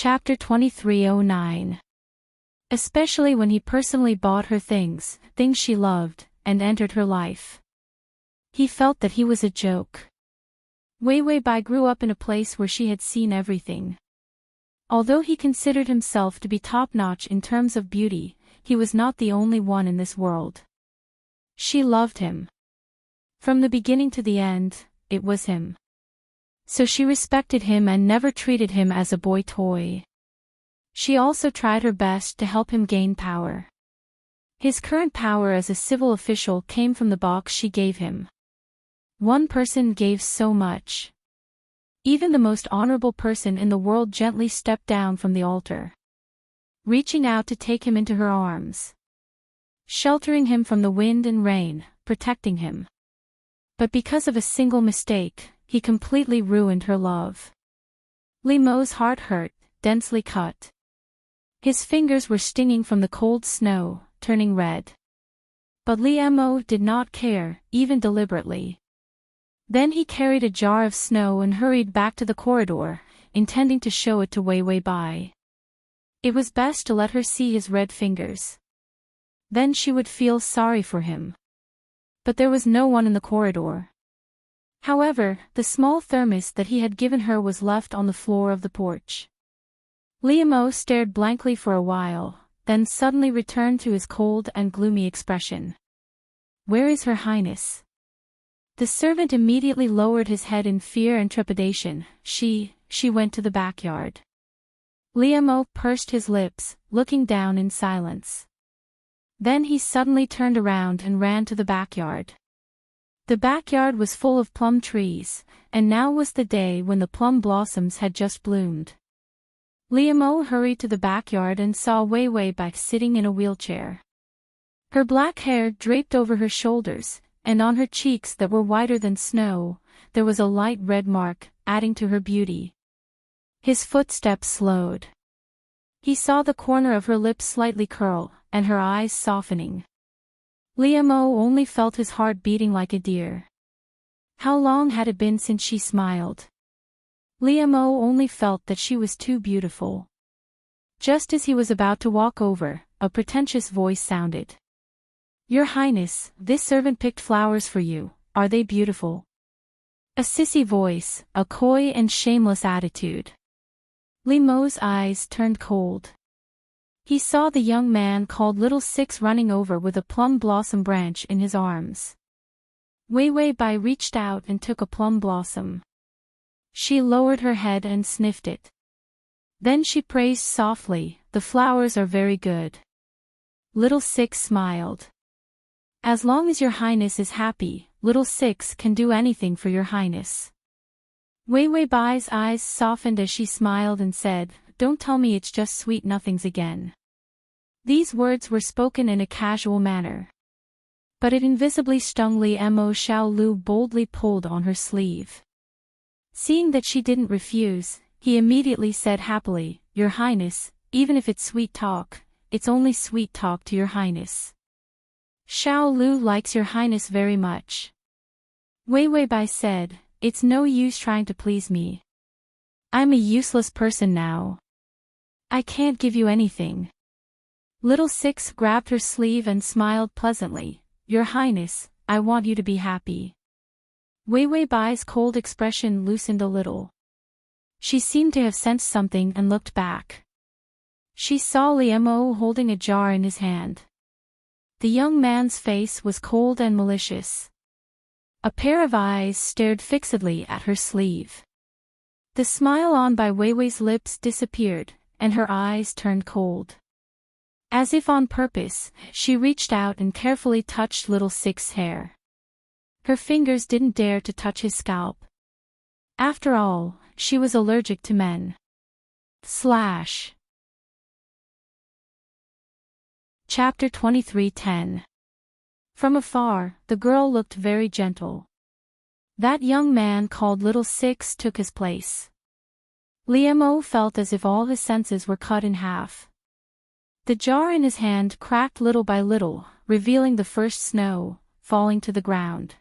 Chapter 2309. Especially when he personally bought her things she loved, and entered her life. He felt that he was a joke. Wei Wei Bai grew up in a place where she had seen everything. Although he considered himself to be top-notch in terms of beauty, he was not the only one in this world. She loved him. From the beginning to the end, it was him. So she respected him and never treated him as a boy toy. She also tried her best to help him gain power. His current power as a civil official came from the box she gave him. One person gave so much. Even the most honorable person in the world gently stepped down from the altar, reaching out to take him into her arms, sheltering him from the wind and rain, protecting him. But because of a single mistake, he completely ruined her love. Li Mo's heart hurt, densely cut. His fingers were stinging from the cold snow, turning red. But Li Mo did not care, even deliberately. Then he carried a jar of snow and hurried back to the corridor, intending to show it to Wei Wei Bai. It was best to let her see his red fingers. Then she would feel sorry for him. But there was no one in the corridor. However, the small thermos that he had given her was left on the floor of the porch. Li Mo stared blankly for a while, then suddenly returned to his cold and gloomy expression. "Where is Her Highness?" The servant immediately lowered his head in fear and trepidation. She went to the backyard. Li Mo pursed his lips, looking down in silence. Then he suddenly turned around and ran to the backyard. The backyard was full of plum trees, and now was the day when the plum blossoms had just bloomed. Li Mo hurried to the backyard and saw Wei Wei Bai sitting in a wheelchair. Her black hair draped over her shoulders, and on her cheeks that were whiter than snow, there was a light red mark, adding to her beauty. His footsteps slowed. He saw the corner of her lips slightly curl, and her eyes softening. Li Mo only felt his heart beating like a deer. How long had it been since she smiled? Li Mo only felt that she was too beautiful. Just as he was about to walk over, a pretentious voice sounded. "Your Highness, this servant picked flowers for you, are they beautiful?" A sissy voice, a coy and shameless attitude. Li Mo's eyes turned cold. He saw the young man called Little Six running over with a plum blossom branch in his arms. Wei Wei Bai reached out and took a plum blossom. She lowered her head and sniffed it. Then she praised softly, "The flowers are very good." Little Six smiled. "As long as Your Highness is happy, Little Six can do anything for Your Highness." Wei Wei Bai's eyes softened as she smiled and said, "Don't tell me it's just sweet nothings again." These words were spoken in a casual manner. But it invisibly stung Li Mo. Xiao Lu boldly pulled on her sleeve. Seeing that she didn't refuse, he immediately said happily, "Your Highness, even if it's sweet talk, it's only sweet talk to Your Highness." "Xiao Lu likes Your Highness very much." Wei Wei Bai said, "It's no use trying to please me. I'm a useless person now. I can't give you anything." Little Six grabbed her sleeve and smiled pleasantly, "Your Highness, I want you to be happy." Wei Wei Bai's cold expression loosened a little. She seemed to have sensed something and looked back. She saw Li Mo holding a jar in his hand. The young man's face was cold and malicious. A pair of eyes stared fixedly at her sleeve. The smile on by Wei Wei's lips disappeared, and her eyes turned cold. As if on purpose, she reached out and carefully touched Little Six's hair. Her fingers didn't dare to touch his scalp. After all, she was allergic to men. Slash. Chapter 2310. From afar, the girl looked very gentle. That young man called Little Six took his place. Li Mo felt as if all his senses were cut in half. The jar in his hand cracked little by little, revealing the first snow, falling to the ground.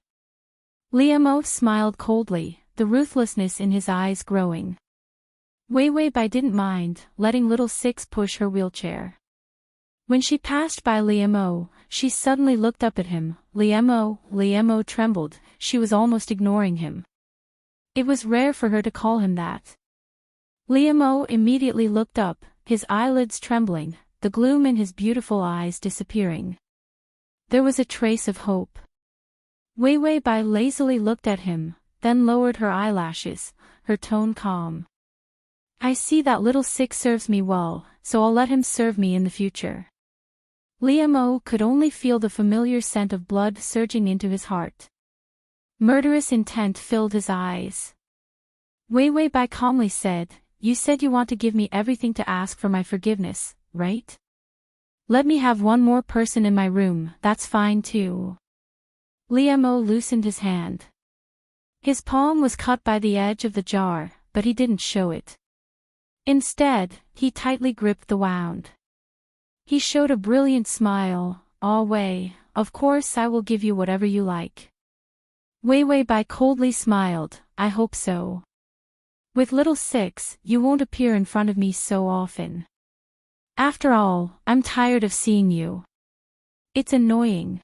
Li Mo smiled coldly, the ruthlessness in his eyes growing. Wei Wei Bai didn't mind, letting little Six push her wheelchair. When she passed by Liamo, she suddenly looked up at him. Liamo trembled, she was almost ignoring him. It was rare for her to call him that. Liamo immediately looked up, his eyelids trembling, the gloom in his beautiful eyes disappearing. There was a trace of hope. Wei Wei Bai lazily looked at him, then lowered her eyelashes, her tone calm. I see that little Six serves me well, so I'll let him serve me in the future. Liamo could only feel the familiar scent of blood surging into his heart. Murderous intent filled his eyes. Wei Wei Bai calmly said, You said you want to give me everything to ask for my forgiveness, right? Let me have one more person in my room, that's fine too. Liamo loosened his hand. His palm was cut by the edge of the jar, but he didn't show it. Instead, he tightly gripped the wound. He showed a brilliant smile. Ah Wei, of course I will give you whatever you like. Wei Wei Bai coldly smiled, I hope so. With little Six, you won't appear in front of me so often. After all, I'm tired of seeing you. It's annoying.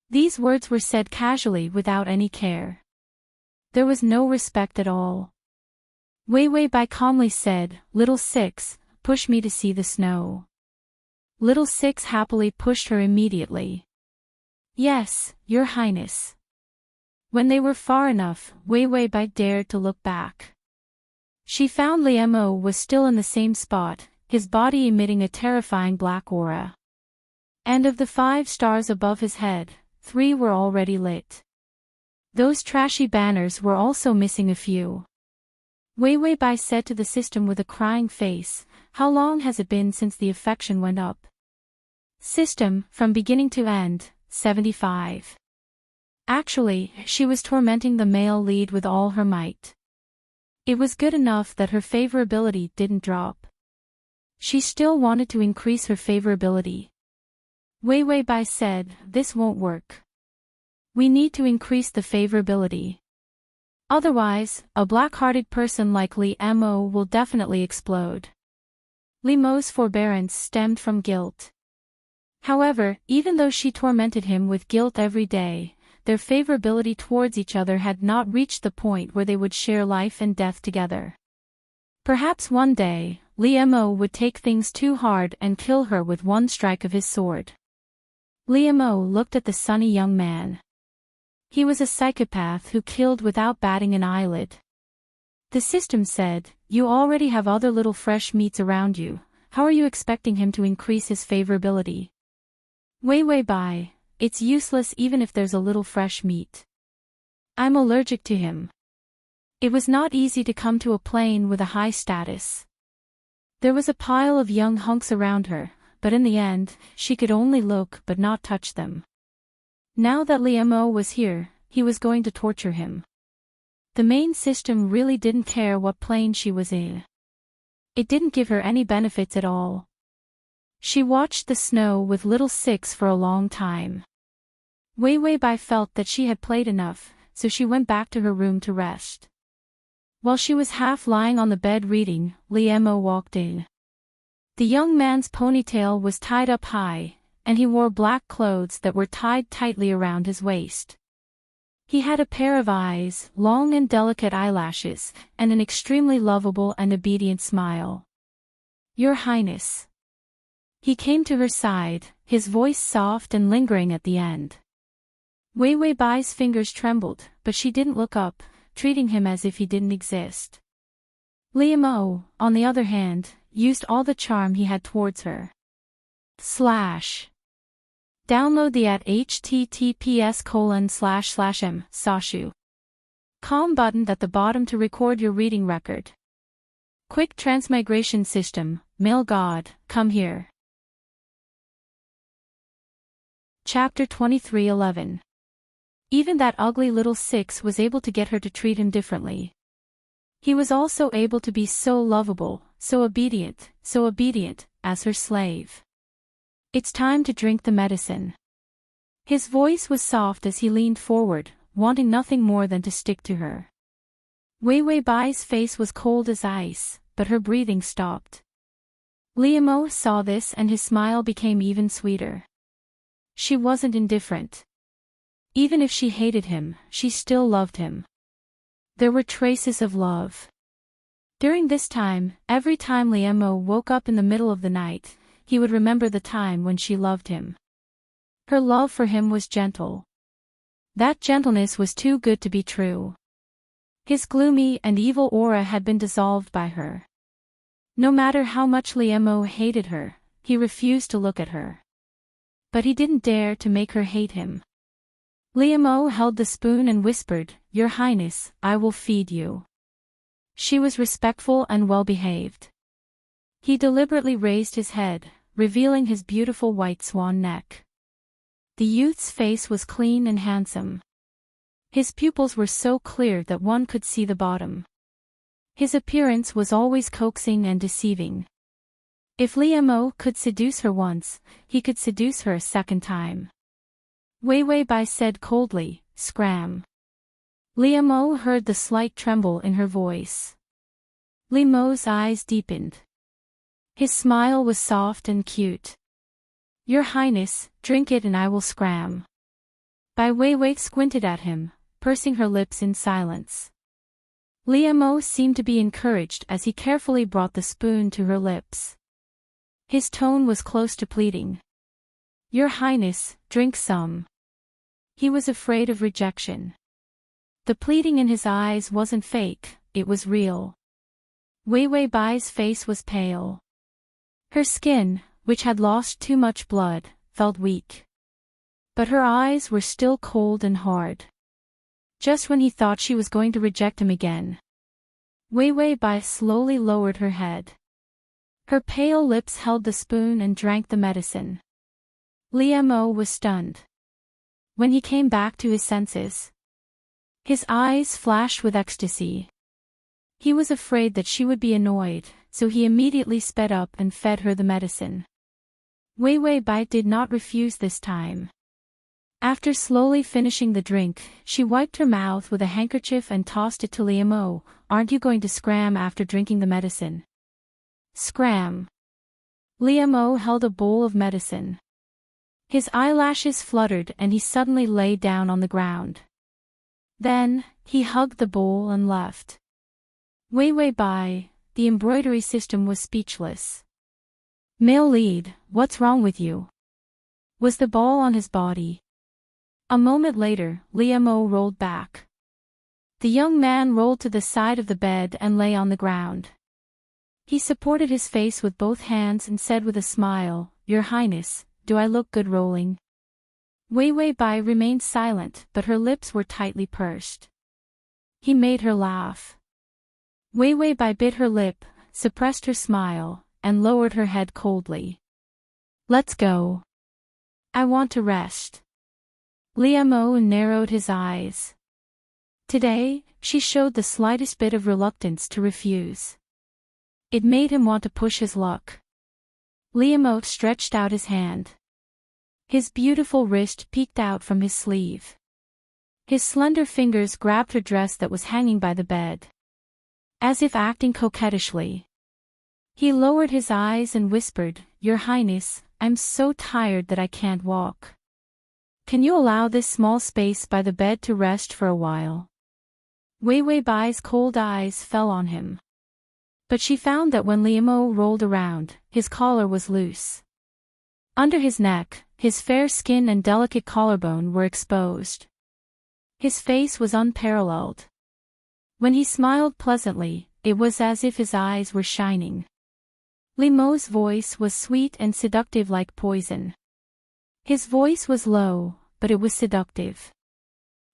These words were said casually without any care. There was no respect at all. Wei Wei Bai calmly said, Little Six, push me to see the snow. Little Six happily pushed her immediately. Yes, Your Highness. When they were far enough, Wei Wei Bai dared to look back. She found Liamo was still in the same spot, his body emitting a terrifying black aura. And of the 5 stars above his head, 3 were already lit. Those trashy banners were also missing a few. Wei Wei Bai said to the system with a crying face, How long has it been since the affection went up? System, from beginning to end, 75. Actually, she was tormenting the male lead with all her might. It was good enough that her favorability didn't drop. She still wanted to increase her favorability. Wei Wei Bai said, This won't work. We need to increase the favorability. Otherwise, a black-hearted person like Li Mo will definitely explode. Li Mo's forbearance stemmed from guilt. However, even though she tormented him with guilt every day, their favorability towards each other had not reached the point where they would share life and death together. Perhaps one day, Li Mo would take things too hard and kill her with one strike of his sword. Li Mo looked at the sunny young man. He was a psychopath who killed without batting an eyelid. The system said, You already have other little fresh meats around you, how are you expecting him to increase his favorability? Wei Wei Bai, it's useless even if there's a little fresh meat. I'm allergic to him. It was not easy to come to a plane with a high status. There was a pile of young hunks around her, but in the end, she could only look but not touch them. Now that Liamo was here, he was going to torture him. The main system really didn't care what plane she was in. It didn't give her any benefits at all. She watched the snow with little Six for a long time. Wei Wei Bai felt that she had played enough, so she went back to her room to rest. While she was half lying on the bed reading, Liamo walked in. The young man's ponytail was tied up high, and he wore black clothes that were tied tightly around his waist. He had a pair of eyes, long and delicate eyelashes, and an extremely lovable and obedient smile. Your Highness. He came to her side, his voice soft and lingering at the end. Wei Wei Bai's fingers trembled, but she didn't look up, treating him as if he didn't exist. Liamo, on the other hand, used all the charm he had towards her. Download the at https://m/sashu.com button at the bottom to record your reading record. Quick transmigration system, male god, come here. Chapter 23:11. Even that ugly little Six was able to get her to treat him differently. He was also able to be so lovable, so obedient, as her slave. It's time to drink the medicine. His voice was soft as he leaned forward, wanting nothing more than to stick to her. Wei Wei Bai's face was cold as ice, but her breathing stopped. Liam saw this and his smile became even sweeter. She wasn't indifferent. Even if she hated him, she still loved him. There were traces of love. During this time, every time Liam woke up in the middle of the night, he would remember the time when she loved him. Her love for him was gentle. That gentleness was too good to be true. His gloomy and evil aura had been dissolved by her. No matter how much Liam hated her, he refused to look at her. But he didn't dare to make her hate him. Liam held the spoon and whispered, "Your Highness, I will feed you." She was respectful and well-behaved. He deliberately raised his head, revealing his beautiful white swan neck. The youth's face was clean and handsome. His pupils were so clear that one could see the bottom. His appearance was always coaxing and deceiving. If Liam could seduce her once, he could seduce her a second time. Wei Bai said coldly, "Scram." Liam heard the slight tremble in her voice. Liam's eyes deepened. His smile was soft and cute. "Your Highness, drink it and I will scram." Bai Wei squinted at him, pursing her lips in silence. Liam seemed to be encouraged as he carefully brought the spoon to her lips. His tone was close to pleading. "Your Highness, drink some." He was afraid of rejection. The pleading in his eyes wasn't fake, it was real. Wei Bai's face was pale. Her skin, which had lost too much blood, felt weak. But her eyes were still cold and hard. Just when he thought she was going to reject him again, Wei Bai slowly lowered her head. Her pale lips held the spoon and drank the medicine. Liam was stunned. When he came back to his senses, his eyes flashed with ecstasy. He was afraid that she would be annoyed, so he immediately sped up and fed her the medicine. Wei Bai did not refuse this time. After slowly finishing the drink, she wiped her mouth with a handkerchief and tossed it to Liam. "Aren't you going to scram after drinking the medicine?" "Scram." Liam held a bowl of medicine. His eyelashes fluttered and he suddenly lay down on the ground. Then, he hugged the bowl and left. Wei Bai, the embroidery system, was speechless. "Male lead, what's wrong with you?" Was the ball on his body? A moment later, Liam rolled back. The young man rolled to the side of the bed and lay on the ground. He supported his face with both hands and said with a smile, "Your Highness, do I look good rolling?" Wei Bai remained silent, but her lips were tightly pursed. He made her laugh. Wei Bai bit her lip, suppressed her smile, and lowered her head coldly. "Let's go. I want to rest." Liam narrowed his eyes. Today, she showed the slightest bit of reluctance to refuse. It made him want to push his luck. Liam stretched out his hand. His beautiful wrist peeked out from his sleeve. His slender fingers grabbed her dress that was hanging by the bed. As if acting coquettishly. He lowered his eyes and whispered, "Your Highness, I'm so tired that I can't walk. Can you allow this small space by the bed to rest for a while?" Wei Bai's cold eyes fell on him. But she found that when Liam rolled around, his collar was loose. Under his neck, his fair skin and delicate collarbone were exposed. His face was unparalleled. When he smiled pleasantly, it was as if his eyes were shining. Liam's voice was sweet and seductive like poison. His voice was low, but it was seductive.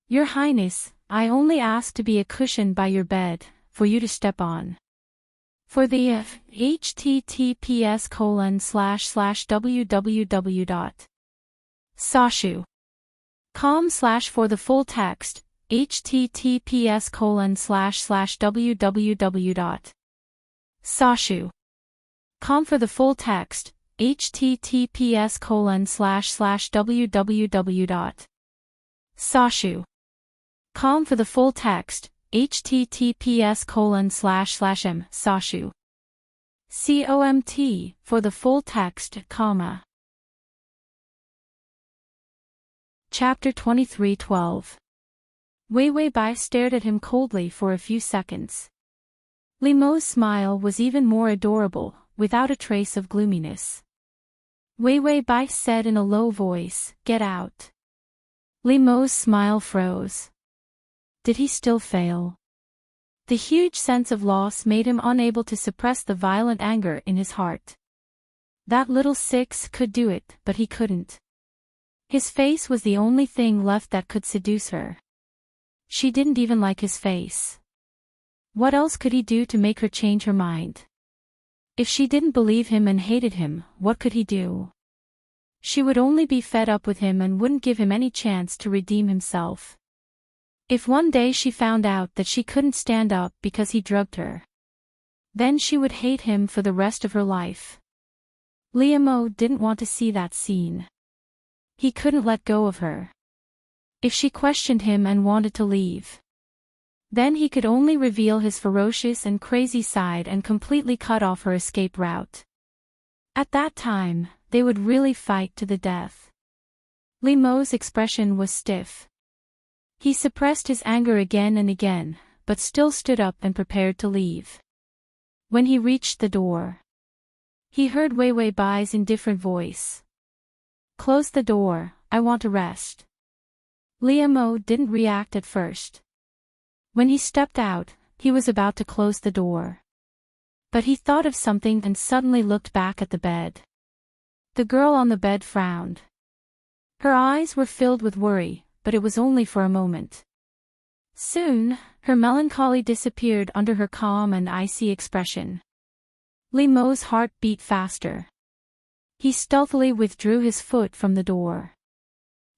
"Your Highness, I only ask to be a cushion by your bed, for you to step on. For the https://www.sashu.com/ for the full text, https://www.sashu.com for the full text, https://www.sashu.com for the full text, https://m. Sashu. COMT, for the full text, comma. Chapter 23:12. Wei Wei Bai stared at him coldly for a few seconds. Li Mo's smile was even more adorable, without a trace of gloominess. Wei Wei Bai said in a low voice, "Get out." Li Mo's smile froze. Did he still fail? The huge sense of loss made him unable to suppress the violent anger in his heart. That little six could do it, but he couldn't. His face was the only thing left that could seduce her. She didn't even like his face. What else could he do to make her change her mind? If she didn't believe him and hated him, what could he do? She would only be fed up with him and wouldn't give him any chance to redeem himself. If one day she found out that she couldn't stand up because he drugged her, then she would hate him for the rest of her life. Li Mo didn't want to see that scene. He couldn't let go of her. If she questioned him and wanted to leave, then he could only reveal his ferocious and crazy side and completely cut off her escape route. At that time, they would really fight to the death. Li Mo's expression was stiff. He suppressed his anger again and again, but still stood up and prepared to leave. When he reached the door, he heard Wei Wei Bai's indifferent voice. "Close the door, I want to rest." Li Mo didn't react at first. When he stepped out, he was about to close the door. But he thought of something and suddenly looked back at the bed. The girl on the bed frowned. Her eyes were filled with worry, but it was only for a moment. Soon, her melancholy disappeared under her calm and icy expression. Li Mo's heart beat faster. He stealthily withdrew his foot from the door.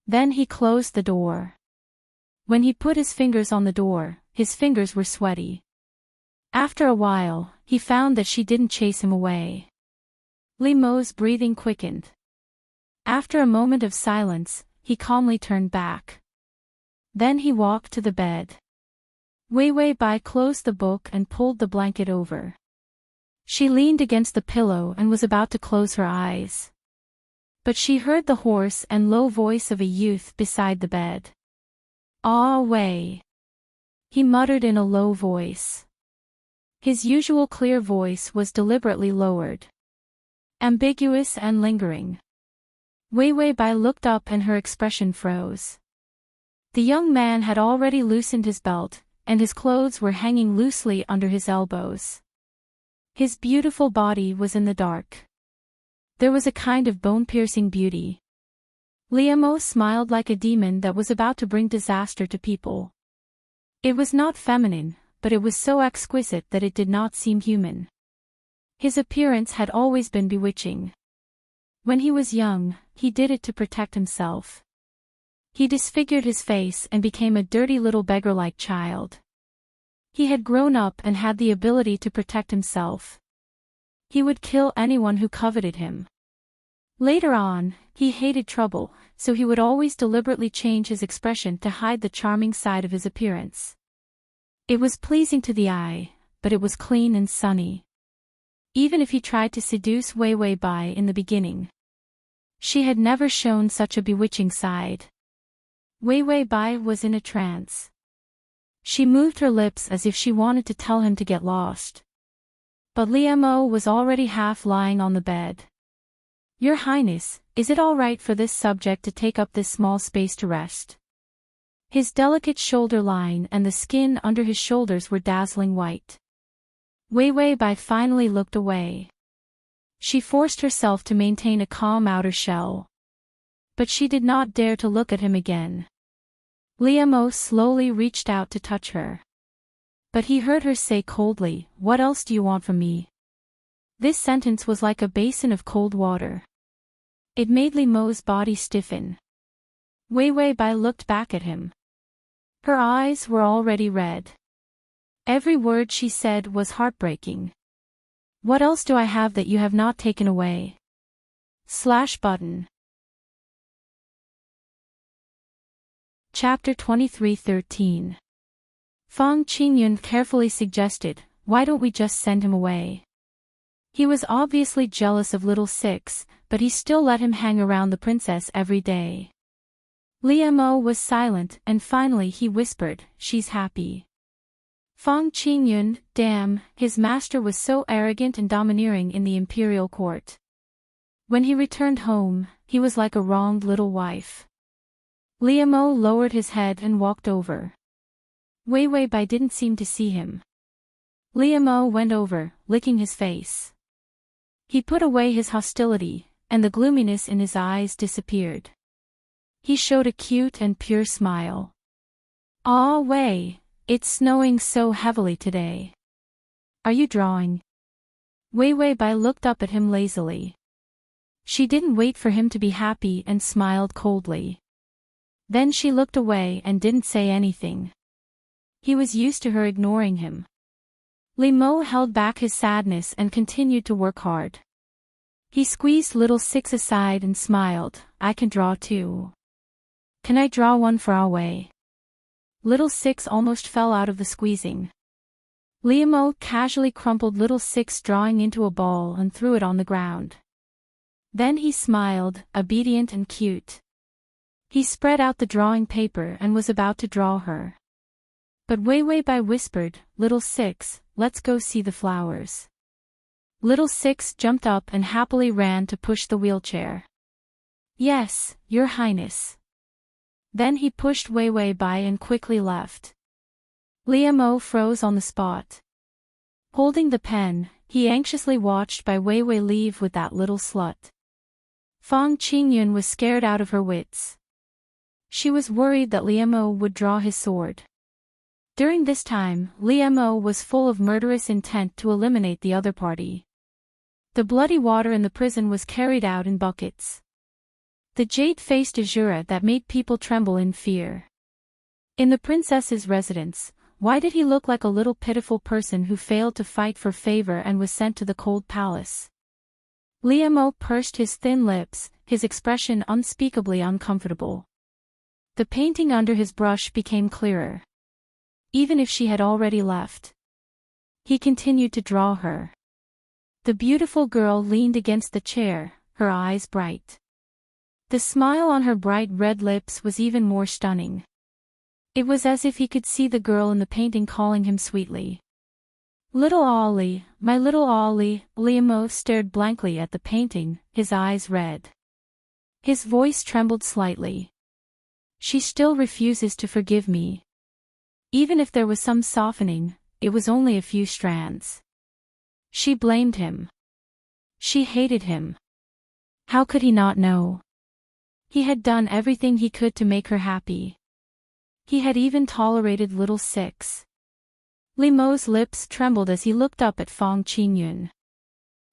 Then he closed the door. When he put his fingers on the door, his fingers were sweaty. After a while, he found that she didn't chase him away. Li Mo's breathing quickened. After a moment of silence, he calmly turned back. Then he walked to the bed. Wei Wei Bai closed the book and pulled the blanket over. She leaned against the pillow and was about to close her eyes. But she heard the hoarse and low voice of a youth beside the bed. "Ah, Wei," he muttered in a low voice. His usual clear voice was deliberately lowered, ambiguous and lingering. Wei Wei Bai looked up and her expression froze. The young man had already loosened his belt, and his clothes were hanging loosely under his elbows. His beautiful body was in the dark. There was a kind of bone-piercing beauty. Li Mo smiled like a demon that was about to bring disaster to people. It was not feminine, but it was so exquisite that it did not seem human. His appearance had always been bewitching. When he was young, he did it to protect himself. He disfigured his face and became a dirty little beggar-like child. He had grown up and had the ability to protect himself. He would kill anyone who coveted him. Later on, he hated trouble, so he would always deliberately change his expression to hide the charming side of his appearance. It was pleasing to the eye, but it was clean and sunny. Even if he tried to seduce Wei Wei Bai in the beginning, she had never shown such a bewitching side. Wei Wei Bai was in a trance. She moved her lips as if she wanted to tell him to get lost. But Li Mo was already half lying on the bed. "Your Highness, is it all right for this subject to take up this small space to rest?" His delicate shoulder line and the skin under his shoulders were dazzling white. Wei Wei Bai finally looked away. She forced herself to maintain a calm outer shell. But she did not dare to look at him again. Li Mo slowly reached out to touch her. But he heard her say coldly, "What else do you want from me?" This sentence was like a basin of cold water. It made Li Mo's body stiffen. Wei Wei Bai looked back at him. Her eyes were already red. Every word she said was heartbreaking. "What else do I have that you have not taken away?" /button. Chapter 23:13. Fang Qingyun carefully suggested, "Why don't we just send him away? He was obviously jealous of little Six, but he still let him hang around the princess every day. Liamo was silent, and finally he whispered, "She's happy." Feng Qingyun, damn, his master was so arrogant and domineering in the imperial court. When he returned home, he was like a wronged little wife. Liamo lowered his head and walked over. Wei Bai didn't seem to see him. Liamo went over, licking his face. He put away his hostility, and the gloominess in his eyes disappeared. He showed a cute and pure smile. "Aw, Wei, it's snowing so heavily today. Are you drawing?" Wei Bai looked up at him lazily. She didn't wait for him to be happy and smiled coldly. Then she looked away and didn't say anything. He was used to her ignoring him. Li Mo held back his sadness and continued to work hard. He squeezed little Six aside and smiled, "I can draw too. Can I draw one for Ah Wei?" Little Six almost fell out of the squeezing. Liamo casually crumpled little Six drawing into a ball and threw it on the ground. Then he smiled, obedient and cute. He spread out the drawing paper and was about to draw her. But Wei Bai whispered, "Little Six, let's go see the flowers." Little Six jumped up and happily ran to push the wheelchair. "Yes, Your Highness." Then he pushed Wei Bai and quickly left. Liamo froze on the spot. Holding the pen, he anxiously watched Wei leave with that little slut. Feng Qingyun was scared out of her wits. She was worried that Liamo would draw his sword. During this time, Liamo was full of murderous intent to eliminate the other party. The bloody water in the prison was carried out in buckets. The jade-faced Azura that made people tremble in fear. In the princess's residence, why did he look like a little pitiful person who failed to fight for favor and was sent to the cold palace? Liamo pursed his thin lips, his expression unspeakably uncomfortable. The painting under his brush became clearer. Even if she had already left. He continued to draw her. The beautiful girl leaned against the chair, her eyes bright. The smile on her bright red lips was even more stunning. It was as if he could see the girl in the painting calling him sweetly. "Little Ollie, my little Ollie." Liamo stared blankly at the painting, his eyes red. His voice trembled slightly. "She still refuses to forgive me. Even if there was some softening, it was only a few strands. She blamed him. She hated him. How could he not know? He had done everything he could to make her happy. He had even tolerated little Six. Liamo's lips trembled as he looked up at Feng Qingyun.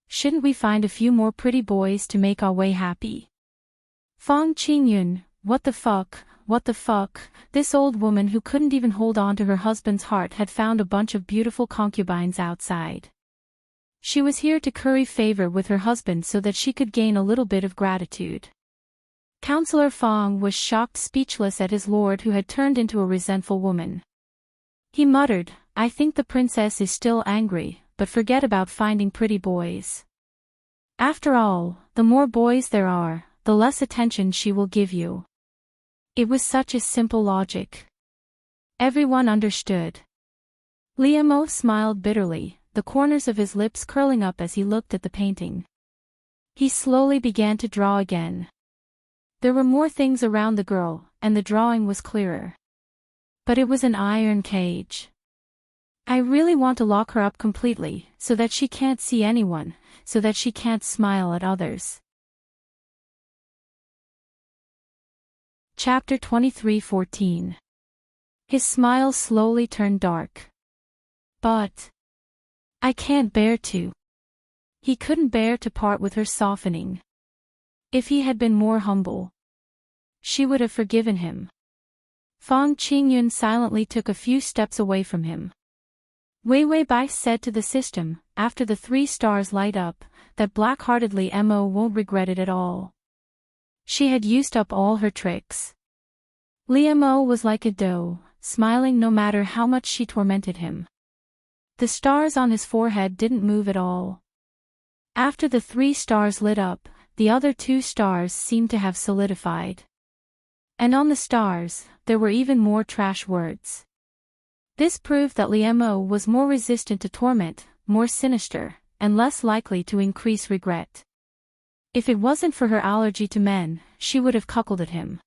"Shouldn't we find a few more pretty boys to make Ah Wei happy?" Feng Qingyun, what the fuck, this old woman who couldn't even hold on to her husband's heart had found a bunch of beautiful concubines outside. She was here to curry favor with her husband so that she could gain a little bit of gratitude. Counselor Feng was shocked speechless at his lord who had turned into a resentful woman. He muttered, "I think the princess is still angry, but forget about finding pretty boys. After all, the more boys there are, the less attention she will give you." It was such a simple logic. Everyone understood. Liamo smiled bitterly, the corners of his lips curling up as he looked at the painting. He slowly began to draw again. There were more things around the girl, and the drawing was clearer. But it was an iron cage. "I really want to lock her up completely, so that she can't see anyone, so that she can't smile at others." Chapter 23:14. His smile slowly turned dark. "But I can't bear to." He couldn't bear to part with her softening. If he had been more humble, she would have forgiven him. Feng Qingyun silently took a few steps away from him. Wei Bai said to the system, after the 3 stars light up, that black-heartedly Mo won't regret it at all. She had used up all her tricks. Liamo was like a doe, smiling no matter how much she tormented him. The stars on his forehead didn't move at all. After the 3 stars lit up, the other 2 stars seemed to have solidified. And on the stars, there were even more trash words. This proved that Liemo was more resistant to torment, more sinister, and less likely to increase regret. If it wasn't for her allergy to men, she would have cuckolded him.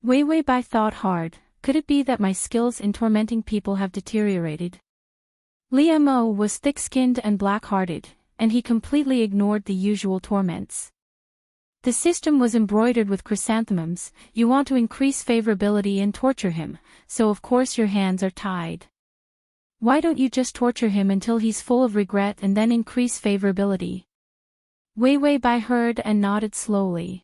Wei Bai thought hard, could it be that my skills in tormenting people have deteriorated? Liemo was thick-skinned and black-hearted, and he completely ignored the usual torments. The system was embroidered with chrysanthemums. You want to increase favorability and torture him, so of course your hands are tied. Why don't you just torture him until he's full of regret and then increase favorability? Wei Bai heard and nodded slowly.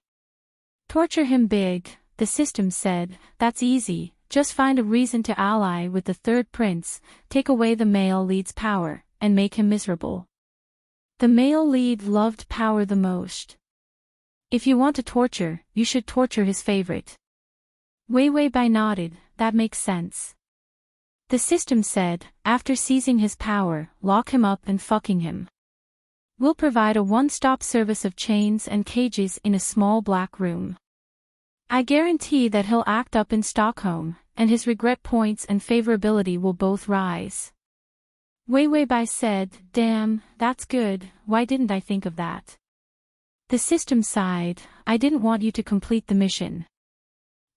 Torture him big, the system said, that's easy, just find a reason to ally with the 3rd prince, take away the male lead's power, and make him miserable. The male lead loved power the most. If you want to torture, you should torture his favorite. Wei Bai nodded, that makes sense. The system said, after seizing his power, lock him up and fucking him. We'll provide a one-stop service of chains and cages in a small black room. I guarantee that he'll act up in Stockholm, and his regret points and favorability will both rise. Wei Bai said, damn, that's good, why didn't I think of that? The system sighed, I didn't want you to complete the mission.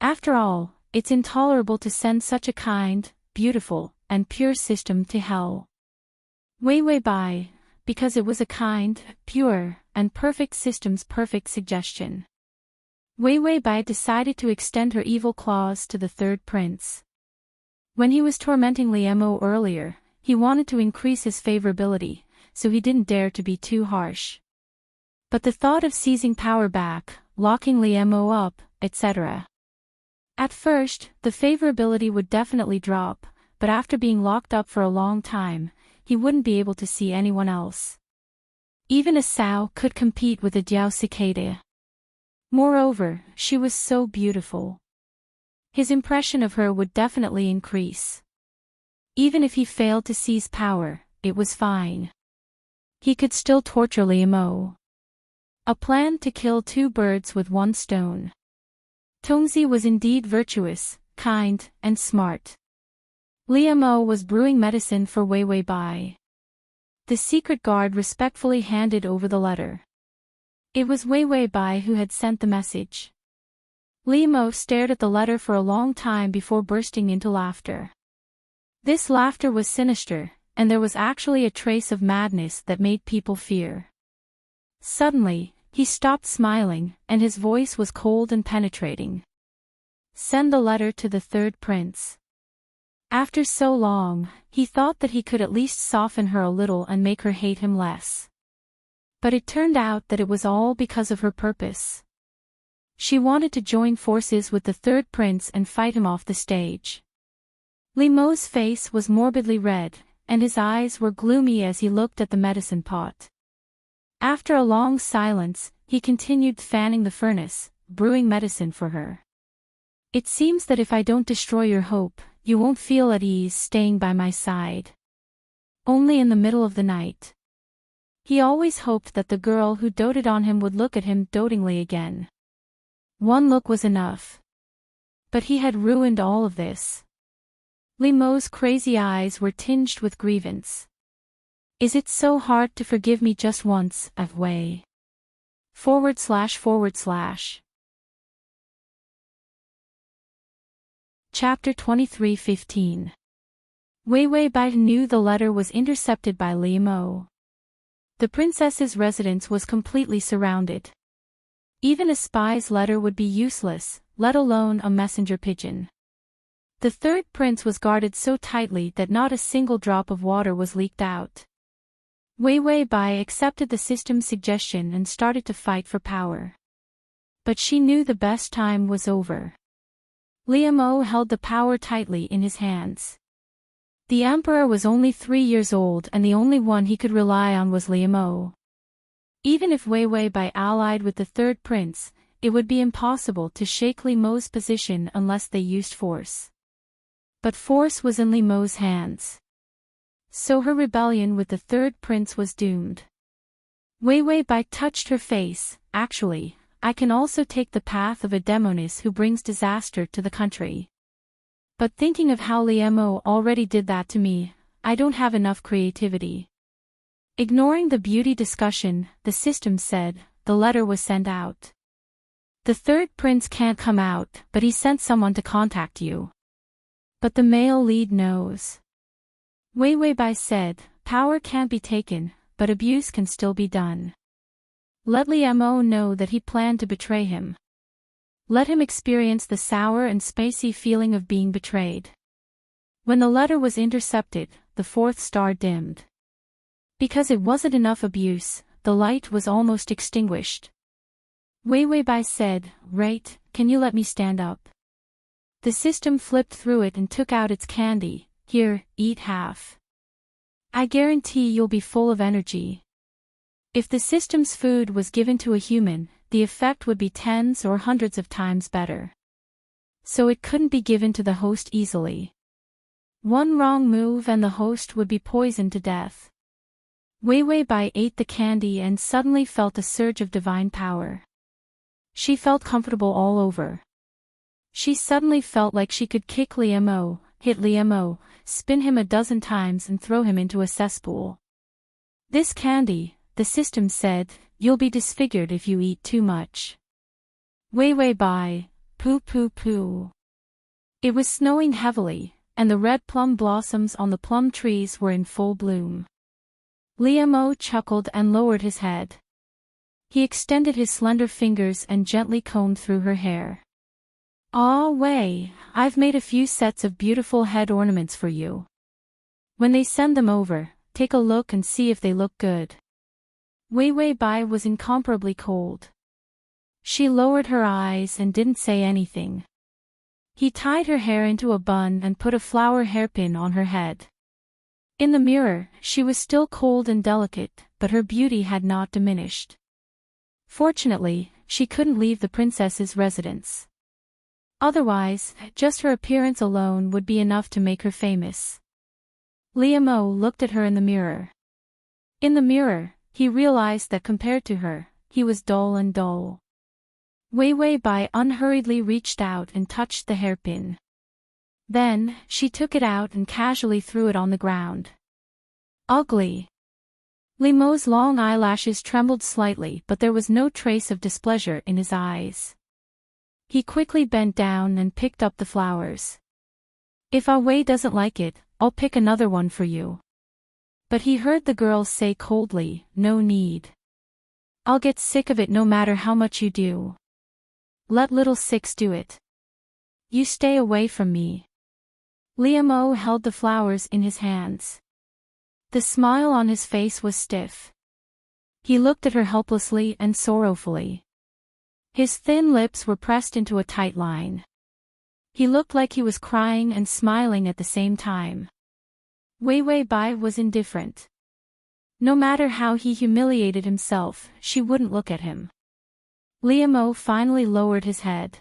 After all, it's intolerable to send such a kind, beautiful, and pure system to hell. Wei Bai, because it was a kind, pure, and perfect system's perfect suggestion. Wei Bai decided to extend her evil claws to the 3rd prince. When he was tormenting Liemo earlier, he wanted to increase his favorability, so he didn't dare to be too harsh. But the thought of seizing power back, locking Liemo up, etc. At first, the favorability would definitely drop, but after being locked up for a long time, he wouldn't be able to see anyone else. Even a sow could compete with a Diao cicada. Moreover, she was so beautiful. His impression of her would definitely increase. Even if he failed to seize power, it was fine. He could still torture Liemo. A plan to kill 2 birds with 1 stone. Tongzi was indeed virtuous, kind, and smart. Liemo was brewing medicine for Wei Bai. The secret guard respectfully handed over the letter. It was Wei Bai who had sent the message. Liemo stared at the letter for a long time before bursting into laughter. This laughter was sinister, and there was actually a trace of madness that made people fear. Suddenly, he stopped smiling, and his voice was cold and penetrating. Send the letter to the 3rd prince. After so long, he thought that he could at least soften her a little and make her hate him less. But it turned out that it was all because of her purpose. She wanted to join forces with the 3rd prince and fight him off the stage. Liemo's face was morbidly red, and his eyes were gloomy as he looked at the medicine pot. After a long silence, he continued fanning the furnace, brewing medicine for her. It seems that if I don't destroy your hope, you won't feel at ease staying by my side. Only in the middle of the night. He always hoped that the girl who doted on him would look at him dotingly again. One look was enough. But he had ruined all of this. Liemo's crazy eyes were tinged with grievance. Is it so hard to forgive me just once, Wei? // Chapter 23:15. Wei Bai knew the letter was intercepted by Liemo. The princess's residence was completely surrounded. Even a spy's letter would be useless, let alone a messenger pigeon. The 3rd prince was guarded so tightly that not a single drop of water was leaked out. Wei Bai accepted the system's suggestion and started to fight for power. But she knew the best time was over. Liemo held the power tightly in his hands. The emperor was only 3 years old and the only one he could rely on was Liemo. Even if Wei Bai allied with the 3rd prince, it would be impossible to shake Liemo's position unless they used force. But force was in Liemo's hands. So her rebellion with the 3rd prince was doomed. Wei Wei Bai touched her face. Actually, I can also take the path of a demoness who brings disaster to the country. But thinking of how Liemo already did that to me, I don't have enough creativity. Ignoring the beauty discussion, the system said, the letter was sent out. The third prince can't come out, but he sent someone to contact you. But the male lead knows. Wei Wei Bai said, power can't be taken, but abuse can still be done. Let Liemo know that he planned to betray him. Let him experience the sour and spicy feeling of being betrayed. When the letter was intercepted, the fourth star dimmed. Because it wasn't enough abuse, the light was almost extinguished. Wei Wei Bai said, right, can you let me stand up? The system flipped through it and took out its candy. Here, eat half. I guarantee you'll be full of energy. If the system's food was given to a human, the effect would be tens or hundreds of times better. So it couldn't be given to the host easily. One wrong move and the host would be poisoned to death. Wei Wei Bai ate the candy and suddenly felt a surge of divine power. She felt comfortable all over. She suddenly felt like she could kick Liemo, hit Liemo, spin him a dozen times and throw him into a cesspool. This candy, the system said, you'll be disfigured if you eat too much. Wei Wei Bai, poo poo poo. It was snowing heavily, and the red plum blossoms on the plum trees were in full bloom. Liemo chuckled and lowered his head. He extended his slender fingers and gently combed through her hair. Ah Wei, I've made a few sets of beautiful head ornaments for you. When they send them over, take a look and see if they look good. Wei Wei Bai was incomparably cold. She lowered her eyes and didn't say anything. He tied her hair into a bun and put a flower hairpin on her head. In the mirror, she was still cold and delicate, but her beauty had not diminished. Fortunately, she couldn't leave the princess's residence. Otherwise, just her appearance alone would be enough to make her famous. Liemo looked at her in the mirror. In the mirror, he realized that compared to her, he was dull and dull. Wei Wei Bai unhurriedly reached out and touched the hairpin. Then, she took it out and casually threw it on the ground. Ugly. Liemo's long eyelashes trembled slightly, but there was no trace of displeasure in his eyes. He quickly bent down and picked up the flowers. If Ah Wei doesn't like it, I'll pick another one for you. But he heard the girl say coldly, no need. I'll get sick of it no matter how much you do. Let little Six do it. You stay away from me. Liemo held the flowers in his hands. The smile on his face was stiff. He looked at her helplessly and sorrowfully. His thin lips were pressed into a tight line. He looked like he was crying and smiling at the same time. Wei Wei Bai was indifferent. No matter how he humiliated himself, she wouldn't look at him. Liemo finally lowered his head.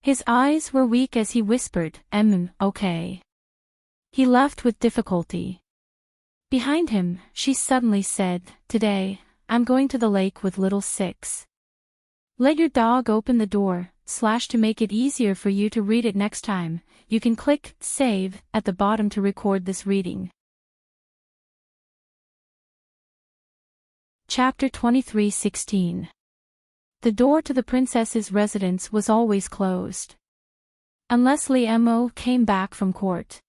His eyes were weak as he whispered, okay. He left with difficulty. Behind him, she suddenly said, today, I'm going to the lake with little Six. Let your dog open the door, / to make it easier for you to read it next time, you can click save at the bottom to record this reading. Chapter 23:16. The door to the princess's residence was always closed. Unless Liemo came back from court.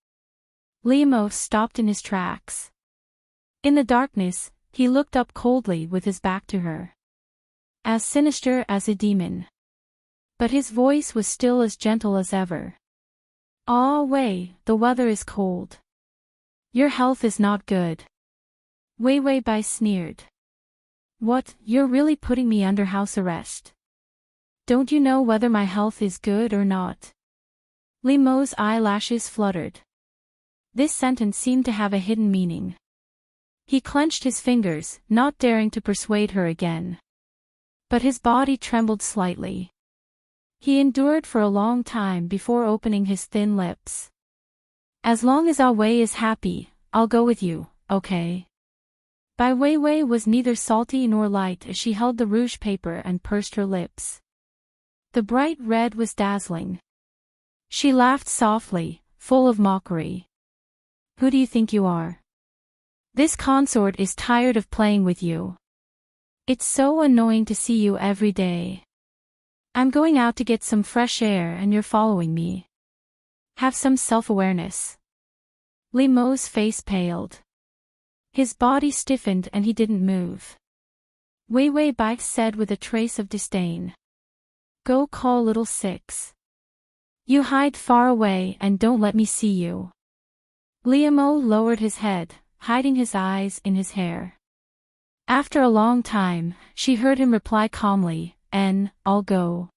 Liemo stopped in his tracks. In the darkness, he looked up coldly with his back to her. As sinister as a demon. But his voice was still as gentle as ever. Ah Wei, the weather is cold. Your health is not good. Wei Wei Bai sneered. What, you're really putting me under house arrest? Don't you know whether my health is good or not? Liemo's eyelashes fluttered. This sentence seemed to have a hidden meaning. He clenched his fingers, not daring to persuade her again. But his body trembled slightly. He endured for a long time before opening his thin lips. As long as Ah Wei is happy, I'll go with you, okay? Bai Weiwei was neither salty nor light as she held the rouge paper and pursed her lips. The bright red was dazzling. She laughed softly, full of mockery. Who do you think you are? This consort is tired of playing with you. It's so annoying to see you every day. I'm going out to get some fresh air and you're following me. Have some self-awareness. Li Mo's face paled. His body stiffened and he didn't move. Weiwei Bai said with a trace of disdain. Go call little six. You hide far away and don't let me see you. Li Mo lowered his head, hiding his eyes in his hair. After a long time, she heard him reply calmly, I'll go.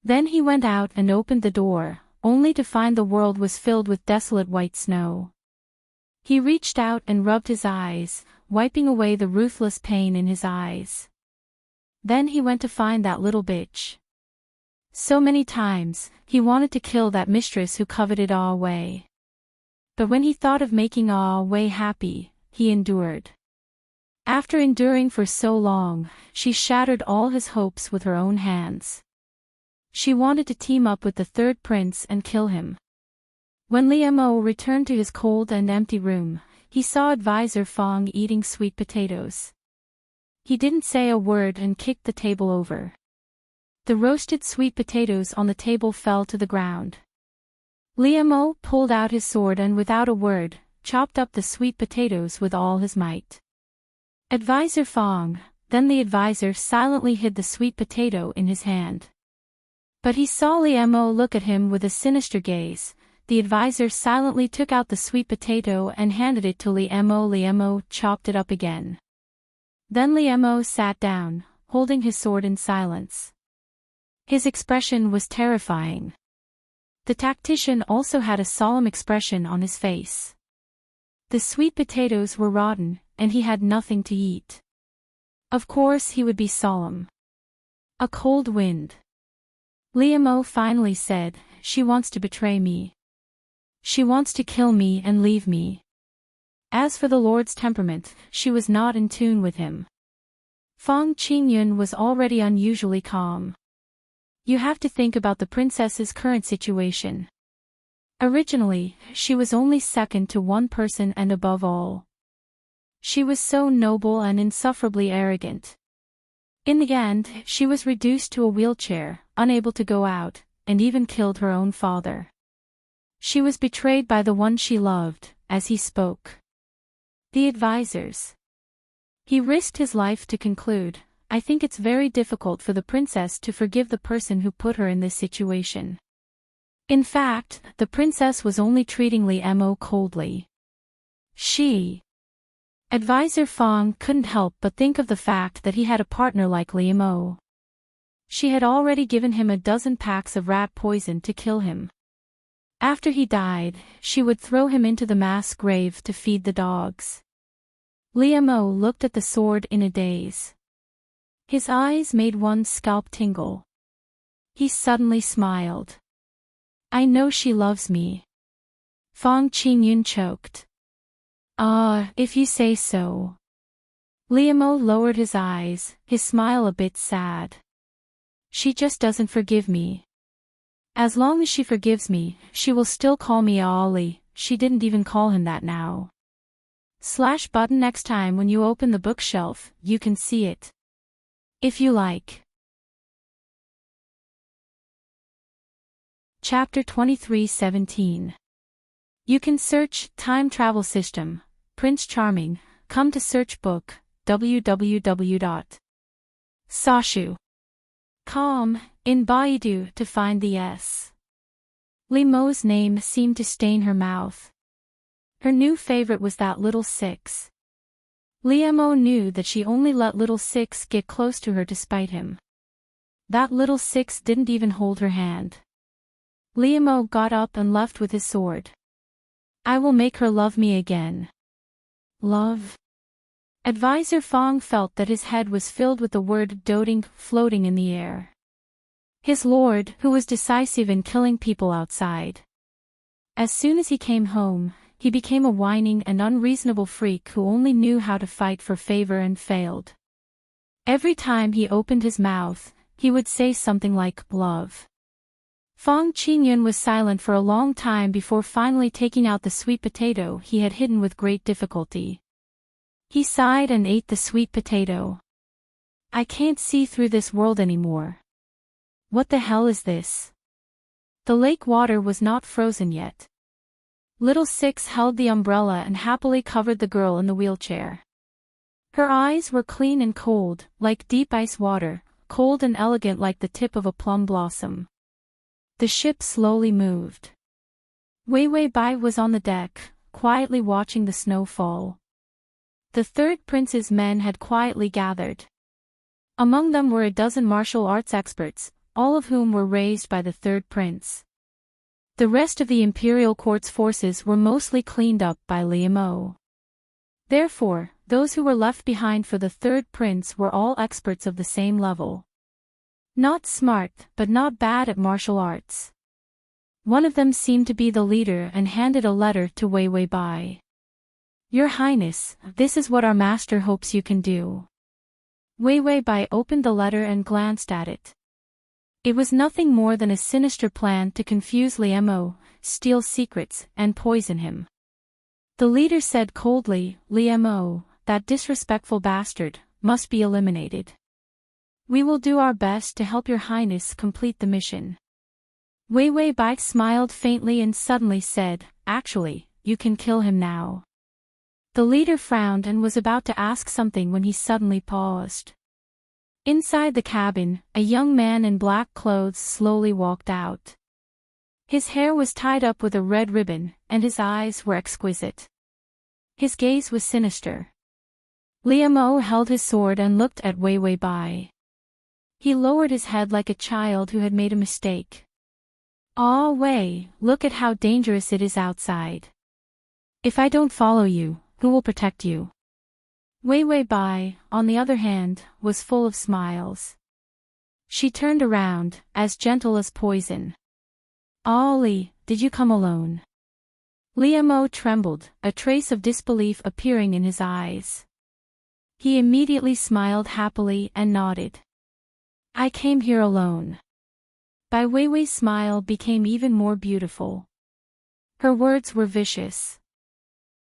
Then he went out and opened the door, only to find the world was filled with desolate white snow. He reached out and rubbed his eyes, wiping away the ruthless pain in his eyes. Then he went to find that little bitch. So many times, he wanted to kill that mistress who coveted Ah Wei. But when he thought of making Ah Wei happy, he endured. After enduring for so long, she shattered all his hopes with her own hands. She wanted to team up with the third prince and kill him. When Li Mo returned to his cold and empty room, he saw Advisor Fong eating sweet potatoes. He didn't say a word and kicked the table over. The roasted sweet potatoes on the table fell to the ground. Li Mo pulled out his sword and without a word, chopped up the sweet potatoes with all his might. Advisor Fong, then the advisor silently hid the sweet potato in his hand. But he saw Li Mo look at him with a sinister gaze. The advisor silently took out the sweet potato and handed it to Li Mo. Li Mo chopped it up again. Then Li Mo sat down, holding his sword in silence. His expression was terrifying. The tactician also had a solemn expression on his face. The sweet potatoes were rotten, and he had nothing to eat. Of course he would be solemn. A cold wind. Li Mo finally said, she wants to betray me. She wants to kill me and leave me. As for the Lord's temperament, she was not in tune with him. Fong Qingyun was already unusually calm. You have to think about the princess's current situation. Originally, she was only second to one person and above all. She was so noble and insufferably arrogant. In the end, she was reduced to a wheelchair, unable to go out, and even killed her own father. She was betrayed by the one she loved, as he spoke. The advisors. He risked his life to conclude, I think it's very difficult for the princess to forgive the person who put her in this situation. In fact, the princess was only treating Li Mo coldly. Advisor Fong couldn't help but think of the fact that he had a partner like Li Mo. She had already given him a dozen packs of rat poison to kill him. After he died, she would throw him into the mass grave to feed the dogs. Li Mo looked at the sword in a daze. His eyes made one's scalp tingle. He suddenly smiled. I know she loves me. Fong Qingyun choked. Ah, if you say so. Li Mo lowered his eyes, his smile a bit sad. She just doesn't forgive me. As long as she forgives me, she will still call me Ali. She didn't even call him that now. /button next time when you open the bookshelf, you can see it. If you like. Chapter 23:17. You can search Time Travel System, Prince Charming, come to search book, www.sashu.com, in Baidu to find the S. Li Mo's name seemed to stain her mouth. Her new favorite was that little six. Li Mo knew that she only let little six get close to her to spite him. That little six didn't even hold her hand. Li Mo got up and left with his sword. I will make her love me again. Love? Advisor Fong felt that his head was filled with the word doting floating in the air. His lord, who was decisive in killing people outside. As soon as he came home, he became a whining and unreasonable freak who only knew how to fight for favor and failed. Every time he opened his mouth, he would say something like, "love." Fong Qingyun was silent for a long time before finally taking out the sweet potato he had hidden with great difficulty. He sighed and ate the sweet potato. "I can't see through this world anymore. What the hell is this?" The lake water was not frozen yet. Little Six held the umbrella and happily covered the girl in the wheelchair. Her eyes were clean and cold, like deep ice water, cold and elegant like the tip of a plum blossom. The ship slowly moved. Wei Wei Bai was on the deck, quietly watching the snow fall. The third prince's men had quietly gathered. Among them were a dozen martial arts experts, all of whom were raised by the third prince. The rest of the imperial court's forces were mostly cleaned up by Liamo. Therefore, those who were left behind for the third prince were all experts of the same level. Not smart, but not bad at martial arts. One of them seemed to be the leader and handed a letter to Wei Wei Bai. "Your Highness, this is what our master hopes you can do." Wei Wei Bai opened the letter and glanced at it. It was nothing more than a sinister plan to confuse Liamo, steal secrets, and poison him. The leader said coldly, "Liamo, that disrespectful bastard, must be eliminated. We will do our best to help your Highness complete the mission." Wei Wei Bai smiled faintly and suddenly said, "Actually, you can kill him now." The leader frowned and was about to ask something when he suddenly paused. Inside the cabin, a young man in black clothes slowly walked out. His hair was tied up with a red ribbon, and his eyes were exquisite. His gaze was sinister. Liamo held his sword and looked at Wei Wei Bai. He lowered his head like a child who had made a mistake. "Ah, Wei, look at how dangerous it is outside. If I don't follow you, who will protect you?" Wei Wei Bai, on the other hand, was full of smiles. She turned around, as gentle as poison. "Ah Li, did you come alone?" Liamo trembled, a trace of disbelief appearing in his eyes. He immediately smiled happily and nodded. "I came here alone." Bai Weiwei's smile became even more beautiful. Her words were vicious.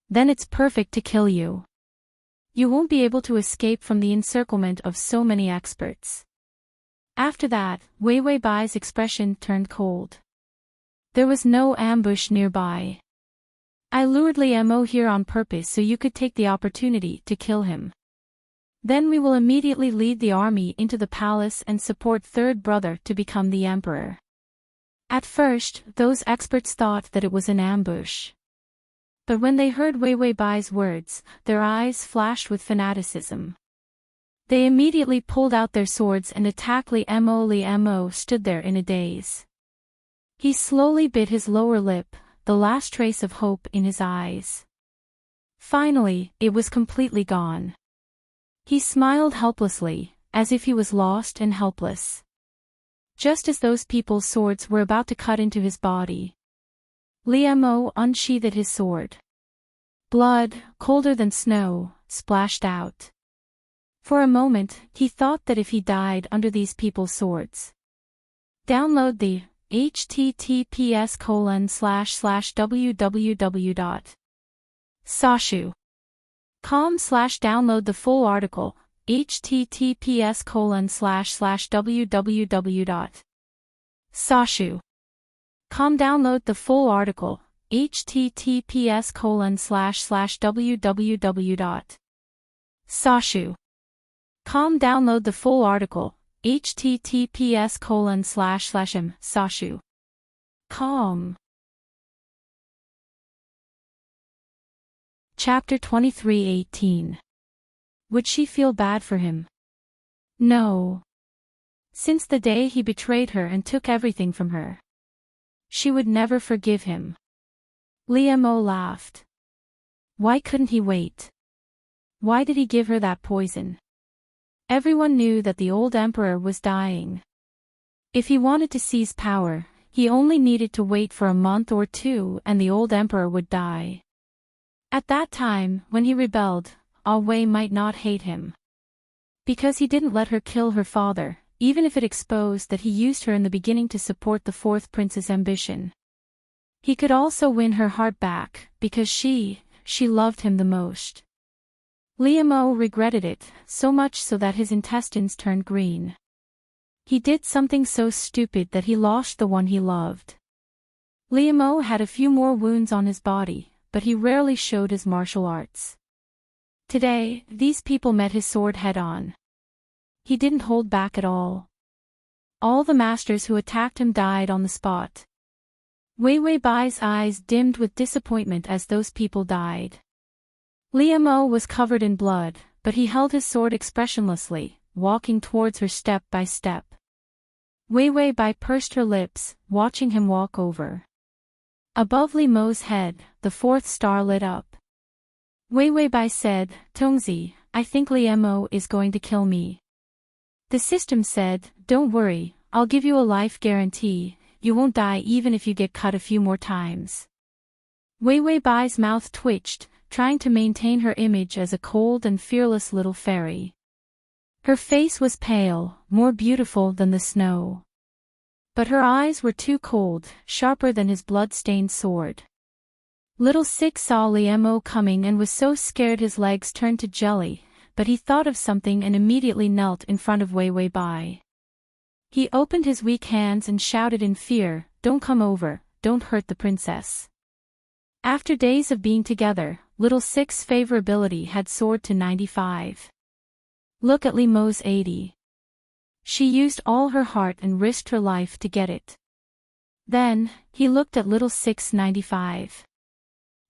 "Then it's perfect to kill you. You won't be able to escape from the encirclement of so many experts." After that, Wei Wei Bai's expression turned cold. There was no ambush nearby. "I lured Liamo here on purpose so you could take the opportunity to kill him. Then we will immediately lead the army into the palace and support third brother to become the emperor." At first, those experts thought that it was an ambush. But when they heard Wei Wei Bai's words, their eyes flashed with fanaticism. They immediately pulled out their swords and attacked Liamo. Liamo stood there in a daze. He slowly bit his lower lip, the last trace of hope in his eyes. Finally, it was completely gone. He smiled helplessly, as if he was lost and helpless. Just as those people's swords were about to cut into his body, Liamo unsheathed his sword. Blood, colder than snow, splashed out. For a moment, he thought that if he died under these people's swords. Download the https://www.sashu.com/download the full article, https://www.sashu.com download the full article, https://www.sashu.com download the full article, https://sashu.com. Chapter 23:18. Would she feel bad for him? No. Since the day he betrayed her and took everything from her, she would never forgive him. Liamo laughed. Why couldn't he wait? Why did he give her that poison? Everyone knew that the old emperor was dying. If he wanted to seize power, he only needed to wait for a month or two and the old emperor would die. At that time, when he rebelled, Ah Wei might not hate him. Because he didn't let her kill her father, even if it exposed that he used her in the beginning to support the fourth prince's ambition. He could also win her heart back, because she loved him the most. Liamo regretted it, so much so that his intestines turned green. He did something so stupid that he lost the one he loved. Liamo had a few more wounds on his body, but he rarely showed his martial arts. Today, these people met his sword head-on. He didn't hold back at all. All the masters who attacked him died on the spot. Wei Wei Bai's eyes dimmed with disappointment as those people died. Liamo was covered in blood, but he held his sword expressionlessly, walking towards her step by step. Wei Wei Bai pursed her lips, watching him walk over. Above Liamo's head, the fourth star lit up. Wei Wei Bai said, "Tongzi, I think Liamo is going to kill me." The system said, "Don't worry, I'll give you a life guarantee, you won't die even if you get cut a few more times." Wei Wei Bai's mouth twitched, trying to maintain her image as a cold and fearless little fairy. Her face was pale, more beautiful than the snow. But her eyes were too cold, sharper than his blood-stained sword. Little Six saw Liamo coming and was so scared his legs turned to jelly, but he thought of something and immediately knelt in front of Wei Wei Bai. He opened his weak hands and shouted in fear, "Don't come over, don't hurt the princess." After days of being together, Little Six's favorability had soared to 95. Look at Liamo's 80. She used all her heart and risked her life to get it. Then, he looked at Little Six's 95.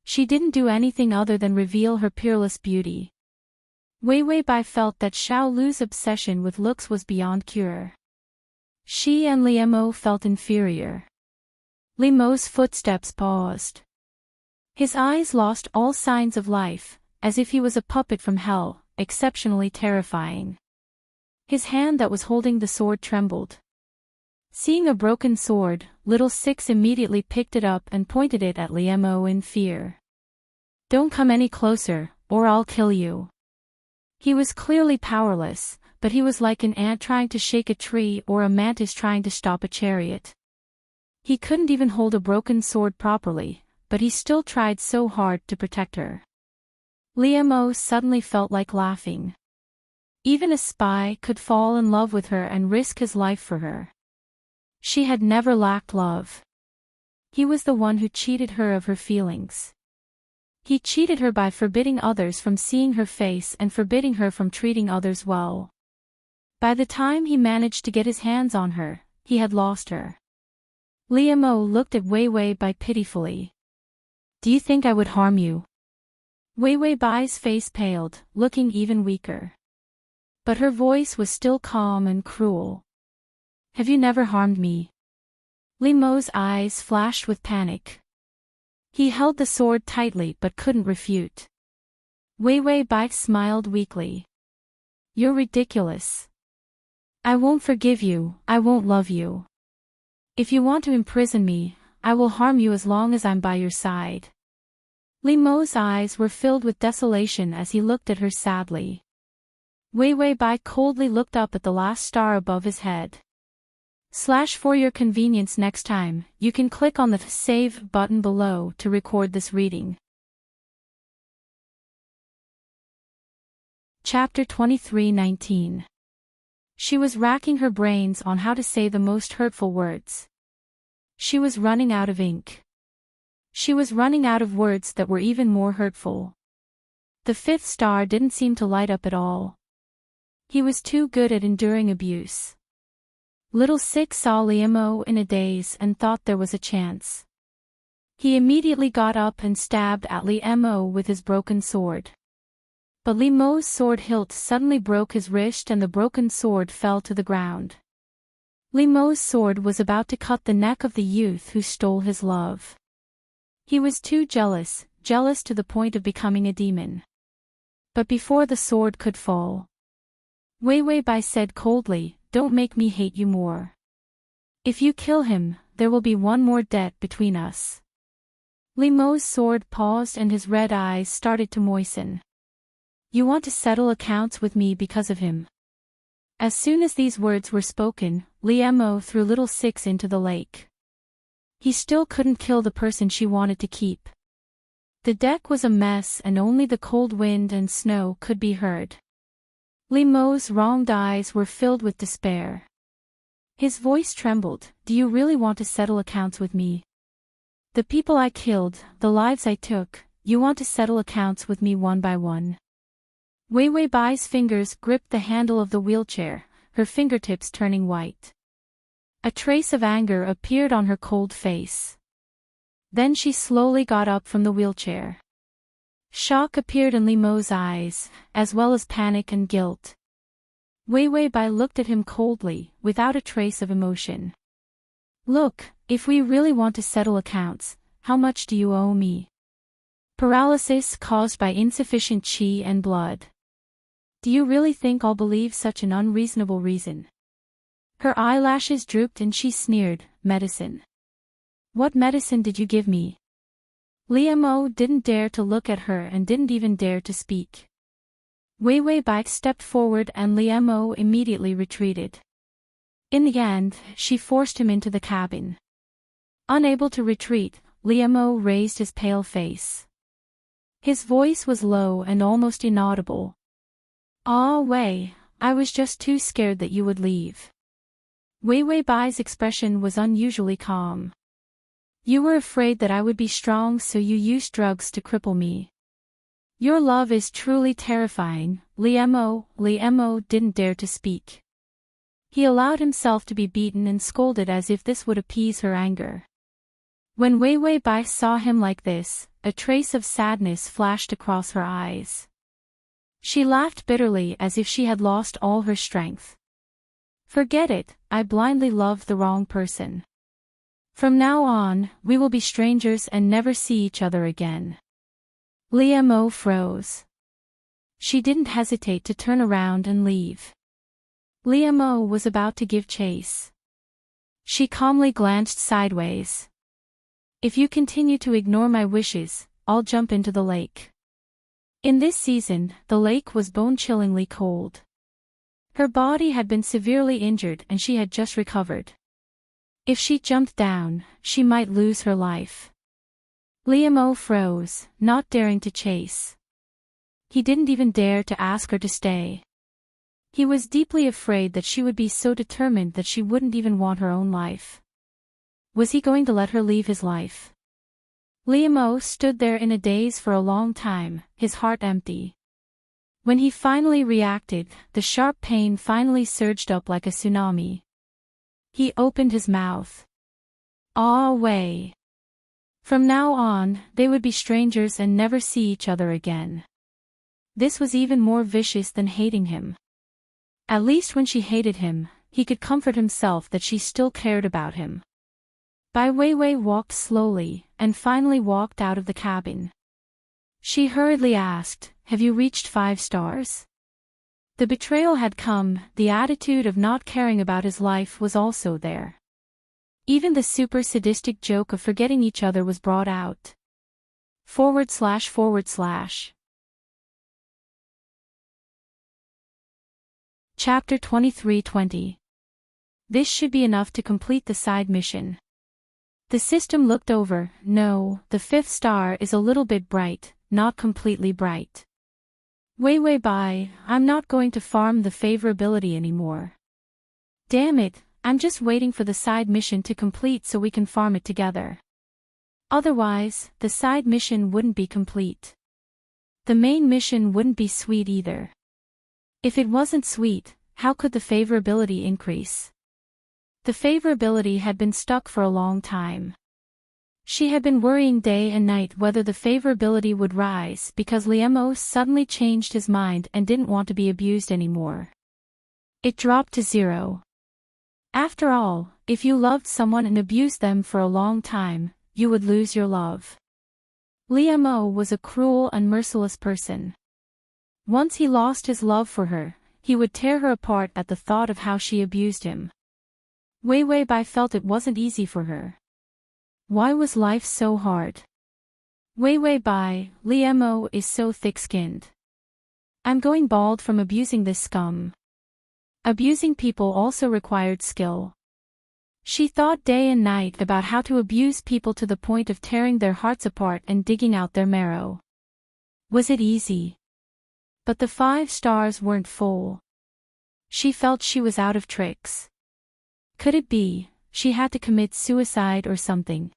She didn't do anything other than reveal her peerless beauty. Wei Wei Bai felt that Xiao Lu's obsession with looks was beyond cure. She and Liamo felt inferior. Liamo's footsteps paused. His eyes lost all signs of life, as if he was a puppet from hell, exceptionally terrifying. His hand that was holding the sword trembled. Seeing a broken sword, Little Six immediately picked it up and pointed it at Liamo in fear. "Don't come any closer, or I'll kill you." He was clearly powerless, but he was like an ant trying to shake a tree or a mantis trying to stop a chariot. He couldn't even hold a broken sword properly, but he still tried so hard to protect her. Liamo suddenly felt like laughing. Even a spy could fall in love with her and risk his life for her. She had never lacked love. He was the one who cheated her of her feelings. He cheated her by forbidding others from seeing her face and forbidding her from treating others well. By the time he managed to get his hands on her, he had lost her. Liamo looked at Wei Wei Bai pitifully. "Do you think I would harm you?" Wei Wei Bai's face paled, looking even weaker. But her voice was still calm and cruel. "Have you never harmed me?" Liamo's eyes flashed with panic. He held the sword tightly but couldn't refute. Wei Wei Bai smiled weakly. "You're ridiculous. I won't forgive you, I won't love you. If you want to imprison me, I will harm you as long as I'm by your side." Liamo's eyes were filled with desolation as he looked at her sadly. Wei Wei Bai coldly looked up at the last star above his head. For your convenience next time, you can click on the save button below to record this reading. Chapter 23:19. She was racking her brains on how to say the most hurtful words. She was running out of ink. She was running out of words that were even more hurtful. The fifth star didn't seem to light up at all. He was too good at enduring abuse. Little Six saw Liamo in a daze and thought there was a chance. He immediately got up and stabbed at Liamo with his broken sword. But Liamo's sword hilt suddenly broke his wrist and the broken sword fell to the ground. Liamo's sword was about to cut the neck of the youth who stole his love. He was too jealous to the point of becoming a demon. But before the sword could fall, Wei Wei Bai said coldly, "Don't make me hate you more. If you kill him, there will be one more debt between us." Mo's sword paused and his red eyes started to moisten. You want to settle accounts with me because of him? As soon as these words were spoken, Mo threw little Six into the lake. He still couldn't kill the person she wanted to keep. The deck was a mess and only the cold wind and snow could be heard. Mo's wronged eyes were filled with despair. His voice trembled. Do you really want to settle accounts with me? The people I killed, the lives I took, you want to settle accounts with me one by one? Wei Wei Bai's fingers gripped the handle of the wheelchair, her fingertips turning white. A trace of anger appeared on her cold face. Then she slowly got up from the wheelchair. Shock appeared in Mo's eyes, as well as panic and guilt. Wei Wei Bai looked at him coldly, without a trace of emotion. Look, if we really want to settle accounts, how much do you owe me? Paralysis caused by insufficient qi and blood. Do you really think I'll believe such an unreasonable reason? Her eyelashes drooped and she sneered, medicine. What medicine did you give me? Mo didn't dare to look at her and didn't even dare to speak. Wei Wei Bai stepped forward and Mo immediately retreated. In the end, she forced him into the cabin. Unable to retreat, Mo raised his pale face. His voice was low and almost inaudible. Ah, Wei, I was just too scared that you would leave. Wei Wei Bai's expression was unusually calm. You were afraid that I would be strong, so you used drugs to cripple me. Your love is truly terrifying. Mo didn't dare to speak. He allowed himself to be beaten and scolded as if this would appease her anger. When Wei Wei Bai saw him like this, a trace of sadness flashed across her eyes. She laughed bitterly as if she had lost all her strength. Forget it, I blindly loved the wrong person. From now on, we will be strangers and never see each other again. Mo froze. She didn't hesitate to turn around and leave. Mo was about to give chase. She calmly glanced sideways. If you continue to ignore my wishes, I'll jump into the lake. In this season, the lake was bone-chillingly cold. Her body had been severely injured and she had just recovered. If she jumped down, she might lose her life. Mo froze, not daring to chase. He didn't even dare to ask her to stay. He was deeply afraid that she would be so determined that she wouldn't even want her own life. Was he going to let her leave his life? Mo stood there in a daze for a long time, his heart empty. When he finally reacted, the sharp pain finally surged up like a tsunami. He opened his mouth. Ah, Wei. From now on, they would be strangers and never see each other again. This was even more vicious than hating him. At least when she hated him, he could comfort himself that she still cared about him. Bai Weiwei walked slowly, and finally walked out of the cabin. She hurriedly asked, "Have you reached 5 stars?" The betrayal had come, the attitude of not caring about his life was also there. Even the super sadistic joke of forgetting each other was brought out. // Chapter 23:20. This should be enough to complete the side mission. The system looked over. No, the 5th star is a little bit bright, not completely bright. Wei Bai, I'm not going to farm the favorability anymore. Damn it, I'm just waiting for the side mission to complete so we can farm it together. Otherwise, the side mission wouldn't be complete. The main mission wouldn't be sweet either. If it wasn't sweet, how could the favorability increase? The favorability had been stuck for a long time. She had been worrying day and night whether the favorability would rise because Liemo suddenly changed his mind and didn't want to be abused anymore. It dropped to 0. After all, if you loved someone and abused them for a long time, you would lose your love. Liemo was a cruel and merciless person. Once he lost his love for her, he would tear her apart at the thought of how she abused him. Wei Bai felt it wasn't easy for her. Why was life so hard? Wei Wei Bai, Li Mo is so thick-skinned. I'm going bald from abusing this scum. Abusing people also required skill. She thought day and night about how to abuse people to the point of tearing their hearts apart and digging out their marrow. Was it easy? But the 5 stars weren't full. She felt she was out of tricks. Could it be, she had to commit suicide or something?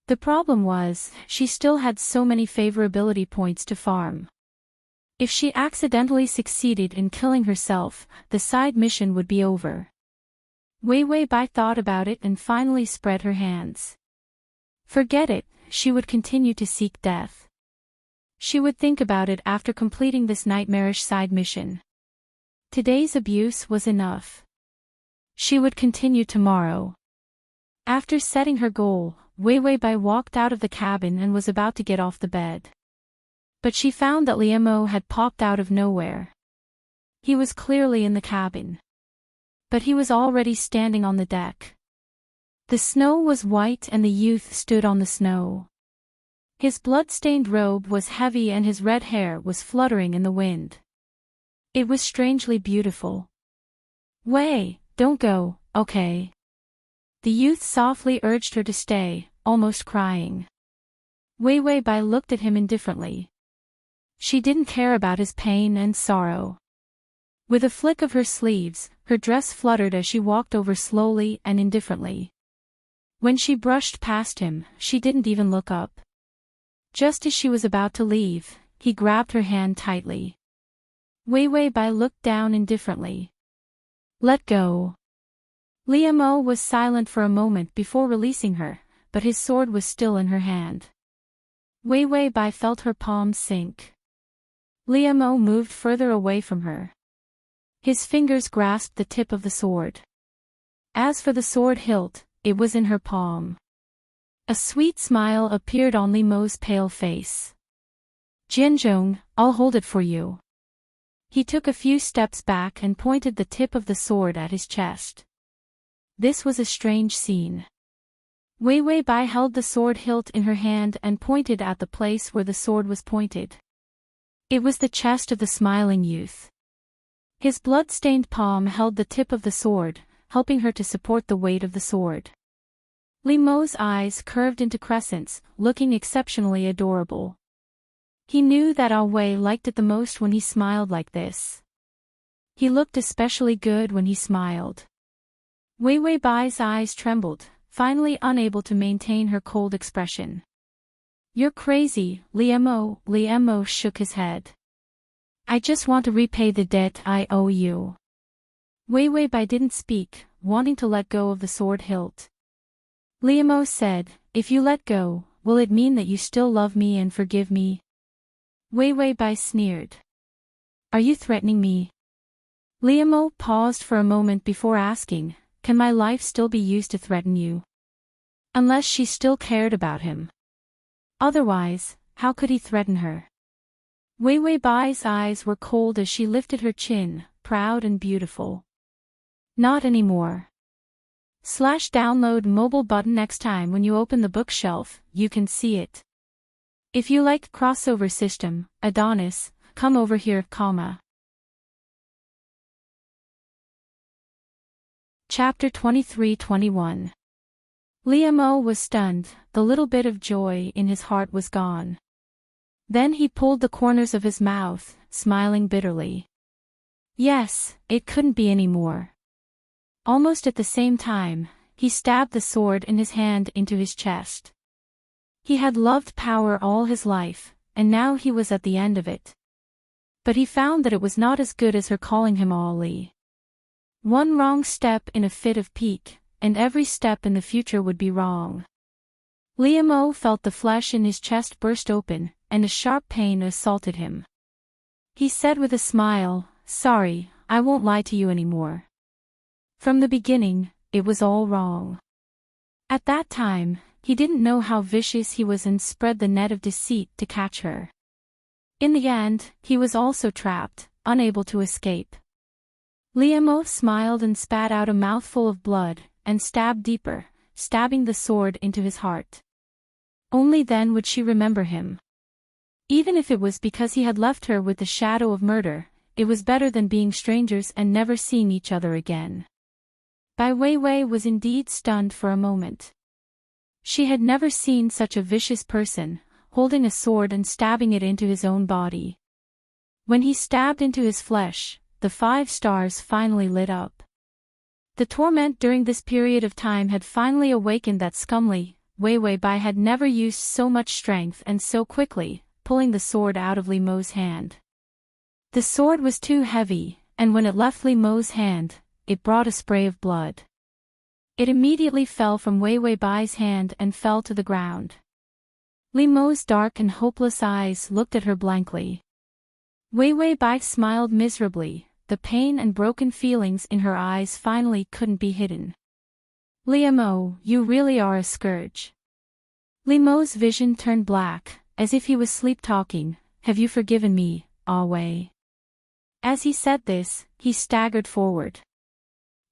The problem was, she still had so many favorability points to farm. If she accidentally succeeded in killing herself, the side mission would be over. Wei Wei Bai thought about it and finally spread her hands. Forget it, she would continue to seek death. She would think about it after completing this nightmarish side mission. Today's abuse was enough. She would continue tomorrow. After setting her goal, Wei Wei Bai walked out of the cabin and was about to get off the bed. But she found that Li Mo had popped out of nowhere. He was clearly in the cabin. But he was already standing on the deck. The snow was white and the youth stood on the snow. His blood-stained robe was heavy and his red hair was fluttering in the wind. It was strangely beautiful. Wei, don't go, okay? The youth softly urged her to stay, almost crying. Wei Wei Bai looked at him indifferently. She didn't care about his pain and sorrow. With a flick of her sleeves, her dress fluttered as she walked over slowly and indifferently. When she brushed past him, she didn't even look up. Just as she was about to leave, he grabbed her hand tightly. Wei Wei Bai looked down indifferently. Let go. Li Mo was silent for a moment before releasing her, but his sword was still in her hand. Wei Wei Bai felt her palms sink. Li Mo moved further away from her. His fingers grasped the tip of the sword. As for the sword hilt, it was in her palm. A sweet smile appeared on Li Mo's pale face. Jianzhong, I'll hold it for you. He took a few steps back and pointed the tip of the sword at his chest. This was a strange scene. Wei Wei Bai held the sword hilt in her hand and pointed at the place where the sword was pointed. It was the chest of the smiling youth. His blood-stained palm held the tip of the sword, helping her to support the weight of the sword. Li Mo's eyes curved into crescents, looking exceptionally adorable. He knew that Ah Wei liked it the most when he smiled like this. He looked especially good when he smiled. Wei Wei Bai's eyes trembled, finally unable to maintain her cold expression. You're crazy, Li Mo. Li Mo shook his head. I just want to repay the debt I owe you. Wei Wei Bai didn't speak, wanting to let go of the sword hilt. Li Mo said, if you let go, will it mean that you still love me and forgive me? Wei Wei Bai sneered. Are you threatening me? Li Mo paused for a moment before asking, can my life still be used to threaten you? Unless she still cared about him. Otherwise, how could he threaten her? Wei Wei Bai's eyes were cold as she lifted her chin, proud and beautiful. Not anymore. /download mobile button next time when you open the bookshelf, you can see it. If you liked crossover system, Adonis, come over here, comma. Chapter 23-21. Li Mo was stunned, the little bit of joy in his heart was gone. Then he pulled the corners of his mouth, smiling bitterly. Yes, it couldn't be any more. Almost at the same time, he stabbed the sword in his hand into his chest. He had loved power all his life, and now he was at the end of it. But he found that it was not as good as her calling him Ali. One wrong step in a fit of pique, and every step in the future would be wrong. Li Mo felt the flesh in his chest burst open, and a sharp pain assaulted him. He said with a smile, sorry, I won't lie to you anymore. From the beginning, it was all wrong. At that time, he didn't know how vicious he was and spread the net of deceit to catch her. In the end, he was also trapped, unable to escape. Li Mo smiled and spat out a mouthful of blood, and stabbed deeper, stabbing the sword into his heart. Only then would she remember him. Even if it was because he had left her with the shadow of murder, it was better than being strangers and never seeing each other again. Bai Weiwei was indeed stunned for a moment. She had never seen such a vicious person, holding a sword and stabbing it into his own body. When he stabbed into his flesh, the 5 stars finally lit up. The torment during this period of time had finally awakened that scumly. Weiwei Bai had never used so much strength and so quickly, pulling the sword out of Li Mo's hand. The sword was too heavy, and when it left Li Mo's hand, it brought a spray of blood. It immediately fell from Weiwei Bai's hand and fell to the ground. Li Mo's dark and hopeless eyes looked at her blankly. Weiwei Bai smiled miserably, the pain and broken feelings in her eyes finally couldn't be hidden. Li Mo, you really are a scourge. Li Mo's vision turned black, as if he was sleep-talking. Have you forgiven me, Ah Wei? As he said this, he staggered forward.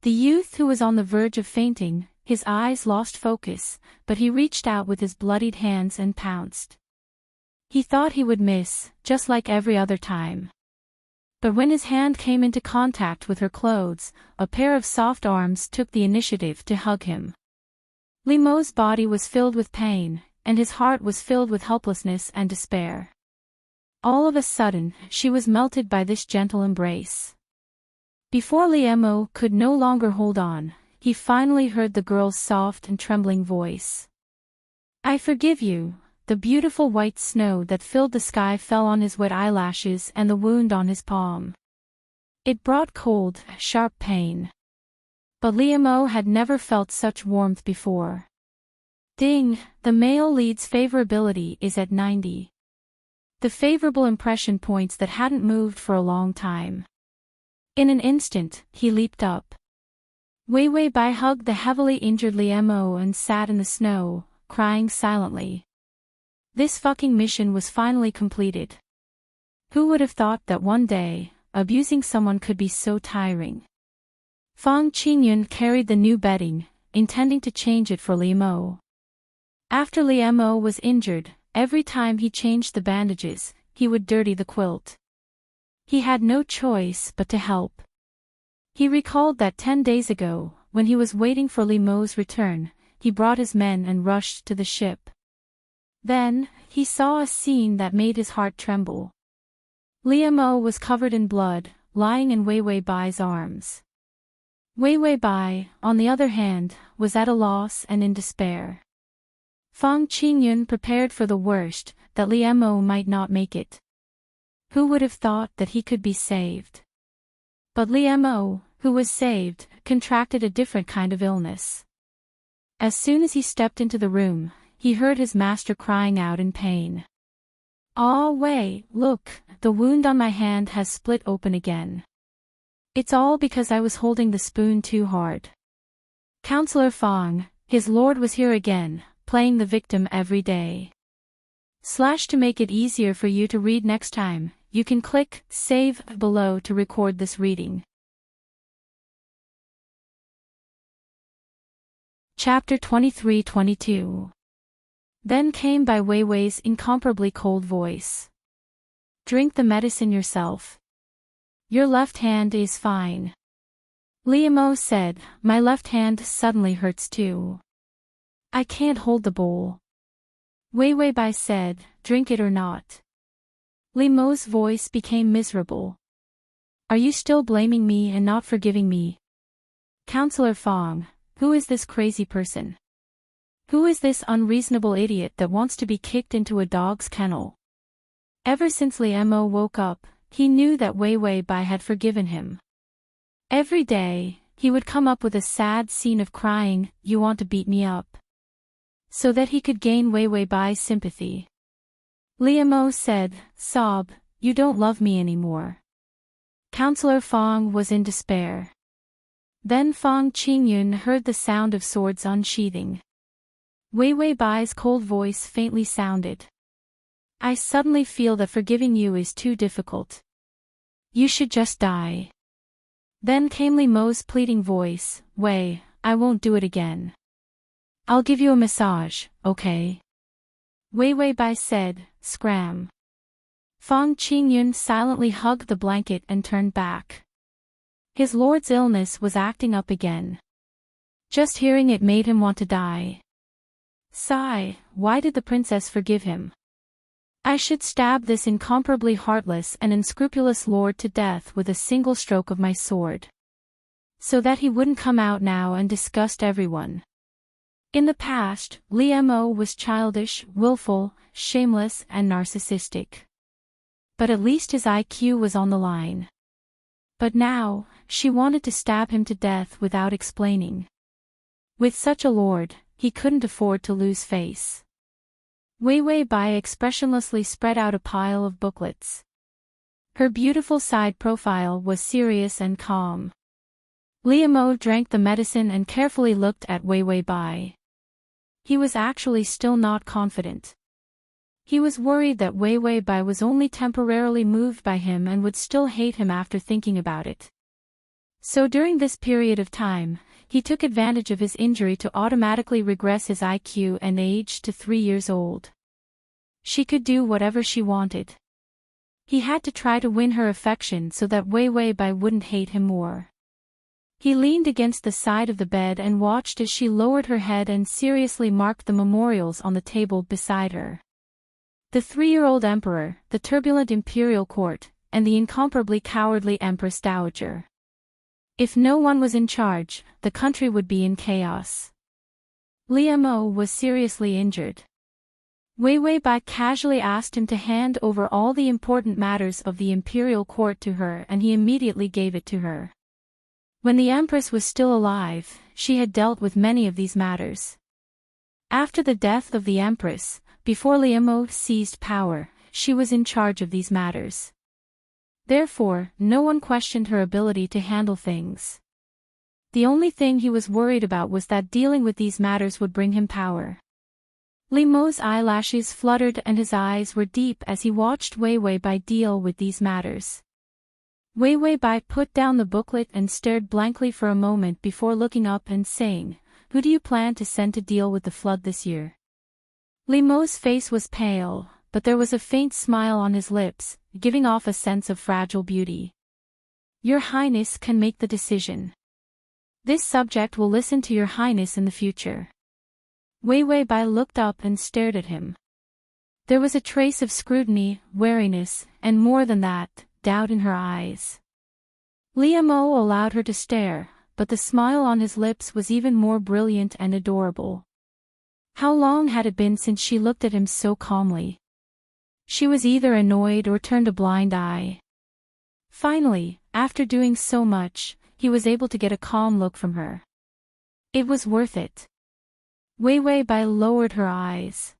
The youth who was on the verge of fainting, his eyes lost focus, but he reached out with his bloodied hands and pounced. He thought he would miss, just like every other time. But when his hand came into contact with her clothes, a pair of soft arms took the initiative to hug him. Li Mo's body was filled with pain, and his heart was filled with helplessness and despair. All of a sudden, she was melted by this gentle embrace. Before Li Mo could no longer hold on, he finally heard the girl's soft and trembling voice. I forgive you. The beautiful white snow that filled the sky fell on his wet eyelashes and the wound on his palm. It brought cold, sharp pain. But Li Mo had never felt such warmth before. Ding, the male lead's favorability is at 90. The favorable impression points that hadn't moved for a long time. In an instant, he leaped up. Weiwei Bai hugged the heavily injured Li Mo and sat in the snow, crying silently. This fucking mission was finally completed. Who would have thought that one day, abusing someone could be so tiring? Fang Qingyun carried the new bedding, intending to change it for Li Mo. After Li Mo was injured, every time he changed the bandages, he would dirty the quilt. He had no choice but to help. He recalled that 10 days ago, when he was waiting for Li Mo's return, he brought his men and rushed to the ship. Then, he saw a scene that made his heart tremble. Li Mo was covered in blood, lying in Weiwei Bai's arms. Weiwei Bai, on the other hand, was at a loss and in despair. Fang Qingyun prepared for the worst, that Li Mo might not make it. Who would have thought that he could be saved? But Li Mo, who was saved, contracted a different kind of illness. As soon as he stepped into the room, he heard his master crying out in pain. Ah Wei, look, the wound on my hand has split open again. It's all because I was holding the spoon too hard. Counselor Fang, his lord was here again, playing the victim every day. To make it easier for you to read next time, you can click save below to record this reading. Chapter 23-22. Then came Bai Weiwei's incomparably cold voice. Drink the medicine yourself. Your left hand is fine. Li Mo said, my left hand suddenly hurts too. I can't hold the bowl. Weiwei Bai said, drink it or not. Li Mo's voice became miserable. Are you still blaming me and not forgiving me? Counselor Fang, who is this crazy person? Who is this unreasonable idiot that wants to be kicked into a dog's kennel? Ever since Li Mo woke up, he knew that Weiwei Bai had forgiven him. Every day, he would come up with a sad scene of crying, you want to beat me up. So that he could gain Weiwei Bai's sympathy. Li Mo said, sob, you don't love me anymore. Counselor Fang was in despair. Then Fang Qingyun heard the sound of swords unsheathing. Weiwei Bai's cold voice faintly sounded. I suddenly feel that forgiving you is too difficult. You should just die. Then came Li Mo's pleading voice, Wei, I won't do it again. I'll give you a massage, okay? Wei Wei Bai said, "Scram." Fang Qingyun silently hugged the blanket and turned back. His lord's illness was acting up again. Just hearing it made him want to die. Sigh, why did the princess forgive him? I should stab this incomparably heartless and unscrupulous lord to death with a single stroke of my sword. So that he wouldn't come out now and disgust everyone. In the past, Li Mo was childish, willful, shameless, and narcissistic. But at least his IQ was on the line. But now, she wanted to stab him to death without explaining. With such a lord, he couldn't afford to lose face. Wei Wei Bai expressionlessly spread out a pile of booklets. Her beautiful side profile was serious and calm. Li Mo drank the medicine and carefully looked at Wei Wei Bai. He was actually still not confident. He was worried that Wei Wei Bai was only temporarily moved by him and would still hate him after thinking about it. So during this period of time, he took advantage of his injury to automatically regress his IQ and age to 3 years old. She could do whatever she wanted. He had to try to win her affection so that Wei Wei Bai wouldn't hate him more. He leaned against the side of the bed and watched as she lowered her head and seriously marked the memorials on the table beside her. The 3-year-old emperor, the turbulent imperial court, and the incomparably cowardly empress dowager. If no one was in charge, the country would be in chaos. Li Mo was seriously injured. Wei Wei Bai casually asked him to hand over all the important matters of the imperial court to her, and he immediately gave it to her. When the empress was still alive, she had dealt with many of these matters. After the death of the empress, before Li Mo seized power, she was in charge of these matters. Therefore, no one questioned her ability to handle things. The only thing he was worried about was that dealing with these matters would bring him power. Li Mo's eyelashes fluttered and his eyes were deep as he watched Wei Wei Bai deal with these matters. Wei Wei Bai put down the booklet and stared blankly for a moment before looking up and saying, "Who do you plan to send to deal with the flood this year?" Li Mo's face was pale, but there was a faint smile on his lips, giving off a sense of fragile beauty. "Your Highness can make the decision. This subject will listen to Your Highness in the future." Wei Wei Bai looked up and stared at him. There was a trace of scrutiny, wariness, and more than that, doubt in her eyes. Li Mo allowed her to stare, but the smile on his lips was even more brilliant and adorable. How long had it been since she looked at him so calmly? She was either annoyed or turned a blind eye. Finally, after doing so much, he was able to get a calm look from her. It was worth it. Wei Wei Bai lowered her eyes.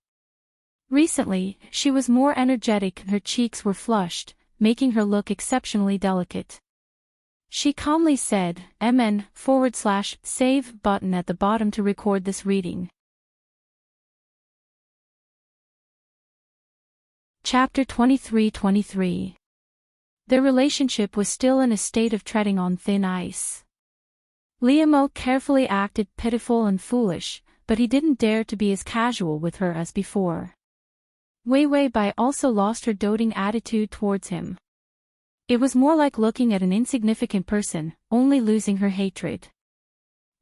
Recently, she was more energetic and her cheeks were flushed, making her look exceptionally delicate. She calmly said, "MN/save button at the bottom to record this reading." Chapter 23-23. Their relationship was still in a state of treading on thin ice. Li Mo carefully acted pitiful and foolish, but he didn't dare to be as casual with her as before. Wei Wei Bai also lost her doting attitude towards him. It was more like looking at an insignificant person, only losing her hatred.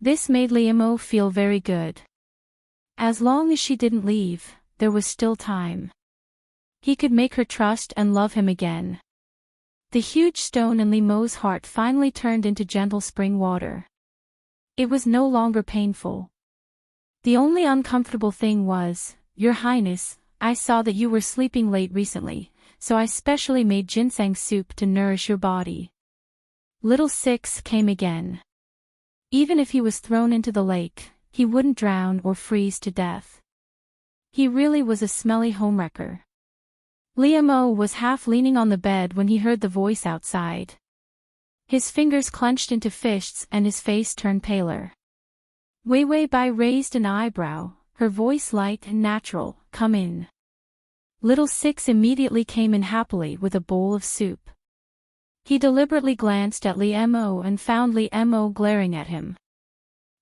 This made Li Mo feel very good. As long as she didn't leave, there was still time. He could make her trust and love him again. The huge stone in Li Mo's heart finally turned into gentle spring water. It was no longer painful. The only uncomfortable thing was, "Your Highness, I saw that you were sleeping late recently, so I specially made ginseng soup to nourish your body." Little Six came again. Even if he was thrown into the lake, he wouldn't drown or freeze to death. He really was a smelly homewrecker. Li Mo was half leaning on the bed when he heard the voice outside. His fingers clenched into fists and his face turned paler. Wei Wei Bai raised an eyebrow, her voice light and natural, "Come in." Little Six immediately came in happily with a bowl of soup. He deliberately glanced at Li Mo and found Li Mo glaring at him.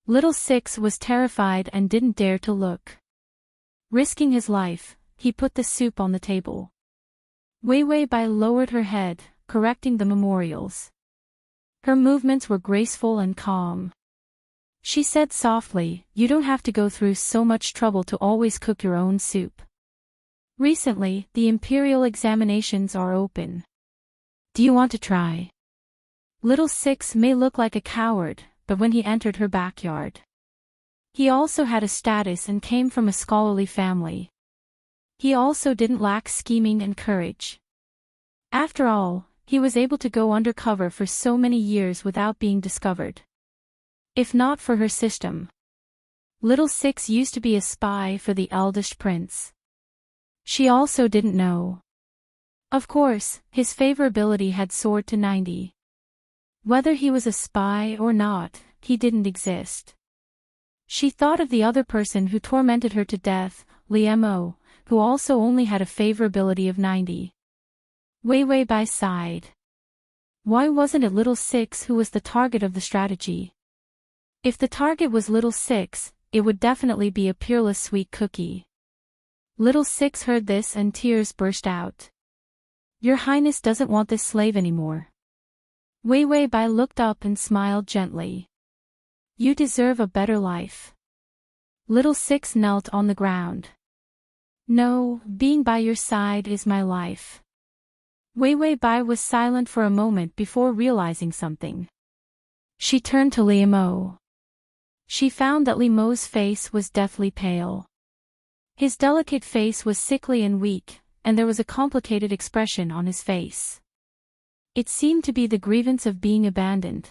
Little Six was terrified and didn't dare to look. Risking his life, he put the soup on the table. Wei Wei Bai lowered her head, correcting the memorials. Her movements were graceful and calm. She said softly, "You don't have to go through so much trouble to always cook your own soup. Recently, the imperial examinations are open. Do you want to try?" Little Six may look like a coward, but when he entered her backyard, he also had a status and came from a scholarly family. He also didn't lack scheming and courage. After all, he was able to go undercover for so many years without being discovered. If not for her system, Little Six used to be a spy for the eldest prince. She also didn't know. Of course, his favorability had soared to 90. Whether he was a spy or not, he didn't exist. She thought of the other person who tormented her to death, Liemo, who also only had a favorability of 90. Wei Wei Bai sighed. Why wasn't it Little Six who was the target of the strategy? If the target was Little Six, it would definitely be a peerless sweet cookie. Little Six heard this and tears burst out. Your Highness doesn't want this slave anymore. Wei Wei Bai looked up and smiled gently. You deserve a better life. Little Six knelt on the ground. No, being by your side is my life. Wei Wei Bai was silent for a moment before realizing something. She turned to Liemo. She found that Liemo's face was deathly pale. His delicate face was sickly and weak, and there was a complicated expression on his face. It seemed to be the grievance of being abandoned.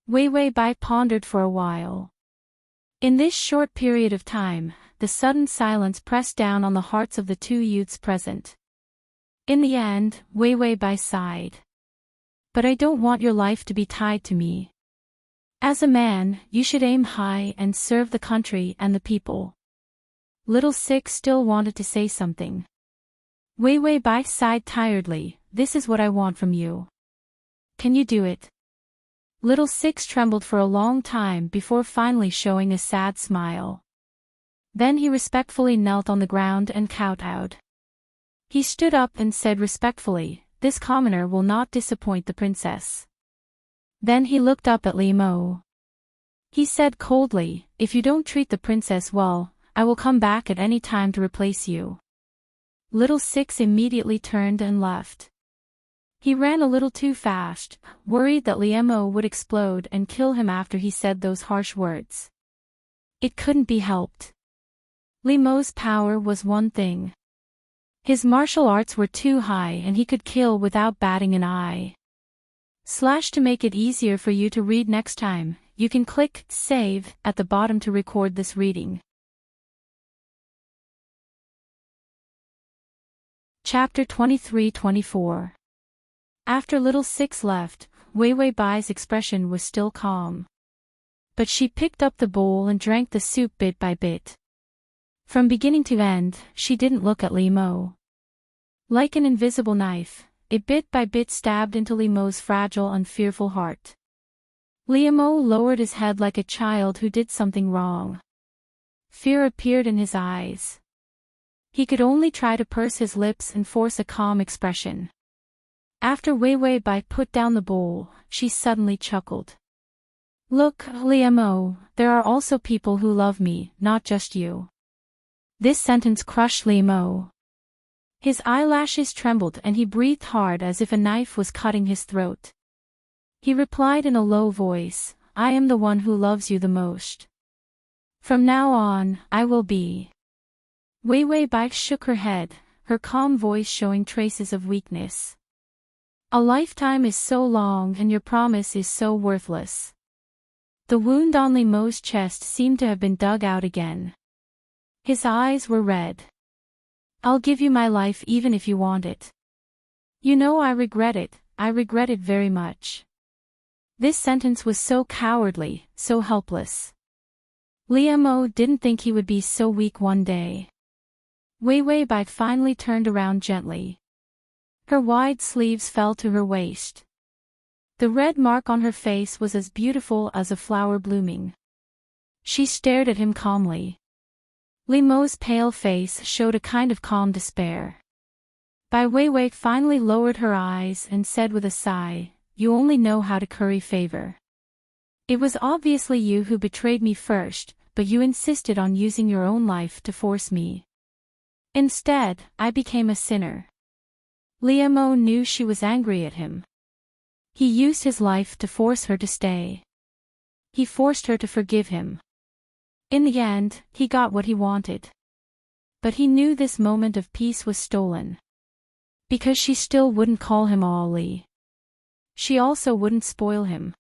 Wei Wei Bai pondered for a while. In this short period of time, the sudden silence pressed down on the hearts of the two youths present. In the end, Wei Wei Bai sighed. But I don't want your life to be tied to me. As a man, you should aim high and serve the country and the people. Little Six still wanted to say something. Wei Wei Bai sighed tiredly. This is what I want from you. Can you do it? Little Six trembled for a long time before finally showing a sad smile. Then he respectfully knelt on the ground and kowtowed. He stood up and said respectfully, "This commoner will not disappoint the princess." Then he looked up at Liemo. He said coldly, "If you don't treat the princess well, I will come back at any time to replace you." Little Six immediately turned and left. He ran a little too fast, worried that Liemo would explode and kill him after he said those harsh words. It couldn't be helped. Liemo's power was one thing. His martial arts were too high and he could kill without batting an eye. To make it easier for you to read next time, you can click Save at the bottom to record this reading. Chapter 23-24. After Little Six left, Wei Wei Bai's expression was still calm. But she picked up the bowl and drank the soup bit by bit. From beginning to end, she didn't look at Liemo. Like an invisible knife, it bit by bit stabbed into Liemo's fragile and fearful heart. Liemo lowered his head like a child who did something wrong. Fear appeared in his eyes. He could only try to purse his lips and force a calm expression. After Wei Wei Bai put down the bowl, she suddenly chuckled. Look, Liemo, there are also people who love me, not just you. This sentence crushed Liemo. His eyelashes trembled and he breathed hard as if a knife was cutting his throat. He replied in a low voice, I am the one who loves you the most. From now on, I will be. Wei Wei Bai shook her head, her calm voice showing traces of weakness. A lifetime is so long and your promise is so worthless. The wound on Liemo's chest seemed to have been dug out again. His eyes were red. I'll give you my life even if you want it. You know I regret it very much. This sentence was so cowardly, so helpless. Liemo didn't think he would be so weak one day. Wei Wei Bai finally turned around gently. Her wide sleeves fell to her waist. The red mark on her face was as beautiful as a flower blooming. She stared at him calmly. Li Mo's pale face showed a kind of calm despair. Bai Weiwei finally lowered her eyes and said with a sigh, "You only know how to curry favor. It was obviously you who betrayed me first, but you insisted on using your own life to force me. Instead, I became a sinner." Li Mo knew she was angry at him. He used his life to force her to stay. He forced her to forgive him. In the end, he got what he wanted. But he knew this moment of peace was stolen. Because she still wouldn't call him Ali. She also wouldn't spoil him.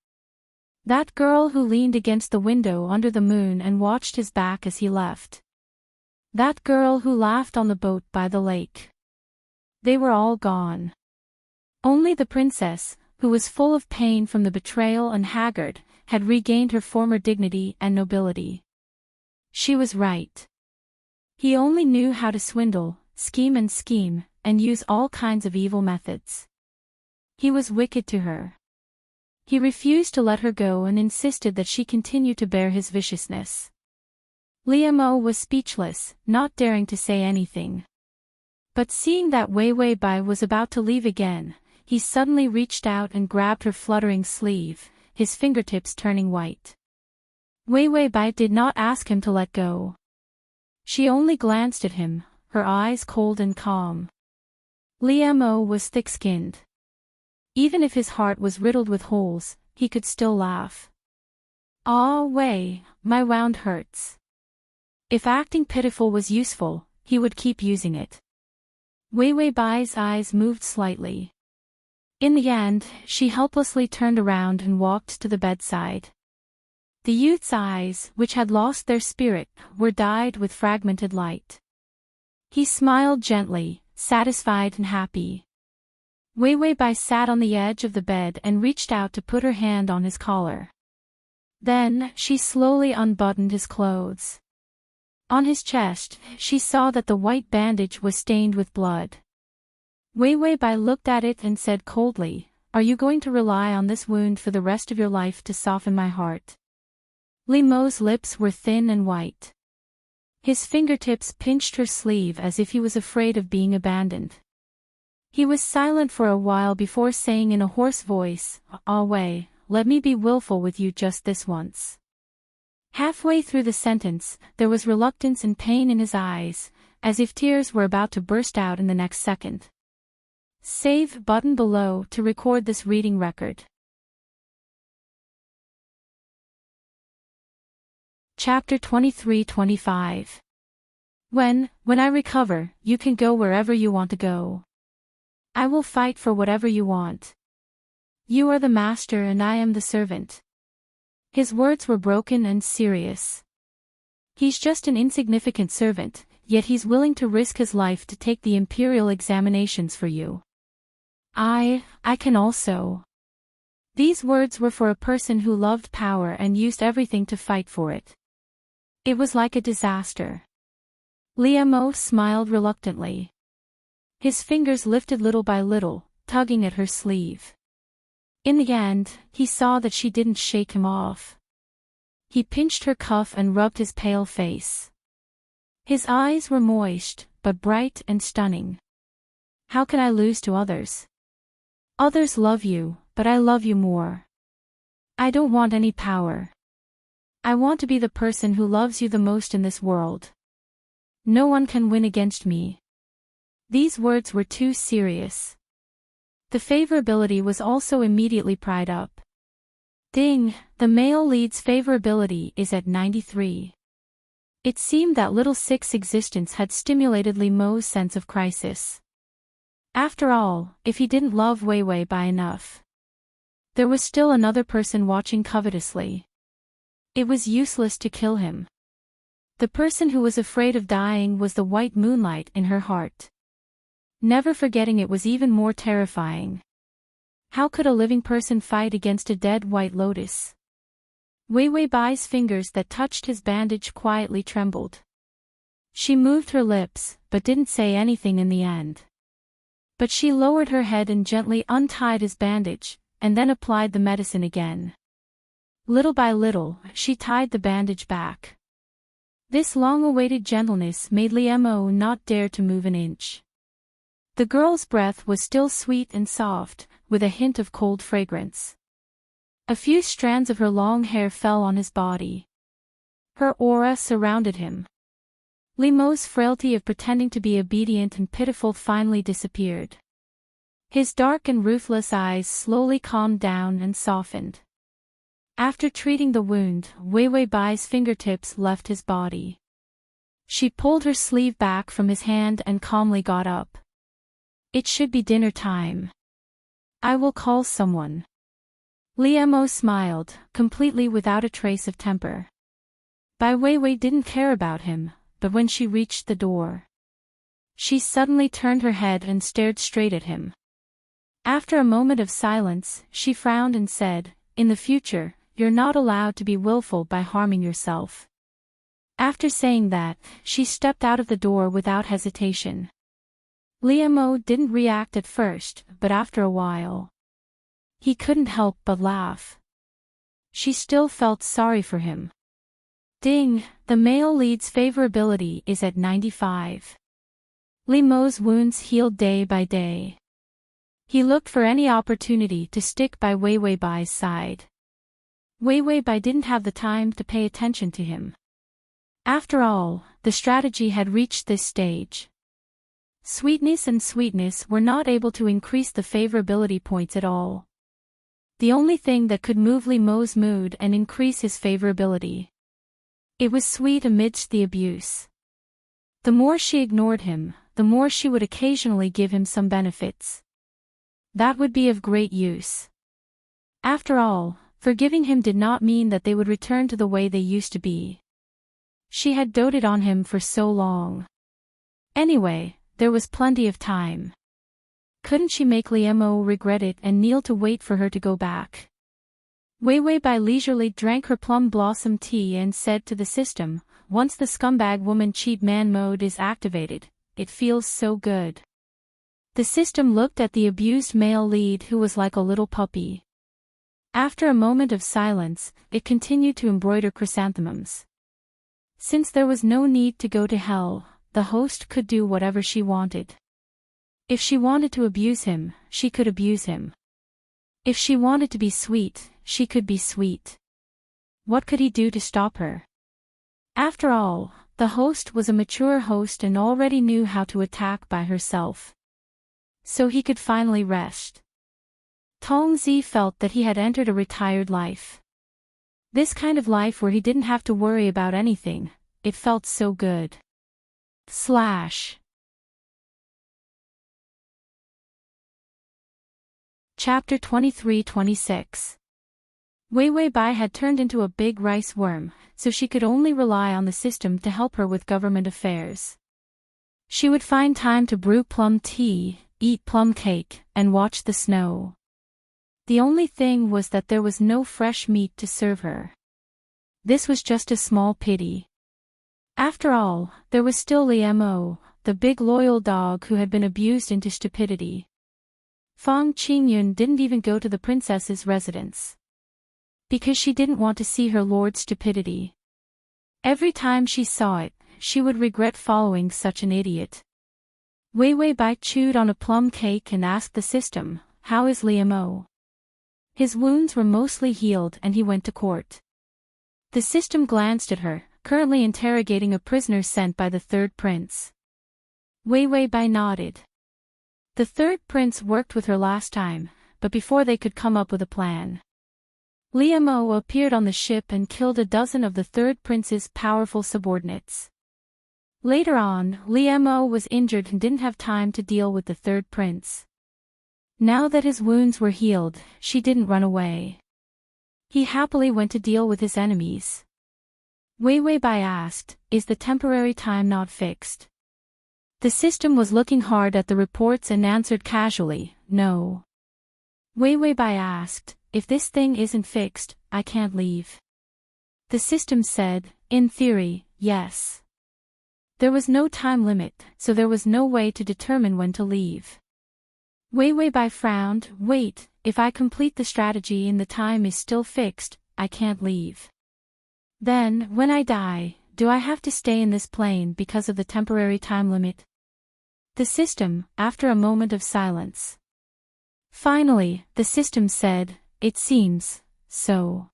That girl who leaned against the window under the moon and watched his back as he left. That girl who laughed on the boat by the lake. They were all gone. Only the princess, who was full of pain from the betrayal and haggard, had regained her former dignity and nobility. She was right. He only knew how to swindle, scheme, and use all kinds of evil methods. He was wicked to her. He refused to let her go and insisted that she continue to bear his viciousness. Li Mo was speechless, not daring to say anything. But seeing that Wei Wei Bai was about to leave again, he suddenly reached out and grabbed her fluttering sleeve, his fingertips turning white. Wei Wei Bai did not ask him to let go. She only glanced at him, her eyes cold and calm. Li Mo was thick-skinned. Even if his heart was riddled with holes, he could still laugh. "Ah, Wei, my wound hurts." If acting pitiful was useful, he would keep using it. Wei Wei Bai's eyes moved slightly. In the end, she helplessly turned around and walked to the bedside. The youth's eyes, which had lost their spirit, were dyed with fragmented light. He smiled gently, satisfied and happy. Wei Wei Bai sat on the edge of the bed and reached out to put her hand on his collar. Then, she slowly unbuttoned his clothes. On his chest, she saw that the white bandage was stained with blood. Wei Wei Bai looked at it and said coldly, "Are you going to rely on this wound for the rest of your life to soften my heart?" Li Mo's lips were thin and white. His fingertips pinched her sleeve as if he was afraid of being abandoned. He was silent for a while before saying in a hoarse voice, "Ah Wei, let me be willful with you just this once." Halfway through the sentence, there was reluctance and pain in his eyes, as if tears were about to burst out in the next second. Save button below to record this reading record. Chapter 23-25. When I recover, you can go wherever you want to go. I will fight for whatever you want. You are the master and I am the servant. His words were broken and serious. He's just an insignificant servant, yet he's willing to risk his life to take the imperial examinations for you. I can also. These words were for a person who loved power and used everything to fight for it. It was like a disaster. Li Mo smiled reluctantly. His fingers lifted little by little, tugging at her sleeve. In the end, he saw that she didn't shake him off. He pinched her cuff and rubbed his pale face. His eyes were moist, but bright and stunning. "How can I lose to others? Others love you, but I love you more. I don't want any power. I want to be the person who loves you the most in this world. No one can win against me." These words were too serious. The favorability was also immediately pried up. Ding, the male lead's favorability is at 93. It seemed that Little Six's existence had stimulated Li Mo's sense of crisis. After all, if he didn't love Wei Wei Bai enough, there was still another person watching covetously. It was useless to kill him. The person who was afraid of dying was the white moonlight in her heart. Never forgetting it was even more terrifying. How could a living person fight against a dead white lotus? Wei Wei Bai's fingers that touched his bandage quietly trembled. She moved her lips, but didn't say anything in the end. But she lowered her head and gently untied his bandage, and then applied the medicine again. Little by little, she tied the bandage back. This long-awaited gentleness made Liemo not dare to move an inch. The girl's breath was still sweet and soft, with a hint of cold fragrance. A few strands of her long hair fell on his body. Her aura surrounded him. Liemo's frailty of pretending to be obedient and pitiful finally disappeared. His dark and ruthless eyes slowly calmed down and softened. After treating the wound, Weiwei Bai's fingertips left his body. She pulled her sleeve back from his hand and calmly got up. It should be dinner time. I will call someone. Liemo smiled, completely without a trace of temper. Bai Weiwei didn't care about him, but when she reached the door, she suddenly turned her head and stared straight at him. After a moment of silence, she frowned and said, "In the future, you're not allowed to be willful by harming yourself." After saying that, she stepped out of the door without hesitation. Liemo didn't react at first, but after a while, he couldn't help but laugh. She still felt sorry for him. Ding, the male lead's favorability is at 95. Liemo's wounds healed day by day. He looked for any opportunity to stick by Weiwei Bai's side. Weiwei Bai didn't have the time to pay attention to him. After all, the strategy had reached this stage. Sweetness and sweetness were not able to increase the favorability points at all. The only thing that could move Liemo's mood and increase his favorability. It was sweet amidst the abuse. The more she ignored him, the more she would occasionally give him some benefits. That would be of great use. After all, forgiving him did not mean that they would return to the way they used to be. She had doted on him for so long. Anyway, there was plenty of time. Couldn't she make Liemo regret it and kneel to wait for her to go back? Weiwei Bai leisurely drank her plum blossom tea and said to the system, "Once the scumbag woman cheat man mode is activated, it feels so good." The system looked at the abused male lead who was like a little puppy. After a moment of silence, it continued to embroider chrysanthemums. Since there was no need to go to hell, the host could do whatever she wanted. If she wanted to abuse him, she could abuse him. If she wanted to be sweet, she could be sweet. What could he do to stop her? After all, the host was a mature host and already knew how to attack by herself. So he could finally rest. Tongzi felt that he had entered a retired life. This kind of life where he didn't have to worry about anything, it felt so good. Chapter 23-26. Weiwei Bai had turned into a big rice worm, so she could only rely on the system to help her with government affairs. She would find time to brew plum tea, eat plum cake, and watch the snow. The only thing was that there was no fresh meat to serve her. This was just a small pity. After all, there was still Liemo, the big loyal dog who had been abused into stupidity. Fang Qingyun didn't even go to the princess's residence. Because she didn't want to see her lord's stupidity. Every time she saw it, she would regret following such an idiot. Weiwei Bai chewed on a plum cake and asked the system, "How is Liemo?" His wounds were mostly healed and he went to court. The system glanced at her, currently interrogating a prisoner sent by the third prince. Weiwei Bai nodded. The third prince worked with her last time, but before they could come up with a plan, Liemo appeared on the ship and killed a dozen of the third prince's powerful subordinates. Later on, Liemo was injured and didn't have time to deal with the third prince. Now that his wounds were healed, she didn't run away. He happily went to deal with his enemies. Weiwei Bai asked, "Is the temporary time not fixed?" The system was looking hard at the reports and answered casually, "No." Weiwei Bai asked, "If this thing isn't fixed, I can't leave." The system said, "In theory, yes." There was no time limit, so there was no way to determine when to leave. Weiwei Bai frowned, "Wait, if I complete the strategy and the time is still fixed, I can't leave. Then, when I die, do I have to stay in this plane because of the temporary time limit? The system, after a moment of silence. Finally, the system said, it seems so.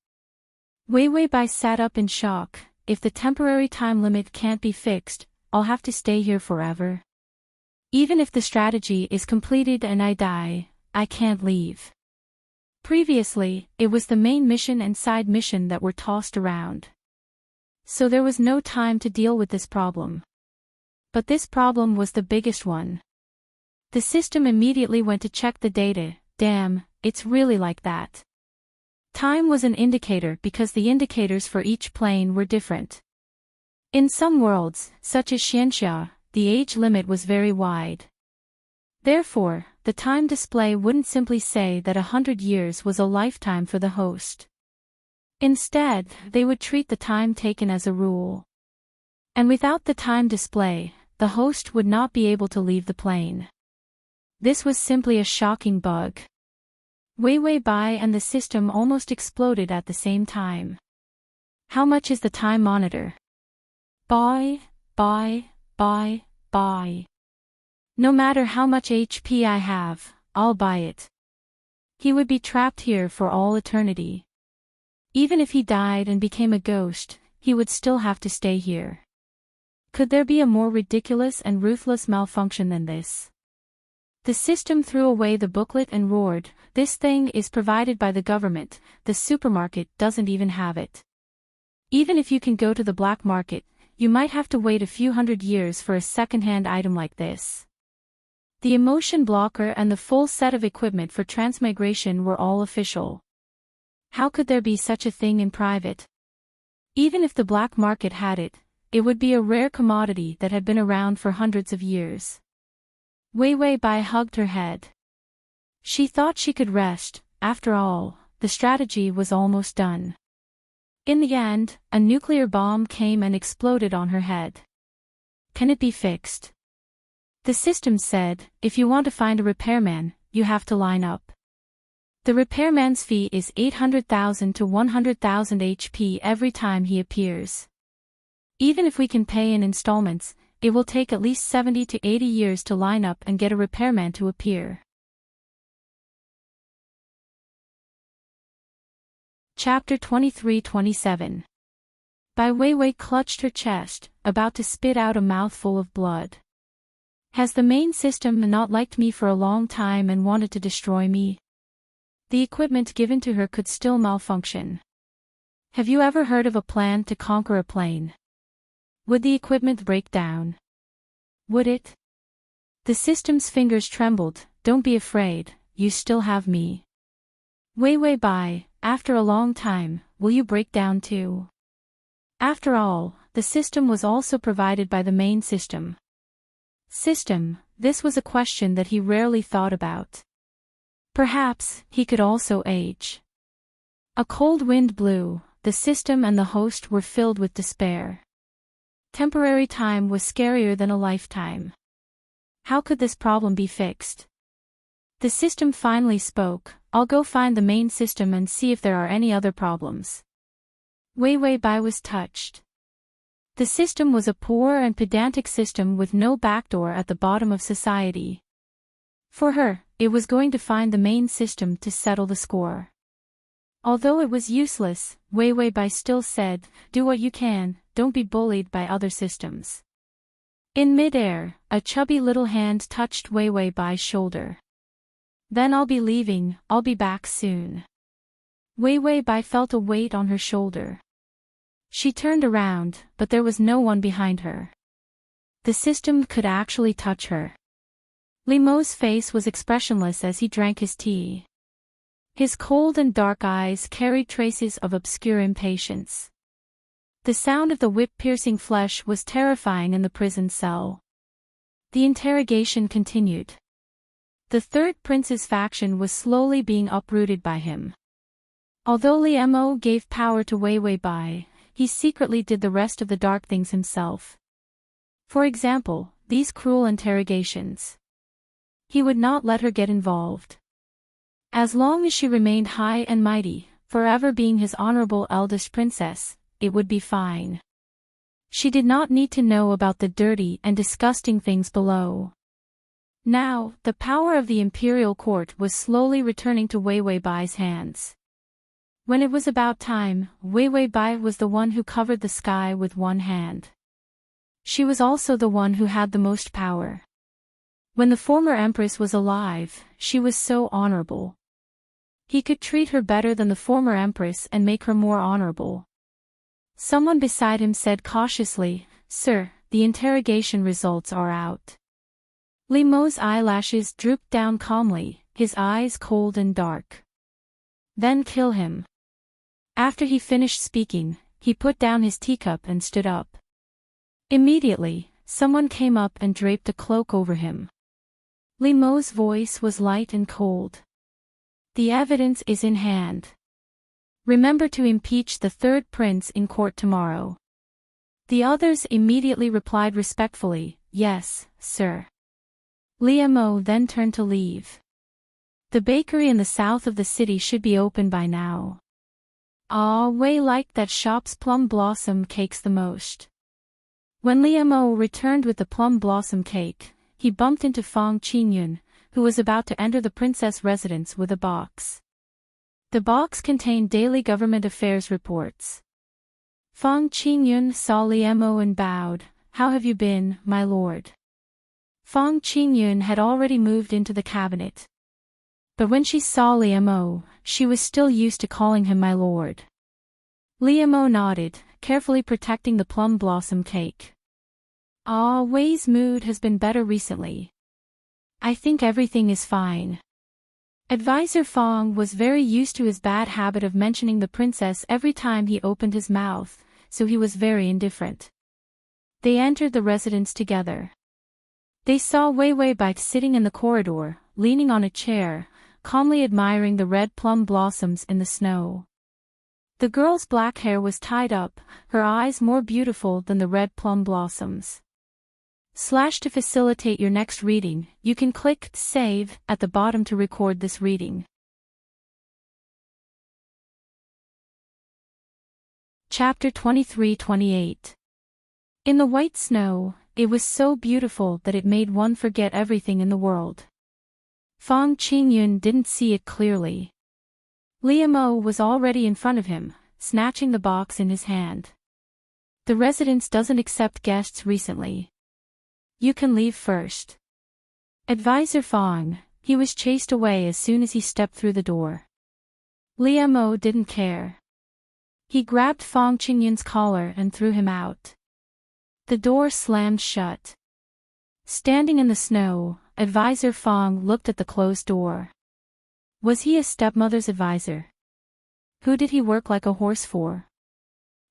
Wei Wei Bai sat up in shock. If the temporary time limit can't be fixed, I'll have to stay here forever. Even if the strategy is completed and I die, I can't leave. Previously, it was the main mission and side mission that were tossed around. So there was no time to deal with this problem. But this problem was the biggest one. The system immediately went to check the data. Damn, it's really like that. Time was an indicator because the indicators for each plane were different. In some worlds, such as Xianxia, the age limit was very wide. Therefore, the time display wouldn't simply say that 100 years was a lifetime for the host. Instead, they would treat the time taken as a rule. And without the time display, the host would not be able to leave the plane. This was simply a shocking bug. Wei Wei Bai and the system almost exploded at the same time. How much is the time monitor? Buy. No matter how much HP I have, I'll buy it. He would be trapped here for all eternity. Even if he died and became a ghost, he would still have to stay here. Could there be a more ridiculous and ruthless malfunction than this? The system threw away the booklet and roared, this thing is provided by the government, the supermarket doesn't even have it. Even if you can go to the black market, you might have to wait a few hundred years for a second-hand item like this. The emotion blocker and the full set of equipment for transmigration were all official. How could there be such a thing in private? Even if the black market had it, it would be a rare commodity that had been around for hundreds of years. Wei Wei Bai hugged her head. She thought she could rest. After all, the strategy was almost done. In the end, a nuclear bomb came and exploded on her head. Can it be fixed? The system said, if you want to find a repairman, you have to line up. The repairman's fee is 800,000 to 100,000 HP every time he appears. Even if we can pay in installments, it will take at least 70 to 80 years to line up and get a repairman to appear. Chapter 23-27. Bai Weiwei clutched her chest, about to spit out a mouthful of blood. Has the main system not liked me for a long time and wanted to destroy me? The equipment given to her could still malfunction. Have you ever heard of a plan to conquer a plane? Would the equipment break down? Would it? The system's fingers trembled. Don't be afraid, you still have me. Wei Wei Bai, after a long time, will you break down too? After all, the system was also provided by the main system. System, this was a question that he rarely thought about. Perhaps, he could also age. A cold wind blew, the system and the host were filled with despair. Temporary time was scarier than a lifetime. How could this problem be fixed? The system finally spoke, I'll go find the main system and see if there are any other problems. Wei Wei Bai was touched. The system was a poor and pedantic system with no backdoor at the bottom of society. For her, it was going to find the main system to settle the score. Although it was useless, Wei Wei Bai still said, do what you can, don't be bullied by other systems. In mid-air, a chubby little hand touched Wei Wei Bai's shoulder. Then I'll be leaving, I'll be back soon. Wei Wei Bai felt a weight on her shoulder. She turned around, but there was no one behind her. The system could actually touch her. Li Mo's face was expressionless as he drank his tea. His cold and dark eyes carried traces of obscure impatience. The sound of the whip-piercing flesh was terrifying in the prison cell. The interrogation continued. The third prince's faction was slowly being uprooted by him. Although Li Mo gave power to Wei Wei Bai, he secretly did the rest of the dark things himself. For example, these cruel interrogations. He would not let her get involved. As long as she remained high and mighty, forever being his honorable eldest princess, it would be fine. She did not need to know about the dirty and disgusting things below. Now, the power of the imperial court was slowly returning to Wei Wei Bai's hands. When it was about time, Wei Wei Bai was the one who covered the sky with one hand. She was also the one who had the most power. When the former empress was alive, she was so honorable. He could treat her better than the former empress and make her more honorable. Someone beside him said cautiously, "Sir, the interrogation results are out." Li Mo's eyelashes drooped down calmly, his eyes cold and dark. "Then kill him." After he finished speaking, he put down his teacup and stood up. Immediately, someone came up and draped a cloak over him. Li Mo's voice was light and cold. "The evidence is in hand. Remember to impeach the third prince in court tomorrow." The others immediately replied respectfully, "Yes, sir." Li Mo then turned to leave. The bakery in the south of the city should be open by now. Ah, Wei liked that shop's plum blossom cakes the most. When Li Mo returned with the plum blossom cake, he bumped into Fang Qingyun, who was about to enter the princess' residence with a box. The box contained daily government affairs reports. Fang Qingyun saw Li Mo and bowed. "How have you been, my lord?" Fang Qingyun had already moved into the cabinet. But when she saw Li Mo, she was still used to calling him my lord. Li Mo nodded, carefully protecting the plum blossom cake. "Ah, Wei's mood has been better recently. I think everything is fine." Advisor Fang was very used to his bad habit of mentioning the princess every time he opened his mouth, so he was very indifferent. They entered the residence together. They saw Wei Wei Bai sitting in the corridor, leaning on a chair, calmly admiring the red plum blossoms in the snow. The girl's black hair was tied up, her eyes more beautiful than the red plum blossoms. To facilitate your next reading, you can click Save at the bottom to record this reading. Chapter 23-28. In the white snow, it was so beautiful that it made one forget everything in the world. Fang Qingyun didn't see it clearly. Li Mo was already in front of him, snatching the box in his hand. "The residence doesn't accept guests recently. You can leave first." Advisor Fang, he was chased away as soon as he stepped through the door. Li Mo didn't care. He grabbed Fang Qingyun's collar and threw him out. The door slammed shut. Standing in the snow, Advisor Fang looked at the closed door. Was he a stepmother's advisor? Who did he work like a horse for?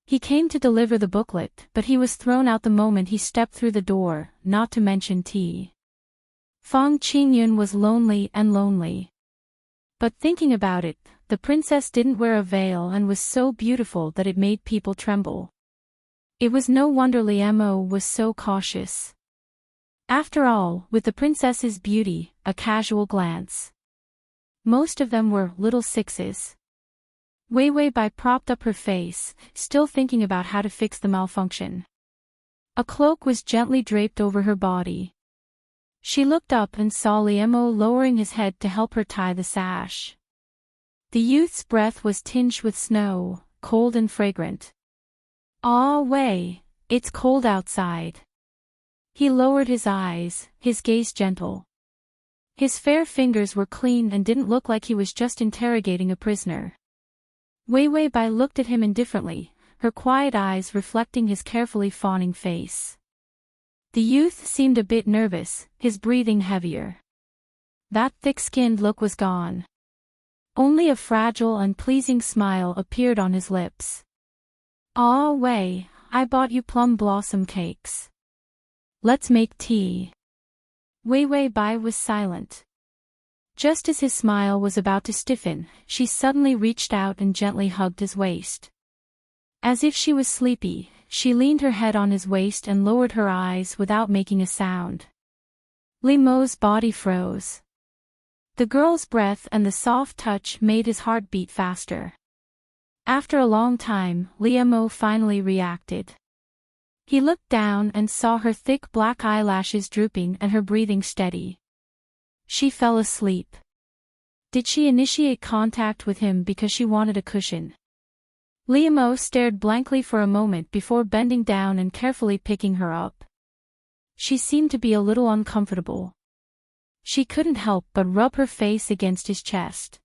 He came to deliver the booklet, but he was thrown out the moment he stepped through the door, not to mention tea. Fang Qingyun was lonely and lonely. But thinking about it, the princess didn't wear a veil and was so beautiful that it made people tremble. It was no wonder Li Mo was so cautious. After all, with the princess's beauty, a casual glance. Most of them were little sixes. Wei Wei Bai propped up her face, still thinking about how to fix the malfunction. A cloak was gently draped over her body. She looked up and saw Li Mo lowering his head to help her tie the sash. The youth's breath was tinged with snow, cold and fragrant. "Ah, Wei, it's cold outside." He lowered his eyes, his gaze gentle. His fair fingers were clean and didn't look like he was just interrogating a prisoner. Wei Wei Bai looked at him indifferently, her quiet eyes reflecting his carefully fawning face. The youth seemed a bit nervous, his breathing heavier. That thick-skinned look was gone. Only a fragile and pleasing smile appeared on his lips. "Ah, Wei, I bought you plum blossom cakes. Let's make tea." Wei Wei Bai was silent. Just as his smile was about to stiffen, she suddenly reached out and gently hugged his waist. As if she was sleepy, she leaned her head on his waist and lowered her eyes without making a sound. Li Mo's body froze. The girl's breath and the soft touch made his heart beat faster. After a long time, Li Mo finally reacted. He looked down and saw her thick black eyelashes drooping and her breathing steady. She fell asleep. Did she initiate contact with him because she wanted a cushion? Liam stared blankly for a moment before bending down and carefully picking her up. She seemed to be a little uncomfortable. She couldn't help but rub her face against his chest.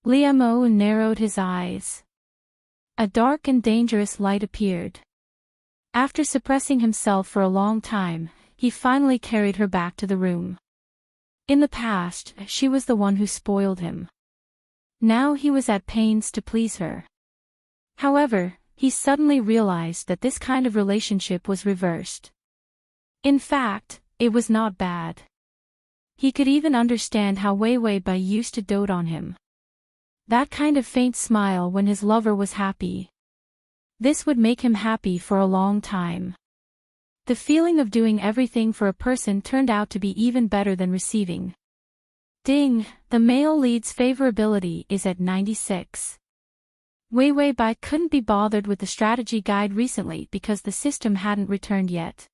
Liam narrowed his eyes. A dark and dangerous light appeared. After suppressing himself for a long time, he finally carried her back to the room. In the past, she was the one who spoiled him. Now he was at pains to please her. However, he suddenly realized that this kind of relationship was reversed. In fact, it was not bad. He could even understand how Wei Bai used to dote on him. That kind of faint smile when his lover was happy. This would make him happy for a long time. The feeling of doing everything for a person turned out to be even better than receiving. Ding, the male lead's favorability is at 96. Wei Bai couldn't be bothered with the strategy guide recently because the system hadn't returned yet.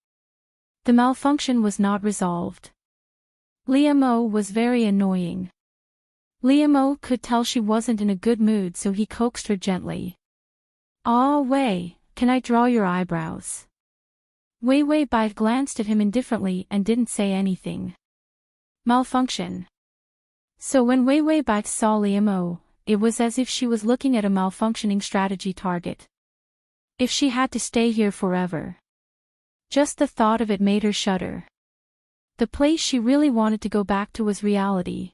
The malfunction was not resolved. Liam was very annoying. Liam could tell she wasn't in a good mood, so he coaxed her gently. "Ah, Wei, can I draw your eyebrows?" Wei Bai glanced at him indifferently and didn't say anything. Malfunction. So when Wei Bai saw Liam, it was as if she was looking at a malfunctioning strategy target. If she had to stay here forever. Just the thought of it made her shudder. The place she really wanted to go back to was reality.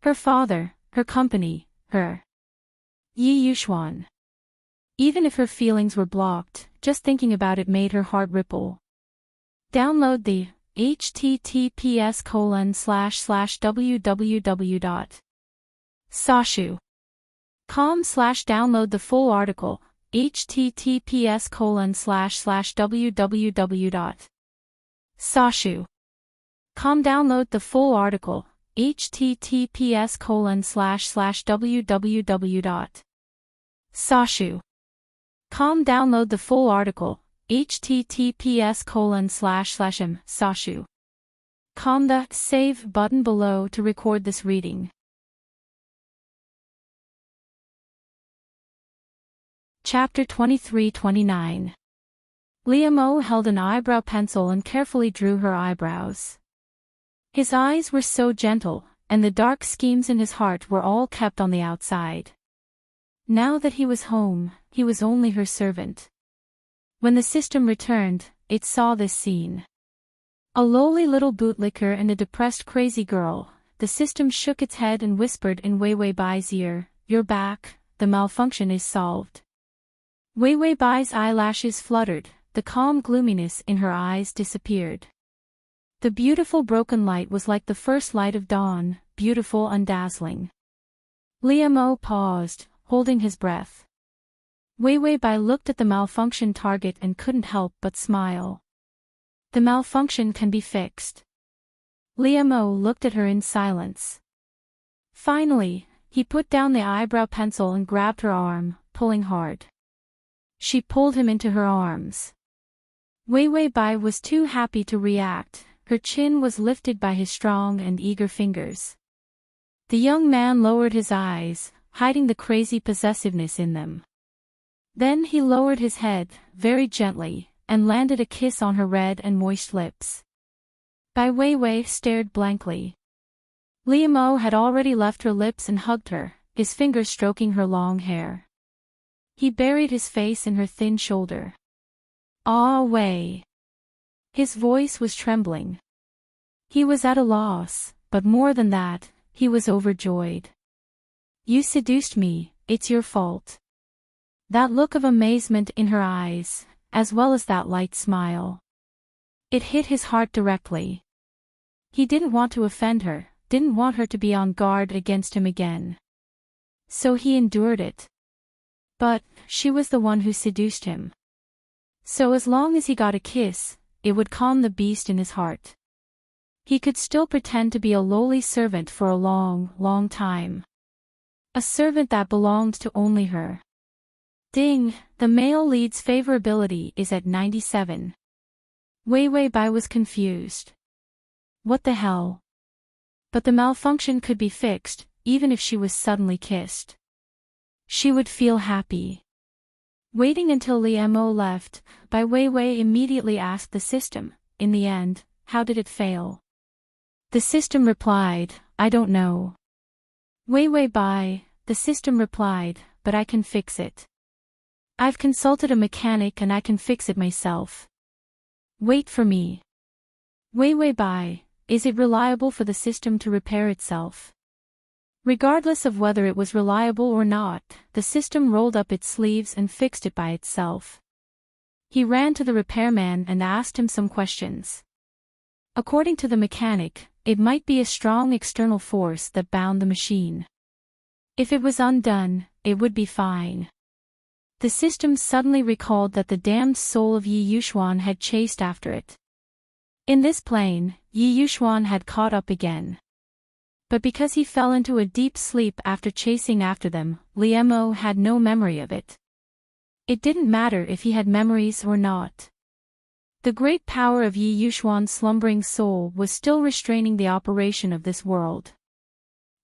Her father, her company, her Yi Yuxuan. Even if her feelings were blocked, just thinking about it made her heart ripple. Download the https://www.sashu.com/download the full article, https://www.sashu.com download the full article, https://www.sashu.com download the full article, https://m.sashu.com the save button below to record this reading. Chapter 23-29. Liam held an eyebrow pencil and carefully drew her eyebrows. His eyes were so gentle, and the dark schemes in his heart were all kept on the outside. Now that he was home, he was only her servant. When the system returned, it saw this scene. A lowly little bootlicker and a depressed crazy girl. The system shook its head and whispered in Wei Bai's ear, "You're back, the malfunction is solved." Wei Bai's eyelashes fluttered, the calm gloominess in her eyes disappeared. The beautiful broken light was like the first light of dawn, beautiful and dazzling. Liam paused, holding his breath. Wei Bai looked at the malfunction target and couldn't help but smile. The malfunction can be fixed. Liam looked at her in silence. Finally, he put down the eyebrow pencil and grabbed her arm, pulling hard. She pulled him into her arms. Wei Bai was too happy to react, her chin was lifted by his strong and eager fingers. The young man lowered his eyes, hiding the crazy possessiveness in them. Then he lowered his head, very gently, and landed a kiss on her red and moist lips. Wei stared blankly. Liam had already left her lips and hugged her, his fingers stroking her long hair. He buried his face in her thin shoulder. "Ah, Wei." His voice was trembling. He was at a loss, but more than that, he was overjoyed. "You seduced me, it's your fault." That look of amazement in her eyes, as well as that light smile. It hit his heart directly. He didn't want to offend her, didn't want her to be on guard against him again. So he endured it. But, she was the one who seduced him. So as long as he got a kiss, it would calm the beast in his heart. He could still pretend to be a lowly servant for a long, long time. A servant that belonged to only her. Ding, the male lead's favorability is at 97. Wei Wei Bai was confused. What the hell? But the malfunction could be fixed, even if she was suddenly kissed. She would feel happy. Waiting until Liemo left, Bai Weiwei immediately asked the system, in the end, how did it fail? The system replied, I don't know. Weiwei Bai, the system replied, but I can fix it. I've consulted a mechanic and I can fix it myself. Wait for me. Weiwei Bai, is it reliable for the system to repair itself? Regardless of whether it was reliable or not, the system rolled up its sleeves and fixed it by itself. He ran to the repairman and asked him some questions. According to the mechanic, it might be a strong external force that bound the machine. If it was undone, it would be fine. The system suddenly recalled that the damned soul of Yi Yuxuan had chased after it. In this plane, Yi Yuxuan had caught up again. But because he fell into a deep sleep after chasing after them, Liemo had no memory of it. It didn't matter if he had memories or not. The great power of Yi Yuxuan's slumbering soul was still restraining the operation of this world.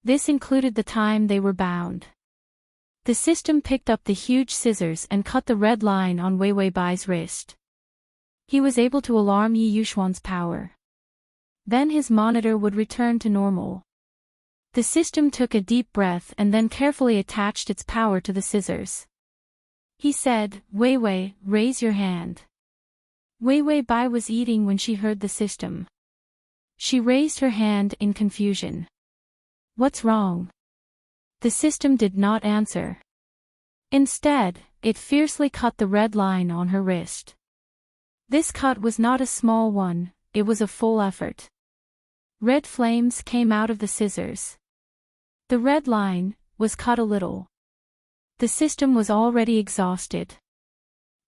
This included the time they were bound. The system picked up the huge scissors and cut the red line on Weiwei Bai's wrist. He was able to alarm Yi Yuxuan's power. Then his monitor would return to normal. The system took a deep breath and then carefully attached its power to the scissors. He said, Weiwei, raise your hand. Weiwei Bai was eating when she heard the system. She raised her hand in confusion. What's wrong? The system did not answer. Instead, it fiercely cut the red line on her wrist. This cut was not a small one, it was a full effort. Red flames came out of the scissors. The red line was cut a little. The system was already exhausted.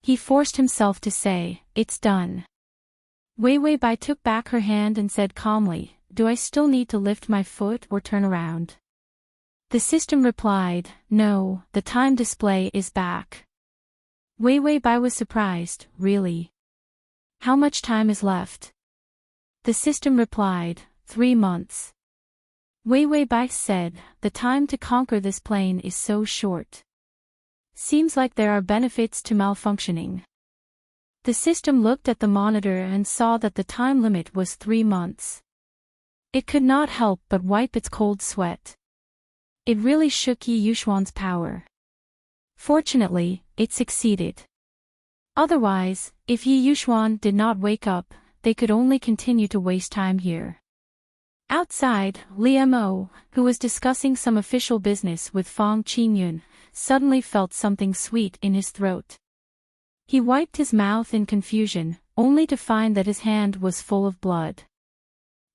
He forced himself to say, it's done. Weiwei Bai took back her hand and said calmly, do I still need to lift my foot or turn around? The system replied, no, the time display is back. Weiwei Bai was surprised, really? How much time is left? The system replied, 3 months. Weiwei Bai said, the time to conquer this plane is so short. Seems like there are benefits to malfunctioning. The system looked at the monitor and saw that the time limit was 3 months. It could not help but wipe its cold sweat. It really shook Yi Yuxuan's power. Fortunately, it succeeded. Otherwise, if Yi Yuxuan did not wake up, they could only continue to waste time here. Outside, Liemo, who was discussing some official business with Fang Qingyun, suddenly felt something sweet in his throat. He wiped his mouth in confusion, only to find that his hand was full of blood.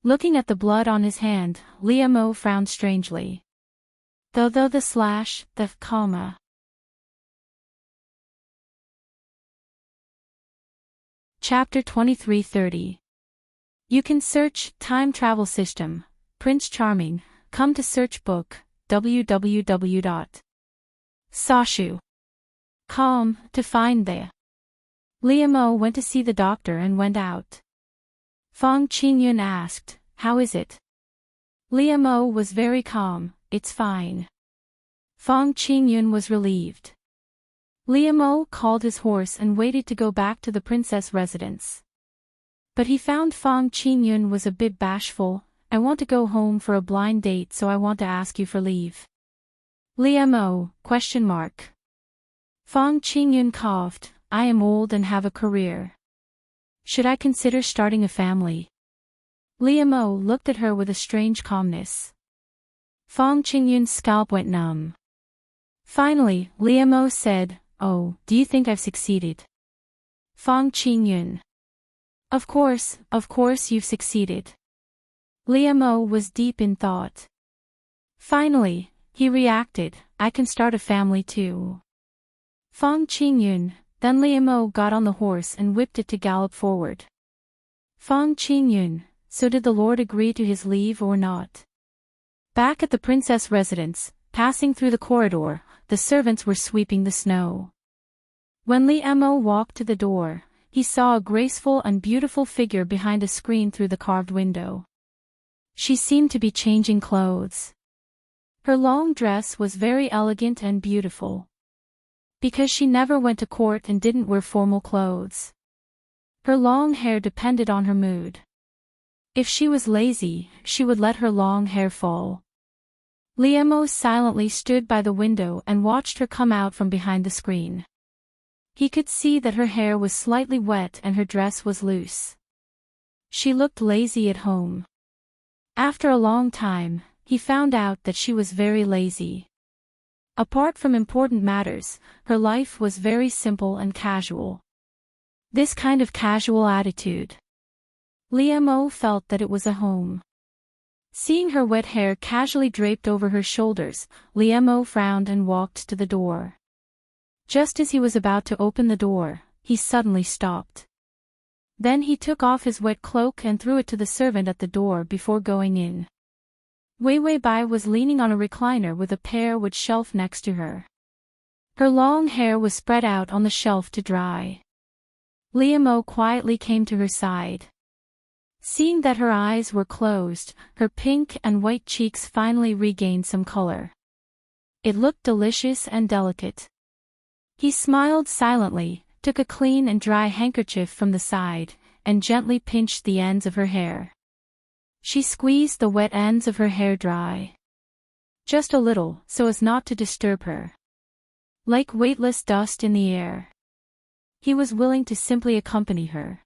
Looking at the blood on his hand, Liemo frowned strangely. The comma. Chapter 2330. You can search Time Travel System, Prince Charming, come to search book, www.sashu.com, to find the. Liemo went to see the doctor and went out. Fang Qingyun asked, how is it? Liemo was very calm, it's fine. Fang Qingyun was relieved. Liemo called his horse and waited to go back to the princess residence. But he found Fang Qingyun was a bit bashful. I want to go home for a blind date, so I want to ask you for leave. Liemo, ? Fang Qingyun coughed, I am old and have a career. Should I consider starting a family? Liemo looked at her with a strange calmness. Fang Qingyun's scalp went numb. Finally, Liemo said, oh, do you think I've succeeded? Fang Qingyun. Of course you've succeeded. Liemo was deep in thought. Finally, he reacted, I can start a family too. Fang Qingyun, then Liemo got on the horse and whipped it to gallop forward. Fang Qingyun, so did the Lord agree to his leave or not? Back at the princess residence, passing through the corridor, the servants were sweeping the snow. When Li Mo walked to the door, he saw a graceful and beautiful figure behind a screen through the carved window. She seemed to be changing clothes. Her long dress was very elegant and beautiful. Because she never went to court and didn't wear formal clothes. Her long hair depended on her mood. If she was lazy, she would let her long hair fall. Li Mo silently stood by the window and watched her come out from behind the screen. He could see that her hair was slightly wet and her dress was loose. She looked lazy at home. After a long time, he found out that she was very lazy. Apart from important matters, her life was very simple and casual. This kind of casual attitude. Li Mo felt that it was a home. Seeing her wet hair casually draped over her shoulders, Li Mo frowned and walked to the door. Just as he was about to open the door, he suddenly stopped. Then he took off his wet cloak and threw it to the servant at the door before going in. Wei Bai was leaning on a recliner with a pear-wood shelf next to her. Her long hair was spread out on the shelf to dry. Li Mo quietly came to her side. Seeing that her eyes were closed, her pink and white cheeks finally regained some color. It looked delicious and delicate. He smiled silently, took a clean and dry handkerchief from the side, and gently pinched the ends of her hair. She squeezed the wet ends of her hair dry. Just a little, so as not to disturb her. Like weightless dust in the air. He was willing to simply accompany her.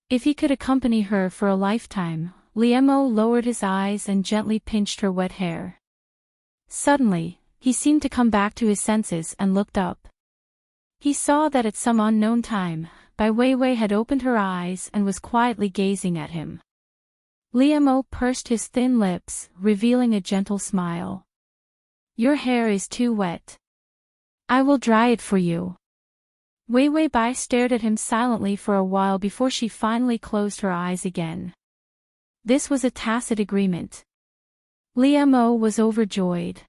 If he could accompany her for a lifetime, Li Mo lowered his eyes and gently pinched her wet hair. Suddenly, he seemed to come back to his senses and looked up. He saw that at some unknown time, Bai Weiwei had opened her eyes and was quietly gazing at him. Li Mo pursed his thin lips, revealing a gentle smile. "Your hair is too wet. I will dry it for you." Weiwei Bai stared at him silently for a while before she finally closed her eyes again. This was a tacit agreement. Li Mo was overjoyed.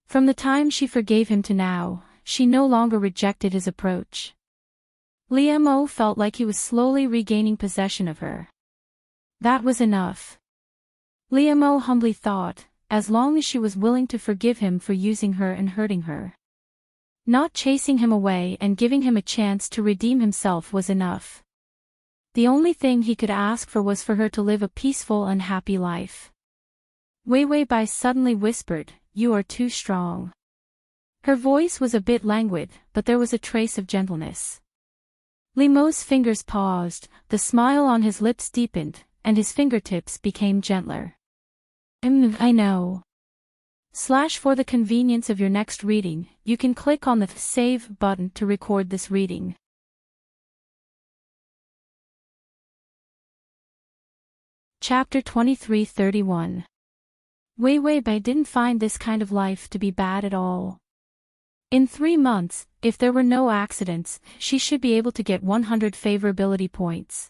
From the time she forgave him to now, she no longer rejected his approach. Li Mo felt like he was slowly regaining possession of her. That was enough. Li Mo humbly thought, as long as she was willing to forgive him for using her and hurting her. Not chasing him away and giving him a chance to redeem himself was enough. The only thing he could ask for was for her to live a peaceful and happy life. Weiwei Bai suddenly whispered, "You are too strong." Her voice was a bit languid, but there was a trace of gentleness. Li Mo's fingers paused, the smile on his lips deepened, and his fingertips became gentler. I know. For the convenience of your next reading, you can click on the Save button to record this reading. Chapter 23:31. Weiwei Bai didn't find this kind of life to be bad at all. In 3 months, if there were no accidents, she should be able to get 100 favorability points.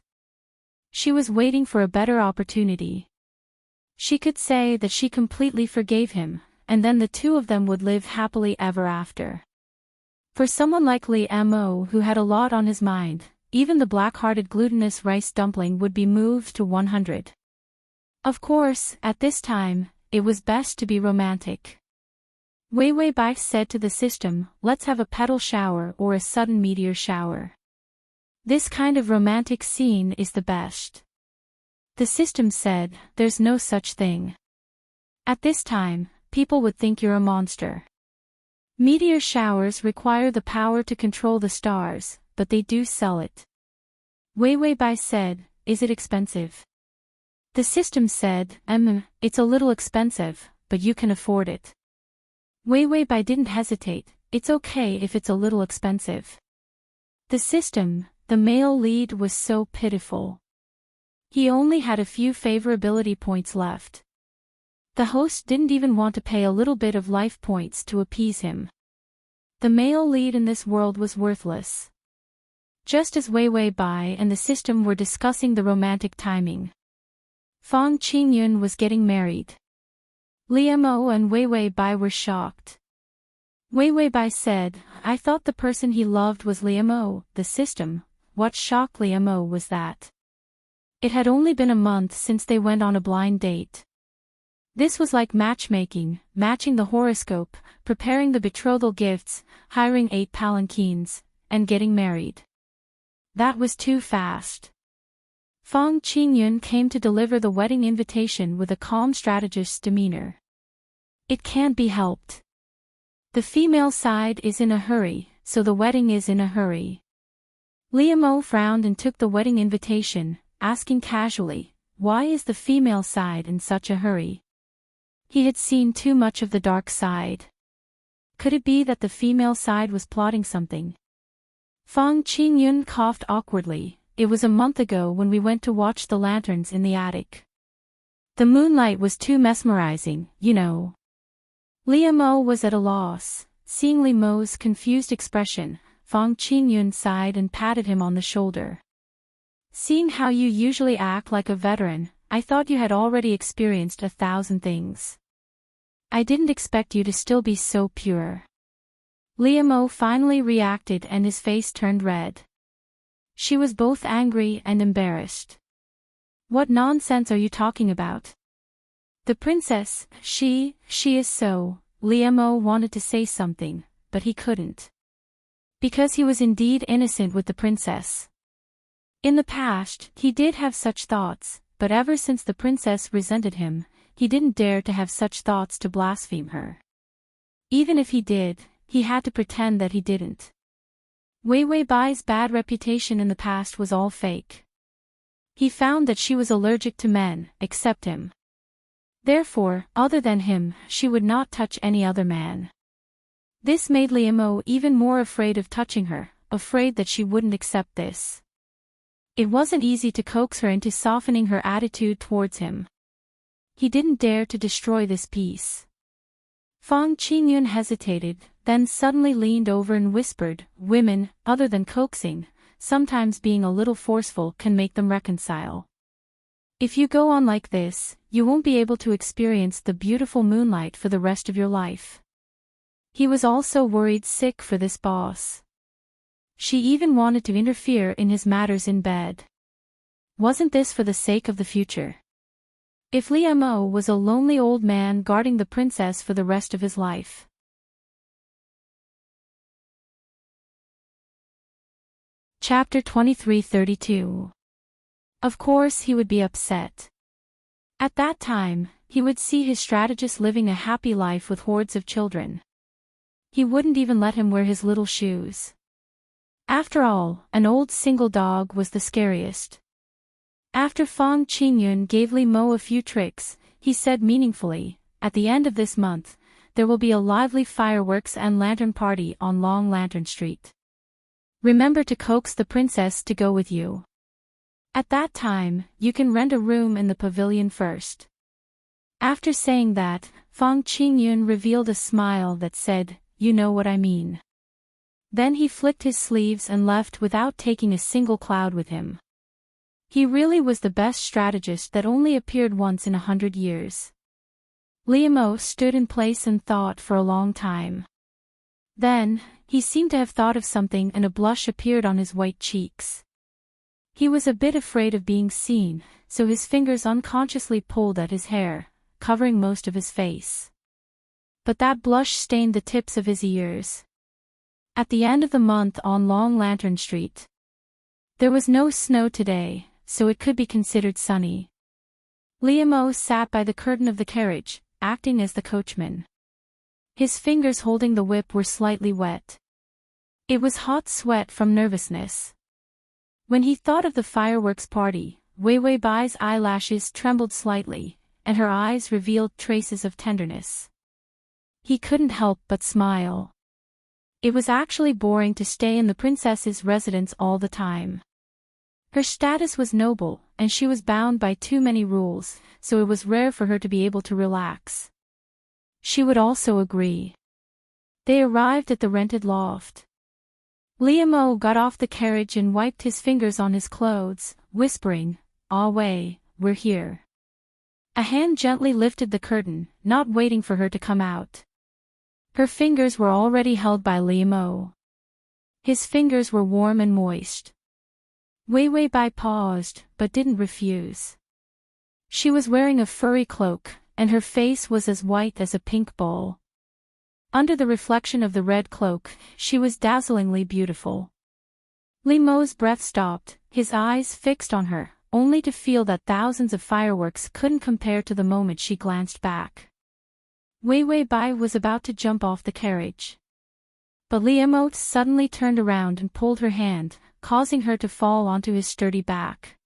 She was waiting for a better opportunity. She could say that she completely forgave him, and then the two of them would live happily ever after. For someone like Li Mo who had a lot on his mind, even the black-hearted glutinous rice dumpling would be moved to 100. Of course, at this time, it was best to be romantic. Weiwei Bai said to the system, "Let's have a petal shower or a sudden meteor shower. This kind of romantic scene is the best." The system said, "There's no such thing. At this time, people would think you're a monster. Meteor showers require the power to control the stars, but they do sell it." Weiwei Bai said, "Is it expensive?" The system said, It's a little expensive, but you can afford it." Weiwei Bai didn't hesitate, "It's okay if it's a little expensive." The system, the male lead was so pitiful. He only had a few favorability points left. The host didn't even want to pay a little bit of life points to appease him. The male lead in this world was worthless. Just as Weiwei Bai and the system were discussing the romantic timing, Fang Qingyun was getting married. Li Mo and Weiwei Bai were shocked. Wei Weibai said, I thought the person he loved was Liamo, the system. What shock Liamo was that? It had only been a month since they went on a blind date. This was like matchmaking, matching the horoscope, preparing the betrothal gifts, hiring 8 palanquins, and getting married. That was too fast. Fang Qingyun came to deliver the wedding invitation with a calm strategist's demeanor. It can't be helped. The female side is in a hurry, so the wedding is in a hurry. Liamo frowned and took the wedding invitation, asking casually, why is the female side in such a hurry? He had seen too much of the dark side. Could it be that the female side was plotting something? Fang Qingyun coughed awkwardly. It was a month ago when we went to watch the lanterns in the attic. The moonlight was too mesmerizing, you know. Liamo was at a loss. Seeing Liamo's confused expression, Fang Qingyun sighed and patted him on the shoulder. Seeing how you usually act like a veteran, I thought you had already experienced 1,000 things. I didn't expect you to still be so pure. Liamo finally reacted and his face turned red. She was both angry and embarrassed. What nonsense are you talking about? The princess, she is so. Liamo wanted to say something, but he couldn't. Because he was indeed innocent with the princess. In the past, he did have such thoughts, but ever since the princess resented him, he didn't dare to have such thoughts to blaspheme her. Even if he did, he had to pretend that he didn't. Wei Weibai's bad reputation in the past was all fake. He found that she was allergic to men, except him. Therefore, other than him, she would not touch any other man. This made Liamo even more afraid of touching her, afraid that she wouldn't accept this. It wasn't easy to coax her into softening her attitude towards him. He didn't dare to destroy this peace. Fang Qingyun hesitated, then suddenly leaned over and whispered, women, other than coaxing, sometimes being a little forceful can make them reconcile. If you go on like this, you won't be able to experience the beautiful moonlight for the rest of your life. He was also worried sick for this boss. She even wanted to interfere in his matters in bed. Wasn't this for the sake of the future? If Liamo was a lonely old man guarding the princess for the rest of his life. Chapter 23:32. Of course he would be upset. At that time, he would see his strategist living a happy life with hordes of children. He wouldn't even let him wear his little shoes. After all, an old single dog was the scariest. After Fang Qingyun gave Liamo a few tricks, he said meaningfully, at the end of this month, there will be a lively fireworks and lantern party on Long Lantern Street. Remember to coax the princess to go with you. At that time, you can rent a room in the pavilion first. After saying that, Fang Qingyun revealed a smile that said, you know what I mean. Then he flicked his sleeves and left without taking a single cloud with him. He really was the best strategist that only appeared once in 100 years. Liamo stood in place and thought for a long time. Then, he seemed to have thought of something and a blush appeared on his white cheeks. He was a bit afraid of being seen, so his fingers unconsciously pulled at his hair, covering most of his face. But that blush stained the tips of his ears. At the end of the month on Long Lantern Street. There was no snow today, so it could be considered sunny. Liamo sat by the curtain of the carriage, acting as the coachman. His fingers holding the whip were slightly wet. It was hot sweat from nervousness. When he thought of the fireworks party, Wei Weibai's eyelashes trembled slightly, and her eyes revealed traces of tenderness. He couldn't help but smile. It was actually boring to stay in the princess's residence all the time. Her status was noble, and she was bound by too many rules, so it was rare for her to be able to relax. She would also agree. They arrived at the rented loft. Liamo got off the carriage and wiped his fingers on his clothes, whispering, "Ah Wei, we're here." A hand gently lifted the curtain, not waiting for her to come out. Her fingers were already held by Liam. His fingers were warm and moist. Wei Wei Bai paused, but didn't refuse. She was wearing a furry cloak, and her face was as white as a pink bowl. Under the reflection of the red cloak, she was dazzlingly beautiful. Liam's breath stopped, his eyes fixed on her, only to feel that thousands of fireworks couldn't compare to the moment she glanced back. Wei Wei Bai was about to jump off the carriage. But Liam suddenly turned around and pulled her hand, causing her to fall onto his sturdy back.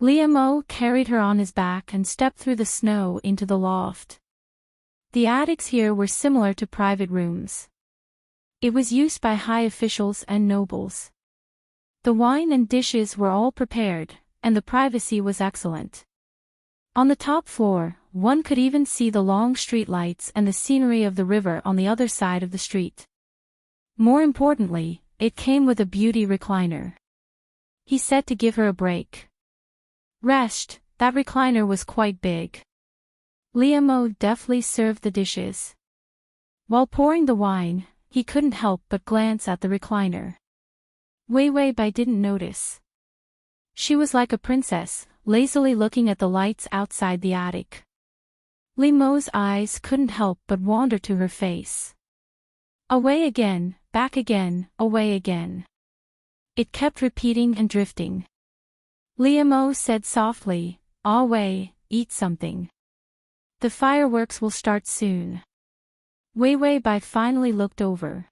Liam carried her on his back and stepped through the snow into the loft. The attics here were similar to private rooms. It was used by high officials and nobles. The wine and dishes were all prepared, and the privacy was excellent. On the top floor, one could even see the long street lights and the scenery of the river on the other side of the street. More importantly, it came with a beauty recliner. He said to give her a break. Rest, that recliner was quite big. Liam deftly served the dishes. While pouring the wine, he couldn't help but glance at the recliner. Wei Wei Bai didn't notice. She was like a princess, lazily looking at the lights outside the attic. Liam's eyes couldn't help but wander to her face. Away again, back again, away again. It kept repeating and drifting. Liam said softly, "Away, eat something. The fireworks will start soon." Wei Wei Bai finally looked over.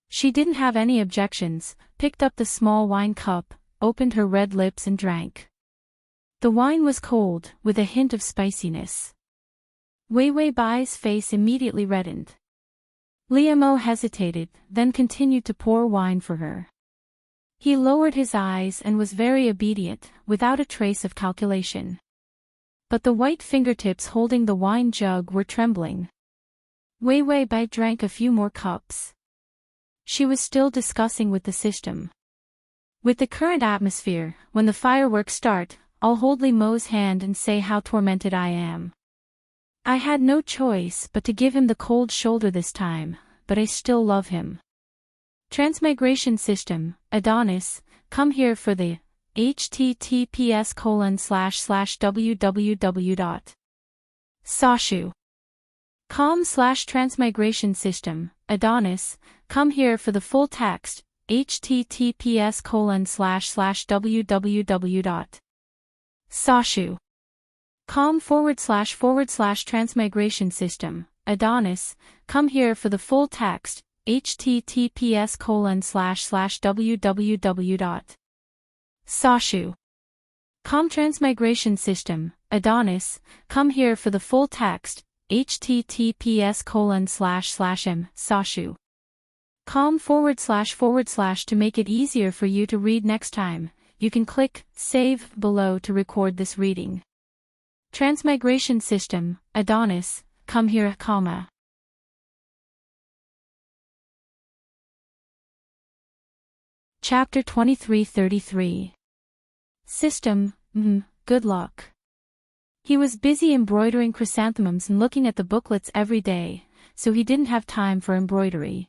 She didn't have any objections, picked up the small wine cup, opened her red lips and drank. The wine was cold, with a hint of spiciness. Wei Wei Bai's face immediately reddened. Liam hesitated, then continued to pour wine for her. He lowered his eyes and was very obedient, without a trace of calculation. But the white fingertips holding the wine jug were trembling. Wei Wei Bai drank a few more cups. She was still discussing with the system. With the current atmosphere, when the fireworks start, I'll hold Liam's hand and say how tormented I am. I had no choice but to give him the cold shoulder this time, but I still love him. Transmigration system, Adonis, come here for the https://www.sashu.com/transmigration system, Adonis, come here for the full text, https://www.sashu.com//transmigration system, Adonis, come here for the full text, https://www.sashu.com transmigration system, Adonis, come here for the full text, https://sashu.com// to make it easier for you to read next time, you can click Save below to record this reading. Transmigration system, Adonis, come here, comma. Chapter 2333. System, good luck. He was busy embroidering chrysanthemums and looking at the booklets every day, so he didn't have time for embroidery.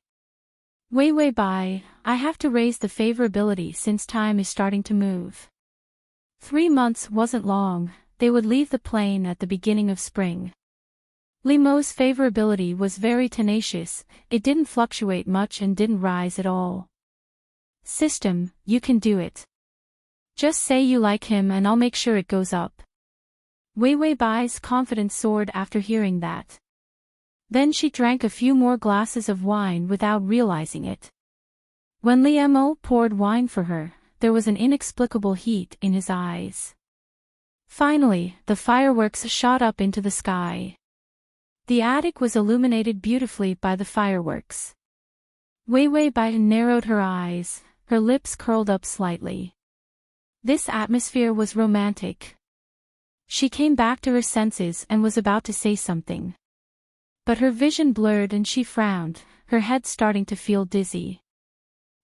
Wei Wei Bai, I have to raise the favorability since time is starting to move. 3 months wasn't long, they would leave the plane at the beginning of spring. Liam's favorability was very tenacious, it didn't fluctuate much and didn't rise at all. System, you can do it. Just say you like him and I'll make sure it goes up. Wei Wei Bai's confidence soared after hearing that. Then she drank a few more glasses of wine without realizing it. When Liam poured wine for her, there was an inexplicable heat in his eyes. Finally, the fireworks shot up into the sky. The attic was illuminated beautifully by the fireworks. Wei Wei Bai narrowed her eyes, her lips curled up slightly. This atmosphere was romantic. She came back to her senses and was about to say something. But her vision blurred and she frowned, her head starting to feel dizzy.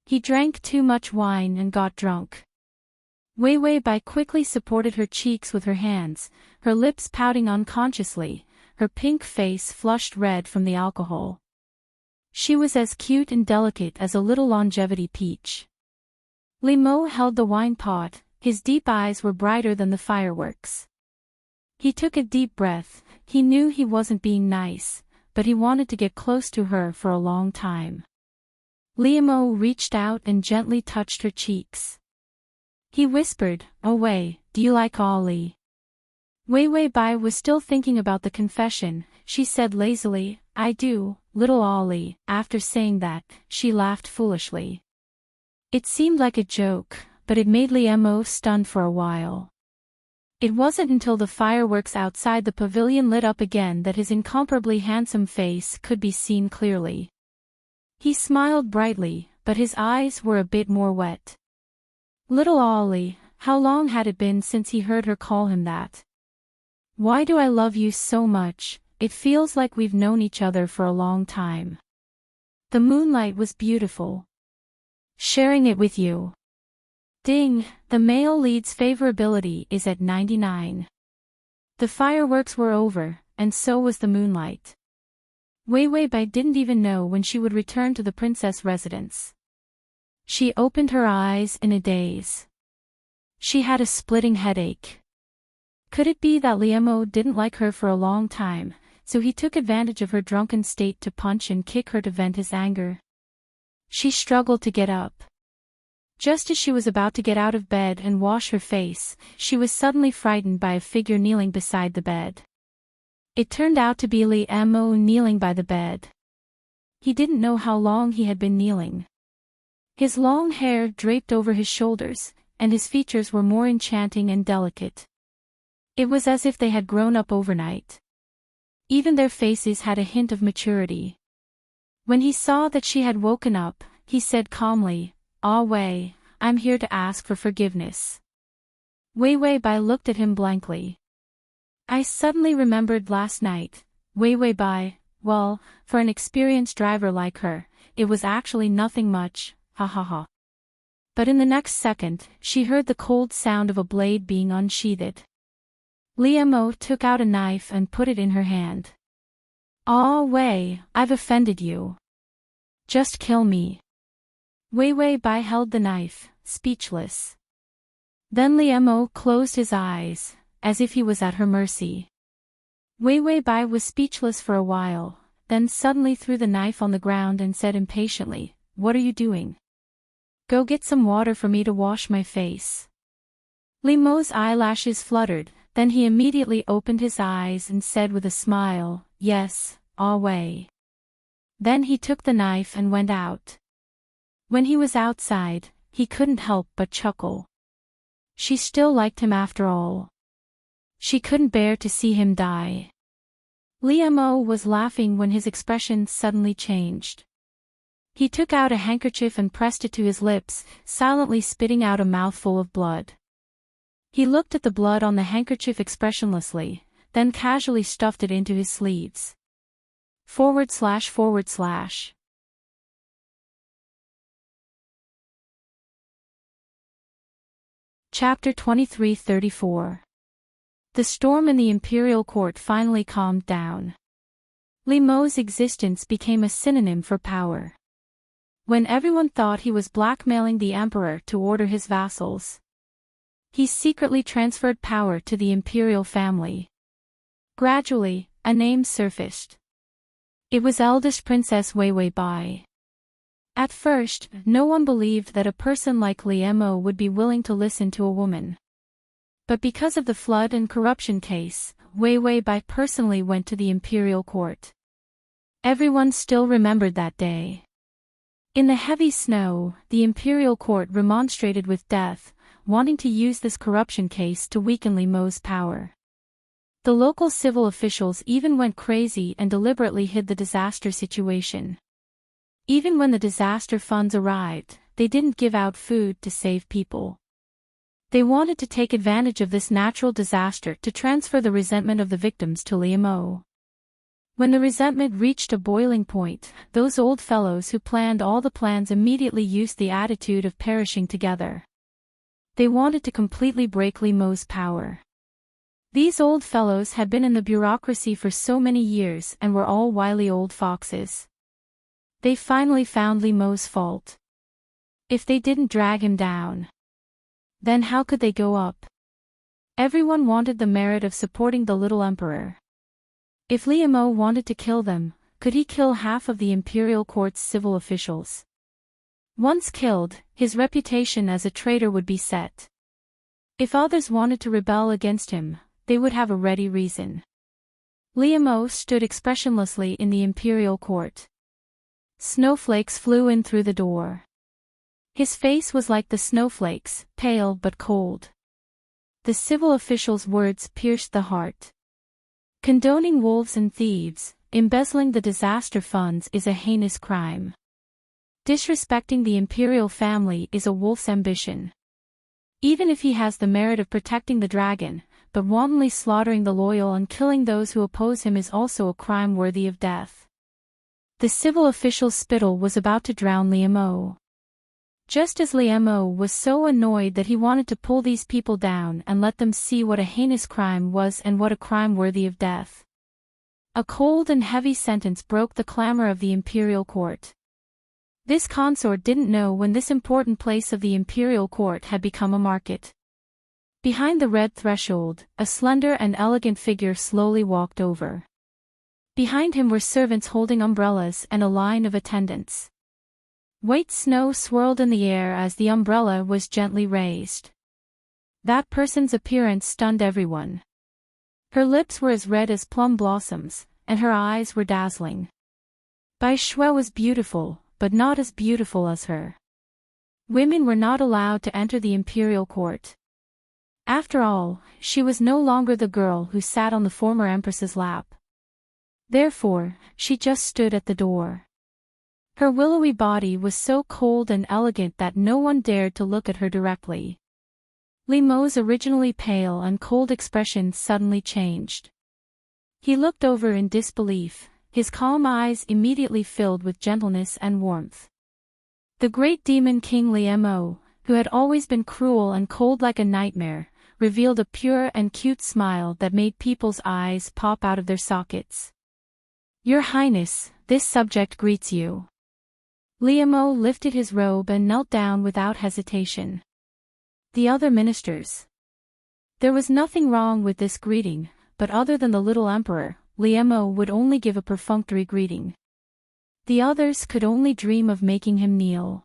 He drank too much wine and got drunk. Wei Wei Bai quickly supported her cheeks with her hands, her lips pouting unconsciously, her pink face flushed red from the alcohol. She was as cute and delicate as a little longevity peach. Limo held the wine pot, his deep eyes were brighter than the fireworks. He took a deep breath. He knew he wasn't being nice, but he wanted to get close to her for a long time. Limo reached out and gently touched her cheeks. He whispered, "Oh Wei, do you like Ollie?" Wei Bai was still thinking about the confession. She said lazily, "I do, little Ollie." After saying that, she laughed foolishly. It seemed like a joke, but it made Limo stunned for a while. It wasn't until the fireworks outside the pavilion lit up again that his incomparably handsome face could be seen clearly. He smiled brightly, but his eyes were a bit more wet. Little Ollie, how long had it been since he heard her call him that? Why do I love you so much? It feels like we've known each other for a long time. The moonlight was beautiful. Sharing it with you. Ding, the male lead's favorability is at 99. The fireworks were over, and so was the moonlight. Wei Bai didn't even know when she would return to the princess residence. She opened her eyes in a daze. She had a splitting headache. Could it be that Limo didn't like her for a long time, so he took advantage of her drunken state to punch and kick her to vent his anger? She struggled to get up. Just as she was about to get out of bed and wash her face, she was suddenly frightened by a figure kneeling beside the bed. It turned out to be Limo kneeling by the bed. He didn't know how long he had been kneeling. His long hair draped over his shoulders, and his features were more enchanting and delicate. It was as if they had grown up overnight. Even their faces had a hint of maturity. When he saw that she had woken up, he said calmly, "Ah Wei, I'm here to ask for forgiveness." Wei Bai looked at him blankly. I suddenly remembered last night. Wei Bai, well, for an experienced driver like her, it was actually nothing much, ha ha ha. But in the next second, she heard the cold sound of a blade being unsheathed. Limo took out a knife and put it in her hand. "Ah Wei, I've offended you. Just kill me." Wei Bai held the knife, speechless. Then Limo closed his eyes, as if he was at her mercy. Wei Bai was speechless for a while, then suddenly threw the knife on the ground and said impatiently, "What are you doing? Go get some water for me to wash my face." Limo's eyelashes fluttered, then he immediately opened his eyes and said with a smile, "Yes, Ah Wei." Then he took the knife and went out. When he was outside, he couldn't help but chuckle. She still liked him after all. She couldn't bear to see him die. Limo was laughing when his expression suddenly changed. He took out a handkerchief and pressed it to his lips, silently spitting out a mouthful of blood. He looked at the blood on the handkerchief expressionlessly, then casually stuffed it into his sleeves. // Chapter 2334. The storm in the imperial court finally calmed down. Limo's existence became a synonym for power. When everyone thought he was blackmailing the emperor to order his vassals, he secretly transferred power to the imperial family. Gradually, a name surfaced. It was eldest Princess Wei Bai. At first, no one believed that a person like Limo would be willing to listen to a woman. But because of the flood and corruption case, Wei Bai personally went to the imperial court. Everyone still remembered that day. In the heavy snow, the imperial court remonstrated with death, wanting to use this corruption case to weaken Limo's power. The local civil officials even went crazy and deliberately hid the disaster situation. Even when the disaster funds arrived, they didn't give out food to save people. They wanted to take advantage of this natural disaster to transfer the resentment of the victims to Limo. When the resentment reached a boiling point, those old fellows who planned all the plans immediately used the attitude of perishing together. They wanted to completely break Limo's power. These old fellows had been in the bureaucracy for so many years and were all wily old foxes. They finally found Li Mo's fault. If they didn't drag him down, then how could they go up? Everyone wanted the merit of supporting the little emperor. If Li Mo wanted to kill them, could he kill half of the imperial court's civil officials? Once killed, his reputation as a traitor would be set. If others wanted to rebel against him, they would have a ready reason. Li Mo stood expressionlessly in the imperial court. Snowflakes flew in through the door. His face was like the snowflakes, pale but cold. The civil official's words pierced the heart. Condoning wolves and thieves, embezzling the disaster funds is a heinous crime. Disrespecting the imperial family is a wolf's ambition. Even if he has the merit of protecting the dragon, but wantonly slaughtering the loyal and killing those who oppose him is also a crime worthy of death. The civil official's spittle was about to drown Li Mo. Just as Li Mo was so annoyed that he wanted to pull these people down and let them see what a heinous crime was and what a crime worthy of death. A cold and heavy sentence broke the clamor of the imperial court. This consort didn't know when this important place of the imperial court had become a market. Behind the red threshold, a slender and elegant figure slowly walked over. Behind him were servants holding umbrellas and a line of attendants. White snow swirled in the air as the umbrella was gently raised. That person's appearance stunned everyone. Her lips were as red as plum blossoms, and her eyes were dazzling. Bai Shui was beautiful, but not as beautiful as her. Women were not allowed to enter the imperial court. After all, she was no longer the girl who sat on the former empress's lap. Therefore, she just stood at the door. Her willowy body was so cold and elegant that no one dared to look at her directly. Li Mo's originally pale and cold expression suddenly changed. He looked over in disbelief, his calm eyes immediately filled with gentleness and warmth. The great demon king Li Mo, who had always been cruel and cold like a nightmare, revealed a pure and cute smile that made people's eyes pop out of their sockets. Your Highness, this subject greets you. Li Mo lifted his robe and knelt down without hesitation. The other ministers. There was nothing wrong with this greeting, but other than the little emperor, Li Mo would only give a perfunctory greeting. The others could only dream of making him kneel.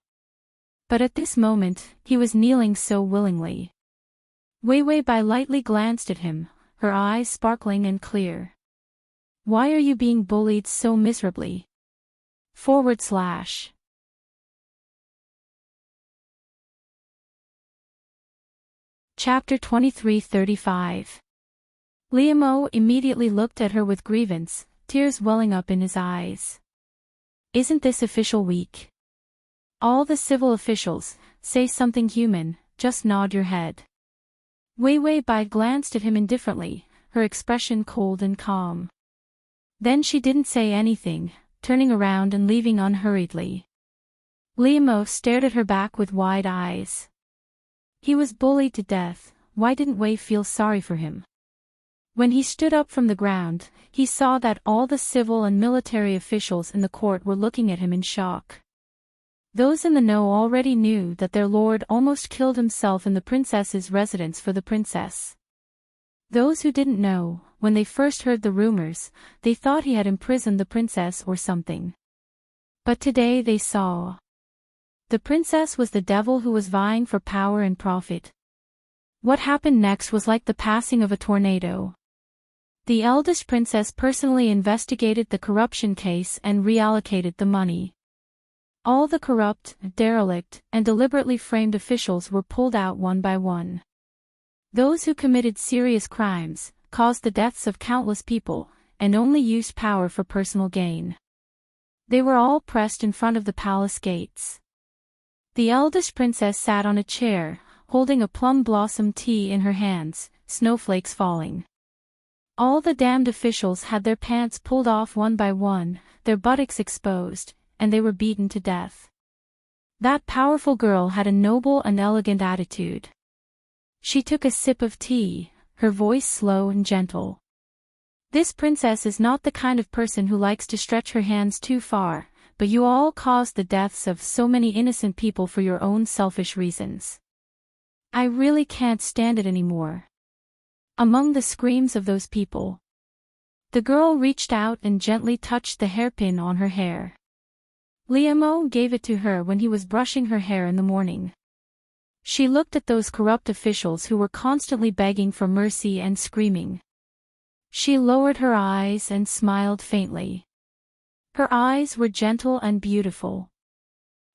But at this moment, he was kneeling so willingly. Wei Bai lightly glanced at him, her eyes sparkling and clear. Why are you being bullied so miserably? // Chapter 23:35. Li Mo immediately looked at her with grievance, tears welling up in his eyes. Isn't this official weak? All the civil officials, say something human, just nod your head. Wei Bai glanced at him indifferently, her expression cold and calm. Then she didn't say anything, turning around and leaving unhurriedly. Li Mo stared at her back with wide eyes. He was bullied to death, why didn't Wei feel sorry for him? When he stood up from the ground, he saw that all the civil and military officials in the court were looking at him in shock. Those in the know already knew that their lord almost killed himself in the princess's residence for the princess. Those who didn't know, when they first heard the rumors, they thought he had imprisoned the princess or something. But today they saw. The princess was the devil who was vying for power and profit. What happened next was like the passing of a tornado. The eldest princess personally investigated the corruption case and reallocated the money. All the corrupt, derelict, and deliberately framed officials were pulled out one by one. Those who committed serious crimes, caused the deaths of countless people, and only used power for personal gain. They were all pressed in front of the palace gates. The eldest princess sat on a chair, holding a plum blossom tea in her hands, snowflakes falling. All the damned officials had their pants pulled off one by one, their buttocks exposed, and they were beaten to death. That powerful girl had a noble and elegant attitude. She took a sip of tea, her voice slow and gentle. This princess is not the kind of person who likes to stretch her hands too far, but you all caused the deaths of so many innocent people for your own selfish reasons. I really can't stand it anymore." Among the screams of those people, the girl reached out and gently touched the hairpin on her hair. Liam gave it to her when he was brushing her hair in the morning. She looked at those corrupt officials who were constantly begging for mercy and screaming. She lowered her eyes and smiled faintly. Her eyes were gentle and beautiful.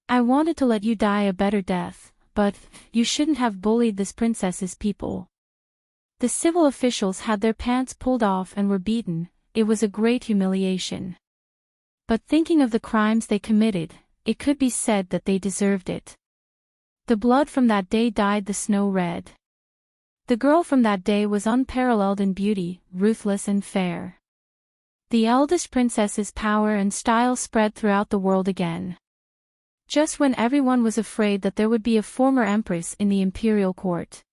"I wanted to let you die a better death, but you shouldn't have bullied this princess's people." The civil officials had their pants pulled off and were beaten. It was a great humiliation. But thinking of the crimes they committed, it could be said that they deserved it. The blood from that day dyed the snow red. The girl from that day was unparalleled in beauty, ruthless and fair. The eldest princess's power and style spread throughout the world again. Just when everyone was afraid that there would be a former empress in the imperial court,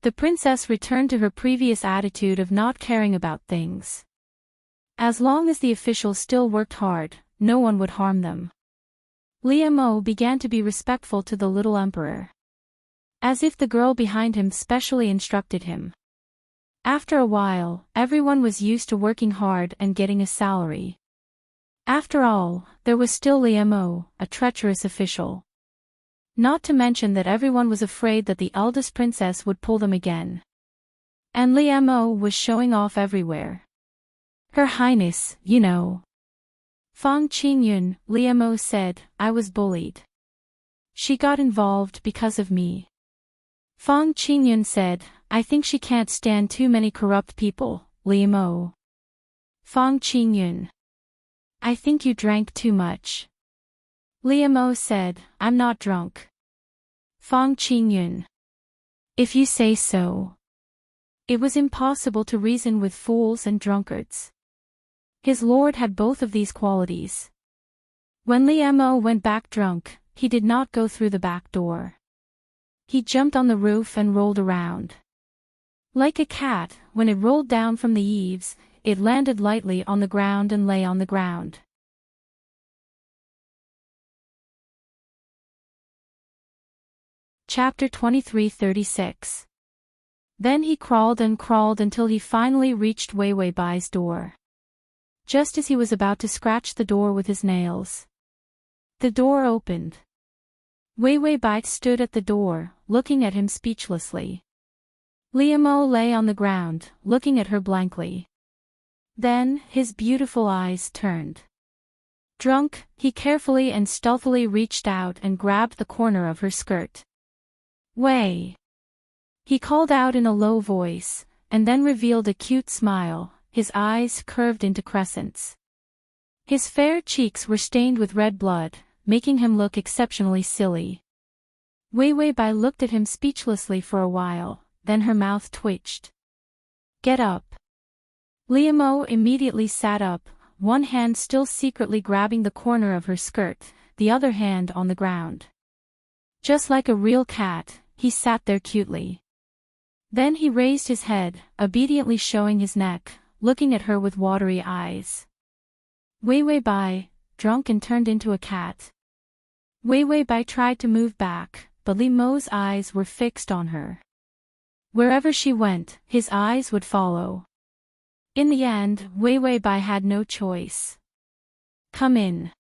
the princess returned to her previous attitude of not caring about things. As long as the officials still worked hard, no one would harm them. Liam began to be respectful to the little emperor, as if the girl behind him specially instructed him. After a while, everyone was used to working hard and getting a salary. After all, there was still Liam, a treacherous official. Not to mention that everyone was afraid that the eldest princess would pull them again. And Liam was showing off everywhere. "Her Highness, you know." "Feng Qingyun," Liam said, "I was bullied. She got involved because of me." Feng Qingyun said, "I think she can't stand too many corrupt people, Liam." Feng Qingyun, "I think you drank too much." Liam said, "I'm not drunk." Feng Qingyun, "If you say so." It was impossible to reason with fools and drunkards. His lord had both of these qualities. When Liam went back drunk, he did not go through the back door. He jumped on the roof and rolled around. Like a cat, when it rolled down from the eaves, it landed lightly on the ground and lay on the ground. Chapter 23:36. Then he crawled and crawled until he finally reached Wei Wei Bai's door. Just as he was about to scratch the door with his nails, the door opened. Wei Wei Bai stood at the door, looking at him speechlessly. Liam lay on the ground, looking at her blankly. Then, his beautiful eyes turned. Drunk, he carefully and stealthily reached out and grabbed the corner of her skirt. "Wei!" He called out in a low voice, and then revealed a cute smile, his eyes curved into crescents. His fair cheeks were stained with red blood, making him look exceptionally silly. Wei Wei Bai looked at him speechlessly for a while, then her mouth twitched. "Get up." Liam immediately sat up, one hand still secretly grabbing the corner of her skirt, the other hand on the ground. Just like a real cat, he sat there cutely. Then he raised his head, obediently showing his neck, looking at her with watery eyes. Wei Wei Bai, drunk and turned into a cat. Wei Wei Bai tried to move back, but Liam's eyes were fixed on her. Wherever she went, his eyes would follow. In the end, Wei Wei Bai had no choice. "Come in."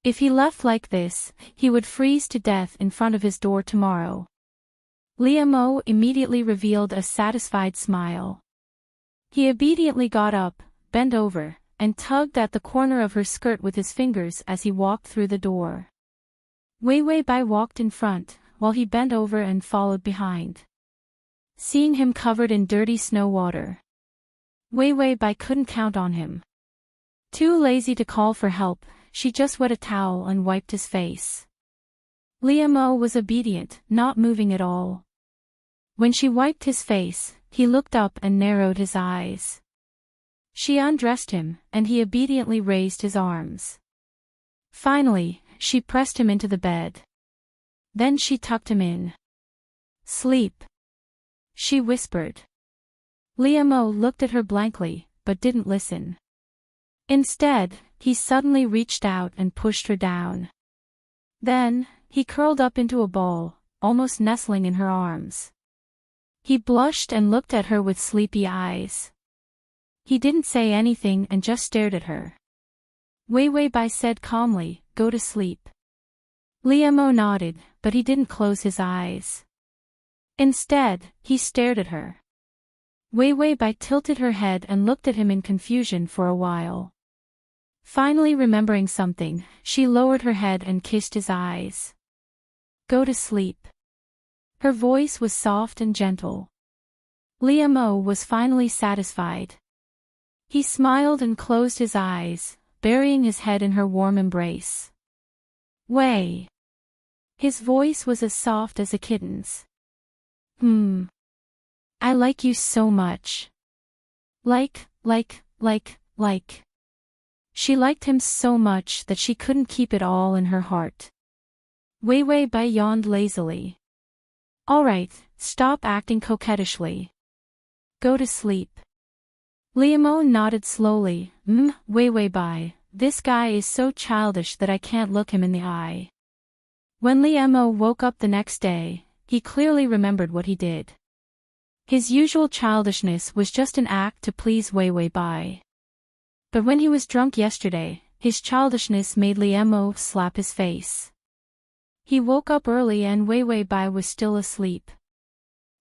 If he left like this, he would freeze to death in front of his door tomorrow. Liam immediately revealed a satisfied smile. He obediently got up, bent over, and tugged at the corner of her skirt with his fingers as he walked through the door. Wei Wei Bai walked in front, while he bent over and followed behind. Seeing him covered in dirty snow water, Wei Wei Bai couldn't count on him. Too lazy to call for help, she just wet a towel and wiped his face. Liam was obedient, not moving at all. When she wiped his face, he looked up and narrowed his eyes. She undressed him, and he obediently raised his arms. Finally, she pressed him into the bed. Then she tucked him in. "Sleep," she whispered. Liam looked at her blankly, but didn't listen. Instead, he suddenly reached out and pushed her down. Then, he curled up into a ball, almost nestling in her arms. He blushed and looked at her with sleepy eyes. He didn't say anything and just stared at her. Wei Wei Bai said calmly, "Go to sleep." Liamo nodded, but he didn't close his eyes. Instead, he stared at her. Wei Wei Bai tilted her head and looked at him in confusion for a while. Finally remembering something, she lowered her head and kissed his eyes. "Go to sleep." Her voice was soft and gentle. Liamo was finally satisfied. He smiled and closed his eyes, burying his head in her warm embrace. "Wei." His voice was as soft as a kitten's. I like you so much." Like. She liked him so much that she couldn't keep it all in her heart. Wei Wei Bai yawned lazily. "All right, stop acting coquettishly. Go to sleep." Liamo nodded slowly. Wei Wei Bai, this guy is so childish that I can't look him in the eye." When Liamo woke up the next day, he clearly remembered what he did. His usual childishness was just an act to please Wei Wei Bai. But when he was drunk yesterday, his childishness made Liamo slap his face. He woke up early and Wei Wei Bai was still asleep.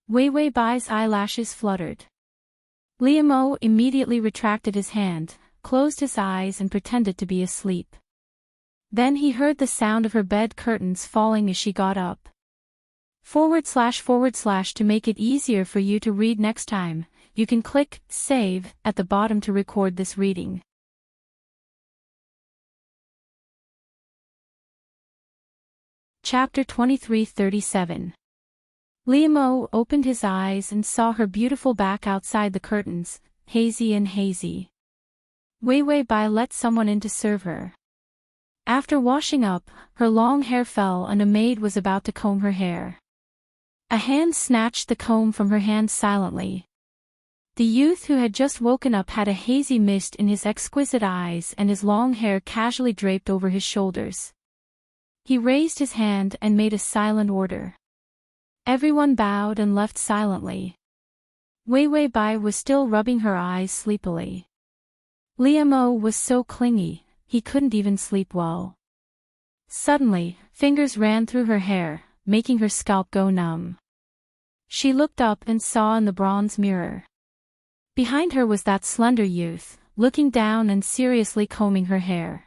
Wei Wei Bai's eyelashes fluttered. Liamo immediately retracted his hand, closed his eyes and pretended to be asleep. Then he heard the sound of her bed curtains falling as she got up. // To make it easier for you to read next time, you can click Save at the bottom to record this reading. Chapter 23:37. Liamo opened his eyes and saw her beautiful back outside the curtains, hazy and hazy. Wei Wei Bai let someone in to serve her. After washing up, her long hair fell and a maid was about to comb her hair. A hand snatched the comb from her hand silently. The youth who had just woken up had a hazy mist in his exquisite eyes and his long hair casually draped over his shoulders. He raised his hand and made a silent order. Everyone bowed and left silently. Wei Wei Bai was still rubbing her eyes sleepily. Liamo was so clingy, he couldn't even sleep well. Suddenly, fingers ran through her hair, making her scalp go numb. She looked up and saw in the bronze mirror. Behind her was that slender youth, looking down and seriously combing her hair.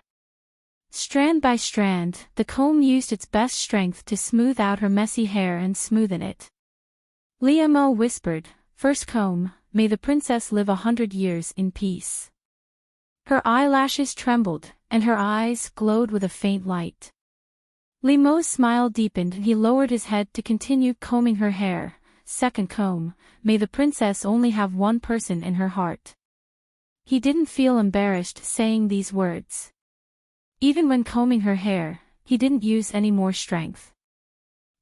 Strand by strand, the comb used its best strength to smooth out her messy hair and smoothen it. Liamo whispered, "First comb, may the princess live 100 years in peace." Her eyelashes trembled, and her eyes glowed with a faint light. Liamo's smile deepened and he lowered his head to continue combing her hair. "Second comb, may the princess only have one person in her heart." He didn't feel embarrassed saying these words. Even when combing her hair, he didn't use any more strength.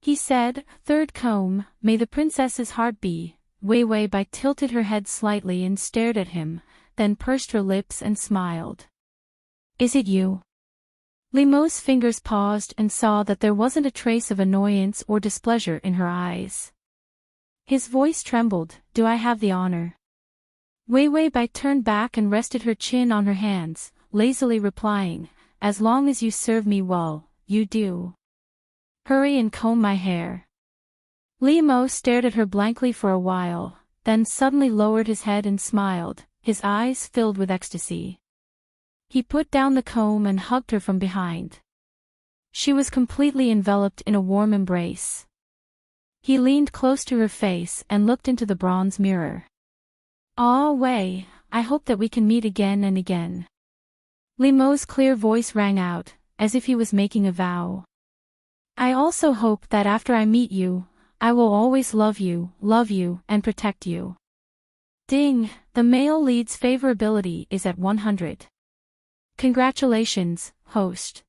He said, "Third comb, may the princess's heart be." Wei Wei Bai tilted her head slightly and stared at him, then pursed her lips and smiled. "Is it you?" Liamo's fingers paused and saw that there wasn't a trace of annoyance or displeasure in her eyes. His voice trembled, "Do I have the honor?" Wei Wei Bai turned back and rested her chin on her hands, lazily replying, "As long as you serve me well, you do. Hurry and comb my hair." Liamo stared at her blankly for a while, then suddenly lowered his head and smiled, his eyes filled with ecstasy. He put down the comb and hugged her from behind. She was completely enveloped in a warm embrace. He leaned close to her face and looked into the bronze mirror. "Ah, Wei, I hope that we can meet again and again." Liamo's clear voice rang out, as if he was making a vow. "I also hope that after I meet you, I will always love you, and protect you." Ding, the male lead's favorability is at 100. Congratulations, host.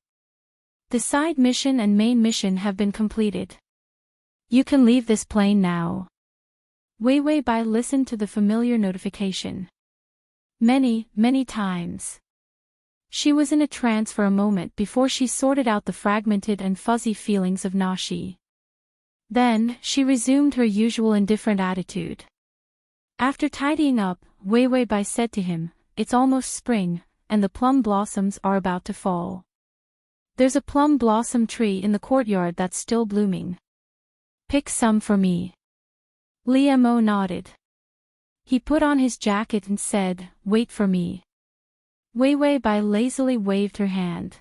The side mission and main mission have been completed. You can leave this plane now. Wei Wei Bai listened to the familiar notification. Many times. She was in a trance for a moment before she sorted out the fragmented and fuzzy feelings of nausea. Then, she resumed her usual indifferent attitude. After tidying up, Wei Wei Bai said to him, "It's almost spring, and the plum blossoms are about to fall. There's a plum blossom tree in the courtyard that's still blooming. Pick some for me." Liu Mo nodded. He put on his jacket and said, "Wait for me." Wei Wei Bai lazily waved her hand.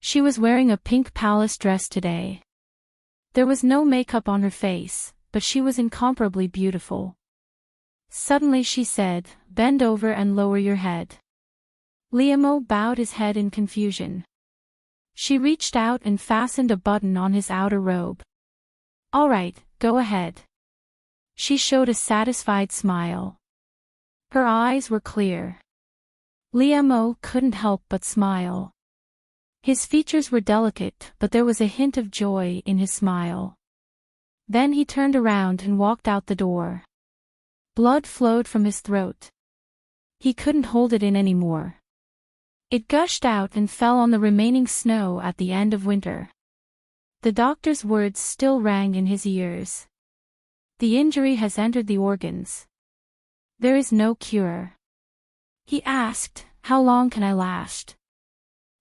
She was wearing a pink palace dress today. There was no makeup on her face, but she was incomparably beautiful. Suddenly she said, "Bend over and lower your head." Liu Mo bowed his head in confusion. She reached out and fastened a button on his outer robe. "All right, go ahead." She showed a satisfied smile. Her eyes were clear. Liu Mo couldn't help but smile. His features were delicate, but there was a hint of joy in his smile. Then he turned around and walked out the door. Blood flowed from his throat. He couldn't hold it in anymore. It gushed out and fell on the remaining snow at the end of winter. The doctor's words still rang in his ears. "The injury has entered the organs. There is no cure." He asked, "How long can I last?"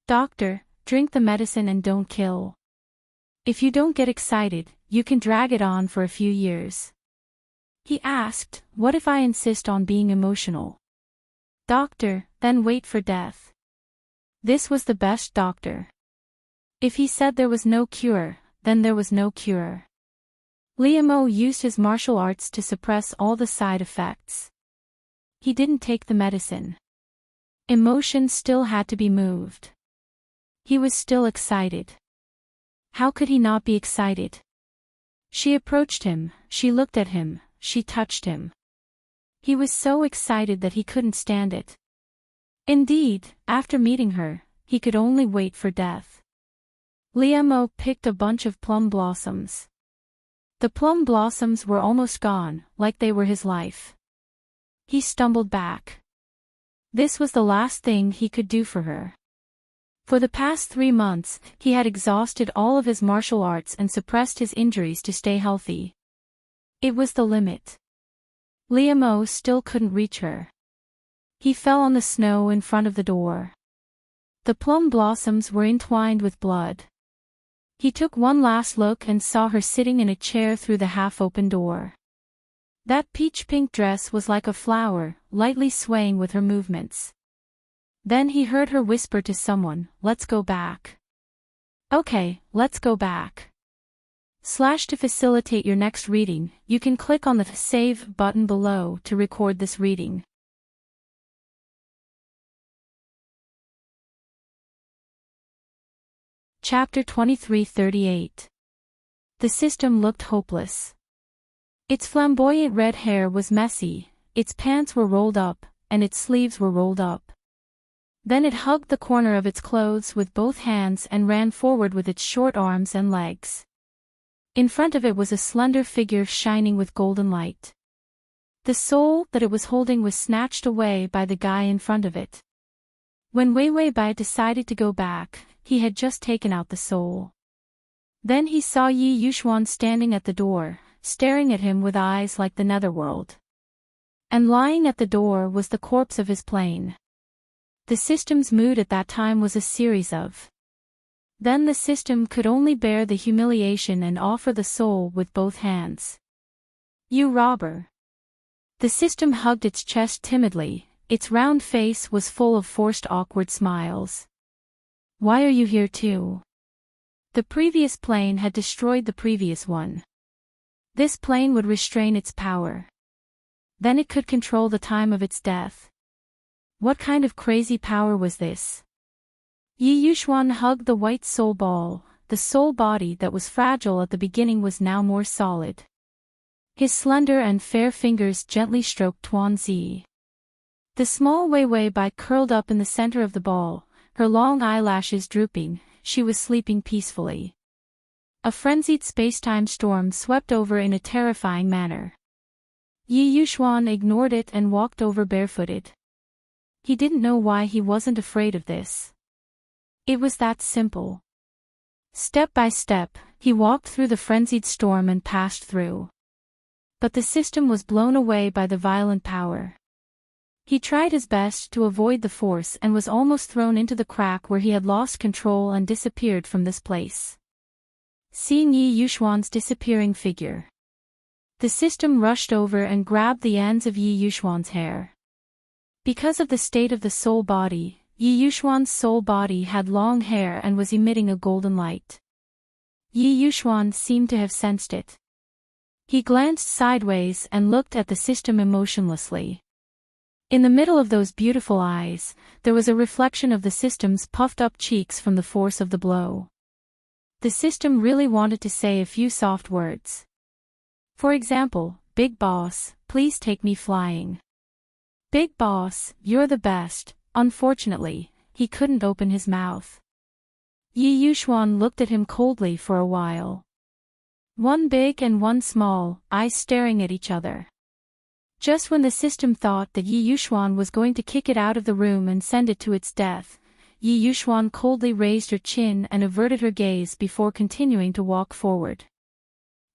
"Doctor, drink the medicine and don't kill. If you don't get excited, you can drag it on for a few years." He asked, "What if I insist on being emotional?" "Doctor, then wait for death." This was the best doctor. If he said there was no cure, then there was no cure. Liu Mo used his martial arts to suppress all the side effects. He didn't take the medicine. Emotion still had to be moved. He was still excited. How could he not be excited? She approached him, she looked at him, she touched him. He was so excited that he couldn't stand it. Indeed, after meeting her, he could only wait for death. Liu Mo picked a bunch of plum blossoms. The plum blossoms were almost gone, like they were his life. He stumbled back. This was the last thing he could do for her. For the past 3 months, he had exhausted all of his martial arts and suppressed his injuries to stay healthy. It was the limit. Liu Mo still couldn't reach her. He fell on the snow in front of the door. The plum blossoms were entwined with blood. He took one last look and saw her sitting in a chair through the half-open door. That peach-pink dress was like a flower, lightly swaying with her movements. Then he heard her whisper to someone, "Let's go back." "Okay, let's go back." To facilitate your next reading, you can click on the Save button below to record this reading. Chapter 2338. The system looked hopeless. Its flamboyant red hair was messy, its pants were rolled up, and its sleeves were rolled up. Then it hugged the corner of its clothes with both hands and ran forward with its short arms and legs. In front of it was a slender figure shining with golden light. The soul that it was holding was snatched away by the guy in front of it. When Wei Wei Bai decided to go back, he had just taken out the soul. Then he saw Yi Yuxuan standing at the door, staring at him with eyes like the netherworld. And lying at the door was the corpse of his plane. The system's mood at that time was a series of. Then the system could only bear the humiliation and offer the soul with both hands. "You robber." The system hugged its chest timidly, its round face was full of forced awkward smiles. "Why are you here too?" The previous plane had destroyed the previous one. This plane would restrain its power. Then it could control the time of its death. What kind of crazy power was this? Yi Yuxuan hugged the white soul ball, the soul body that was fragile at the beginning was now more solid. His slender and fair fingers gently stroked Tuanzi. The small Wei Wei Bai curled up in the center of the ball, her long eyelashes drooping, she was sleeping peacefully. A frenzied space-time storm swept over in a terrifying manner. Yi Yuxuan ignored it and walked over barefooted. He didn't know why he wasn't afraid of this. It was that simple. Step by step, he walked through the frenzied storm and passed through. But the system was blown away by the violent power. He tried his best to avoid the force and was almost thrown into the crack where he had lost control and disappeared from this place. Seeing Yi Yuxuan's disappearing figure, the system rushed over and grabbed the ends of Yi Yuxuan's hair. Because of the state of the soul body, Yi Yuxuan's soul body had long hair and was emitting a golden light. Yi Yuxuan seemed to have sensed it. He glanced sideways and looked at the system emotionlessly. In the middle of those beautiful eyes, there was a reflection of the system's puffed-up cheeks from the force of the blow. The system really wanted to say a few soft words. For example, "Big boss, please take me flying." "Big boss, you're the best." Unfortunately, he couldn't open his mouth. Yi Yuxuan looked at him coldly for a while. One big and one small, eyes staring at each other. Just when the system thought that Yi Yuxuan was going to kick it out of the room and send it to its death, Yi Yuxuan coldly raised her chin and averted her gaze before continuing to walk forward.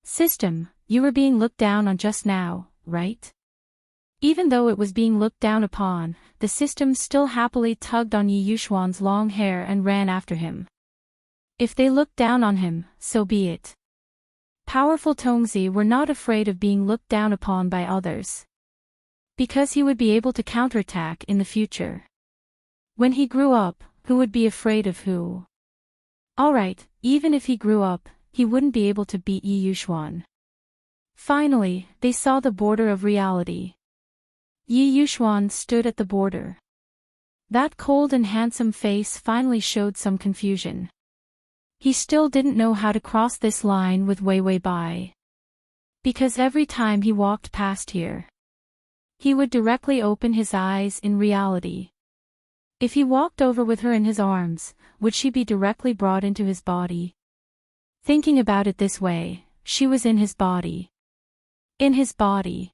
"System, you were being looked down on just now, right?" Even though it was being looked down upon, the system still happily tugged on Yi Yuxuan's long hair and ran after him. If they looked down on him, so be it. Powerful Tongzi were not afraid of being looked down upon by others, because he would be able to counterattack in the future. When he grew up, who would be afraid of who? Alright, even if he grew up, he wouldn't be able to beat Yi Yuxuan. Finally, they saw the border of reality. Yi Yuxuan stood at the border. That cold and handsome face finally showed some confusion. He still didn't know how to cross this line with Wei Wei Bai. Because every time he walked past here, he would directly open his eyes in reality. If he walked over with her in his arms, would she be directly brought into his body? Thinking about it this way, she was in his body. In his body.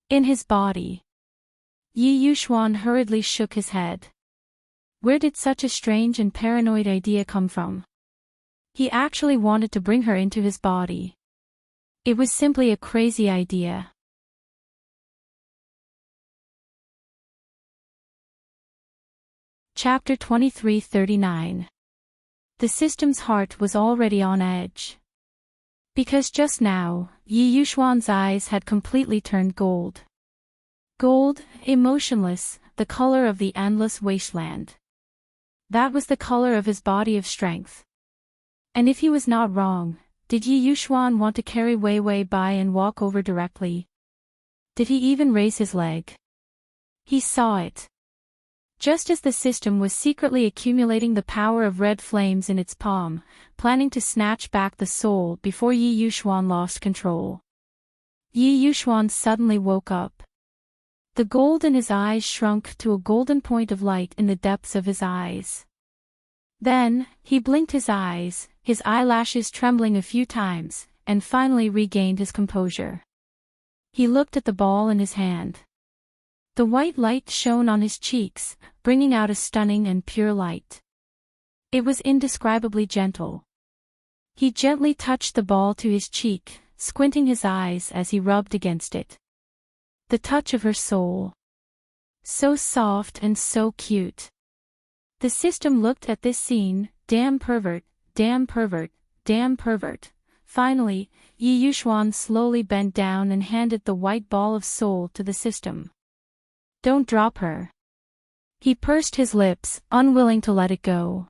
In his body. Yi Yuxuan hurriedly shook his head. Where did such a strange and paranoid idea come from? He actually wanted to bring her into his body. It was simply a crazy idea. Chapter 2339. The system's heart was already on edge. Because just now, Yi Yuxuan's eyes had completely turned gold. Gold, emotionless, the color of the endless wasteland. That was the color of his body of strength. And if he was not wrong, did Yi Yuxuan want to carry Wei Wei Bai and walk over directly? Did he even raise his leg? He saw it. Just as the system was secretly accumulating the power of red flames in its palm, planning to snatch back the soul before Yi Yuxuan lost control. Yi Yuxuan suddenly woke up. The gold in his eyes shrunk to a golden point of light in the depths of his eyes. Then, he blinked his eyes, his eyelashes trembling a few times, and finally regained his composure. He looked at the ball in his hand. The white light shone on his cheeks, bringing out a stunning and pure light. It was indescribably gentle. He gently touched the ball to his cheek, squinting his eyes as he rubbed against it. The touch of her soul. So soft and so cute. The system looked at this scene, damn pervert, damn pervert, damn pervert. Finally, Yi Yuxuan slowly bent down and handed the white ball of soul to the system. Don't drop her. He pursed his lips, unwilling to let it go.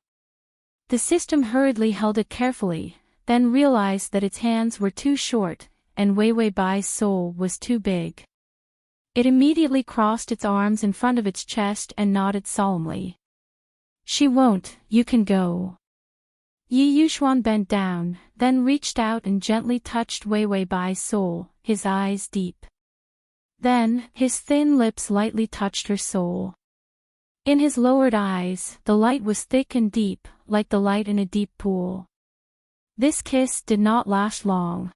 The system hurriedly held it carefully, then realized that its hands were too short, and Wei Wei Bai's soul was too big. It immediately crossed its arms in front of its chest and nodded solemnly. She won't, you can go. Yi Yuxuan bent down, then reached out and gently touched Wei Wei Bai's soul, his eyes deep. Then, his thin lips lightly touched her soul. In his lowered eyes, the light was thick and deep, like the light in a deep pool. This kiss did not last long.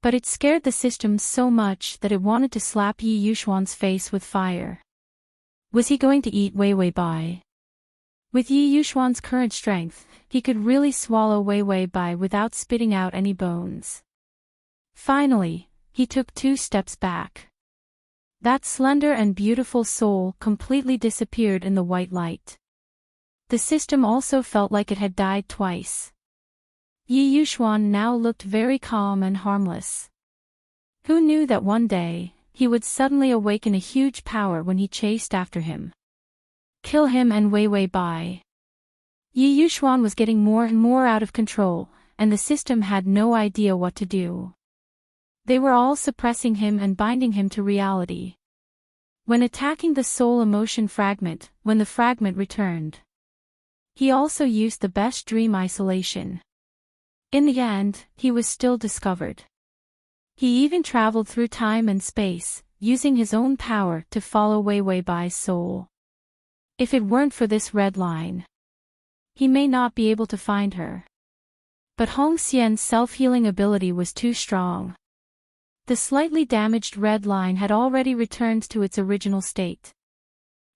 But it scared the system so much that it wanted to slap Yi Yuxuan's face with fire. Was he going to eat Wei Wei Bai? With Yi Yuxuan's current strength, he could really swallow Wei Wei Bai without spitting out any bones. Finally, he took 2 steps back. That slender and beautiful soul completely disappeared in the white light. The system also felt like it had died twice. Yi Yuxuan now looked very calm and harmless. Who knew that one day, he would suddenly awaken a huge power when he chased after him? Kill him and Wei Wei Bai. Yi Yuxuan was getting more and more out of control, and the system had no idea what to do. They were all suppressing him and binding him to reality. When attacking the soul emotion fragment, when the fragment returned, he also used the best dream isolation. In the end, he was still discovered. He even traveled through time and space, using his own power to follow Wei Wei Bai's soul. If it weren't for this red line, he may not be able to find her. But Hong Xian's self-healing ability was too strong. The slightly damaged red line had already returned to its original state.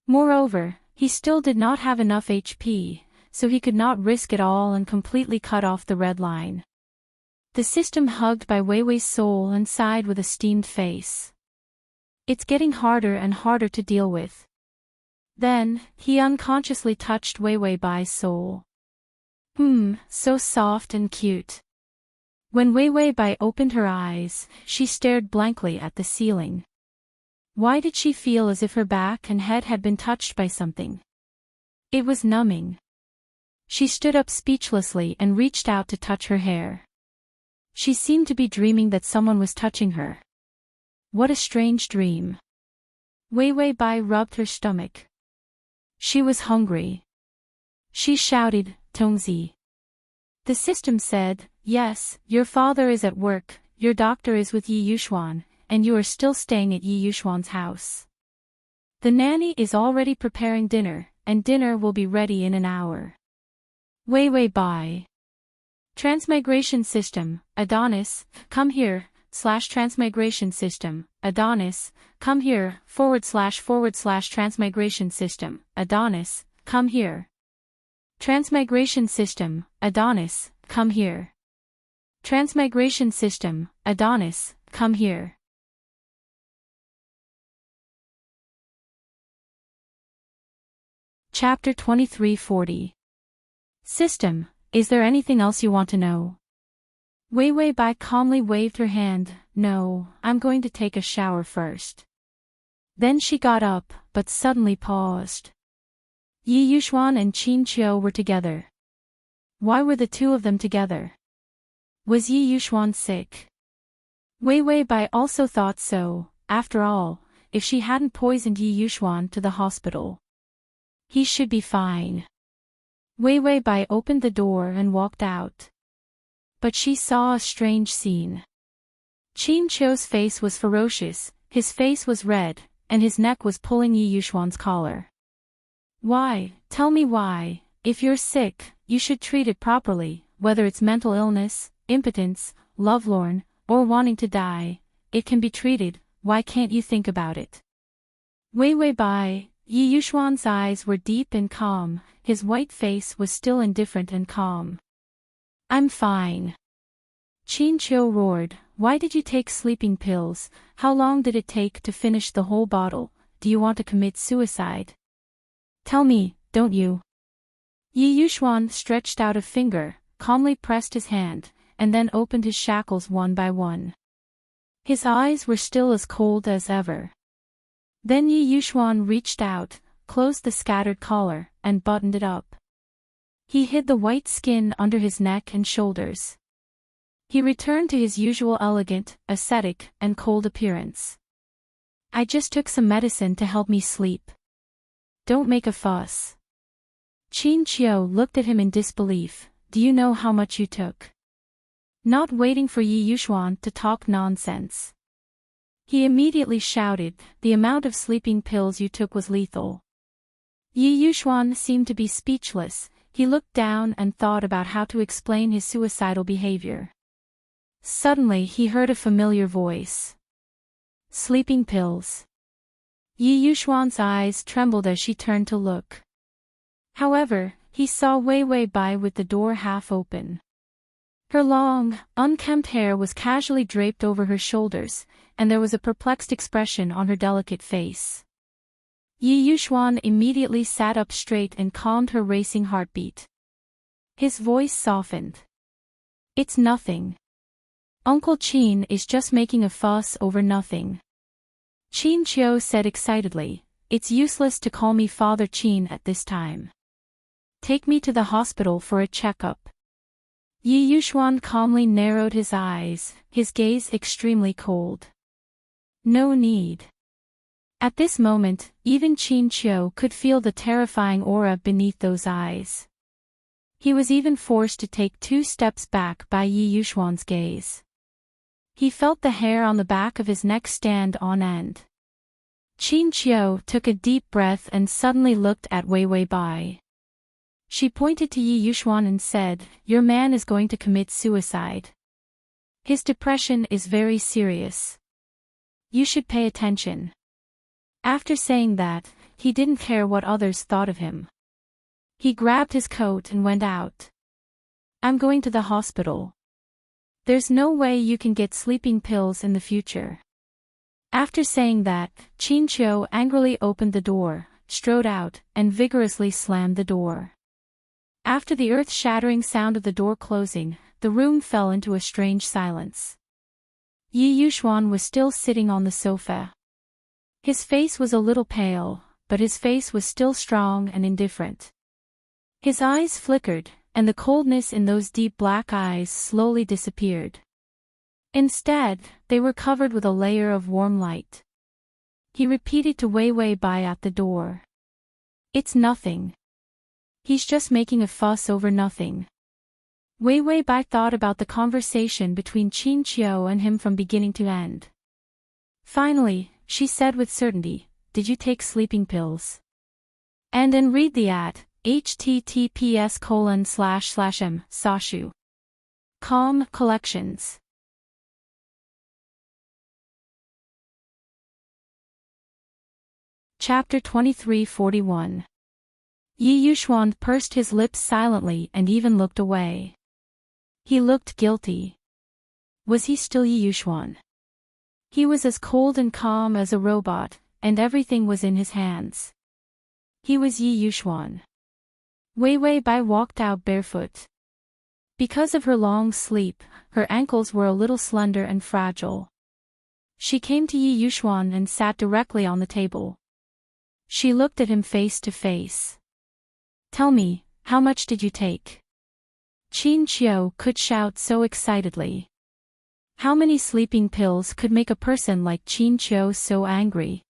Moreover, he still did not have enough HP, so he could not risk it all and completely cut off the red line. The system hugged by Wei Wei's soul and sighed with a steamed face. It's getting harder and harder to deal with. Then, he unconsciously touched Wei Wei Bai's soul. So soft and cute. When Wei Wei Bai opened her eyes, she stared blankly at the ceiling. Why did she feel as if her back and head had been touched by something? It was numbing. She stood up speechlessly and reached out to touch her hair. She seemed to be dreaming that someone was touching her. What a strange dream. Wei Wei Bai rubbed her stomach. She was hungry. She shouted, "Tongzi." The system said, "Yes, your father is at work, your doctor is with Yi Yuxuan, and you are still staying at Yi Yuxuan's house. The nanny is already preparing dinner, and dinner will be ready in an hour." Wei Wei Bai. Transmigration system, Adonis, come here, /transmigration system, Adonis, come here, / transmigration system, Adonis, come here. Transmigration system, Adonis, come here. Transmigration system, Adonis, come here. Chapter 2340. System, is there anything else you want to know? Wei Wei Bai calmly waved her hand, "No, I'm going to take a shower first." Then she got up, but suddenly paused. Yi Yuxuan and Qin Qiu were together. Why were the two of them together? Was Yi Yuxuan sick? Wei Wei Bai also thought so. After all, if she hadn't poisoned Yi Yuxuan to the hospital, he should be fine. Wei Wei Bai opened the door and walked out. But she saw a strange scene. Qin Qiu's face was ferocious, his face was red, and his neck was pulling Yi Yuxuan's collar. "Why, tell me why, if you're sick, you should treat it properly, whether it's mental illness, impotence, lovelorn, or wanting to die, it can be treated, why can't you think about it?" Wei Wei Bai, Yi Yuxuan's eyes were deep and calm, his white face was still indifferent and calm. "I'm fine." Qin Qiu roared, "Why did you take sleeping pills? How long did it take to finish the whole bottle? Do you want to commit suicide? Tell me, don't you?" Yi Yuxuan stretched out a finger, calmly pressed his hand, and then opened his shackles one by one. His eyes were still as cold as ever. Then Yi Yuxuan reached out, closed the scattered collar, and buttoned it up. He hid the white skin under his neck and shoulders. He returned to his usual elegant, ascetic, and cold appearance. "I just took some medicine to help me sleep. Don't make a fuss." Qin Qiu looked at him in disbelief. "Do you know how much you took?" Not waiting for Yi Yuxuan to talk nonsense, he immediately shouted, "The amount of sleeping pills you took was lethal." Yi Yuxuan seemed to be speechless. He looked down and thought about how to explain his suicidal behavior. Suddenly he heard a familiar voice. "Sleeping pills. Yi Yuxuan's eyes trembled as she turned to look. However, he saw Wei Wei Bai with the door half open. Her long, unkempt hair was casually draped over her shoulders, and there was a perplexed expression on her delicate face. Yi Yuxuan immediately sat up straight and calmed her racing heartbeat. His voice softened. "It's nothing. Uncle Qin is just making a fuss over nothing." Qin Qiu said excitedly, "It's useless to call me Father Qin at this time. Take me to the hospital for a checkup." Yi Yuxuan calmly narrowed his eyes, his gaze extremely cold. "No need." At this moment, even Qin Qiu could feel the terrifying aura beneath those eyes. He was even forced to take 2 steps back by Yi Yuxuan's gaze. He felt the hair on the back of his neck stand on end. Qin Qiu took a deep breath and suddenly looked at Wei Wei Bai. She pointed to Yi Yuxuan and said, "Your man is going to commit suicide. His depression is very serious. You should pay attention." After saying that, he didn't care what others thought of him. He grabbed his coat and went out. "I'm going to the hospital. There's no way you can get sleeping pills in the future." After saying that, Qin Qiu angrily opened the door, strode out, and vigorously slammed the door. After the earth-shattering sound of the door closing, the room fell into a strange silence. Yi Yuxuan was still sitting on the sofa. His face was a little pale, but his face was still strong and indifferent. His eyes flickered, and the coldness in those deep black eyes slowly disappeared. Instead, they were covered with a layer of warm light. He repeated to Wei Wei Bai at the door. "It's nothing. He's just making a fuss over nothing." Wei Wei Bai thought about the conversation between Qin Qiu and him from beginning to end. Finally, she said with certainty, "Did you take sleeping pills?" And then read the ad, https://m, Sashu. Com Collections. Chapter 2341. Yi Yuxuan pursed his lips silently and even looked away. He looked guilty. Was he still Yi Yuxuan? He was as cold and calm as a robot, and everything was in his hands. He was Yi Yuxuan. Wei Wei Bai walked out barefoot. Because of her long sleep, her ankles were a little slender and fragile. She came to Yi Yuxuan and sat directly on the table. She looked at him face to face. "Tell me, how much did you take?" Qin Qiu could shout so excitedly. How many sleeping pills could make a person like Qin Qiu so angry?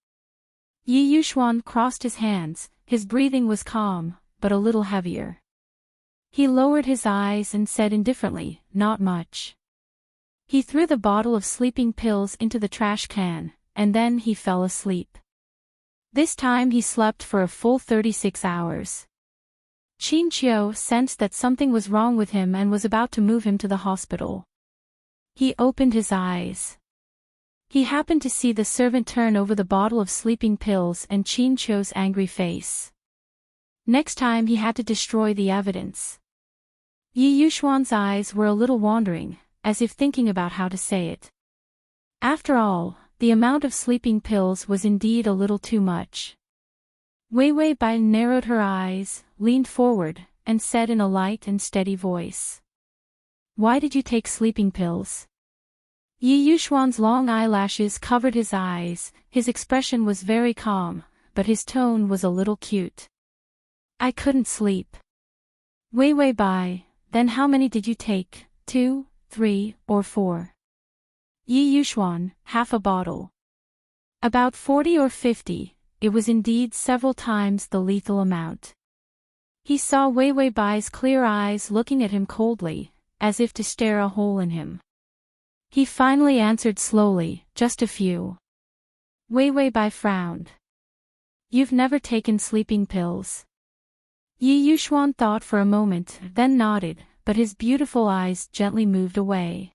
Yi Yuxuan crossed his hands, his breathing was calm, but a little heavier. He lowered his eyes and said indifferently, "Not much." He threw the bottle of sleeping pills into the trash can, and then he fell asleep. This time he slept for a full 36 hours. Qin Qiu sensed that something was wrong with him and was about to move him to the hospital. He opened his eyes. He happened to see the servant turn over the bottle of sleeping pills and Qin Qiu's angry face. Next time he had to destroy the evidence. Yi Yuxuan's eyes were a little wandering, as if thinking about how to say it. After all, the amount of sleeping pills was indeed a little too much. Wei Wei Bai narrowed her eyes, leaned forward, and said in a light and steady voice. "Why did you take sleeping pills?" Yi Yuxuan's long eyelashes covered his eyes, his expression was very calm, but his tone was a little cute. "I couldn't sleep." "Wei Wei Bai, then how many did you take, 2, 3, or 4? Yi Yuxuan, half a bottle. About 40 or 50. It was indeed several times the lethal amount. He saw Wei Wei Bai's clear eyes looking at him coldly, as if to stare a hole in him. He finally answered slowly, "Just a few." Wei Wei Bai frowned. "You've never taken sleeping pills?" Yi Yuxuan thought for a moment, then nodded, but his beautiful eyes gently moved away.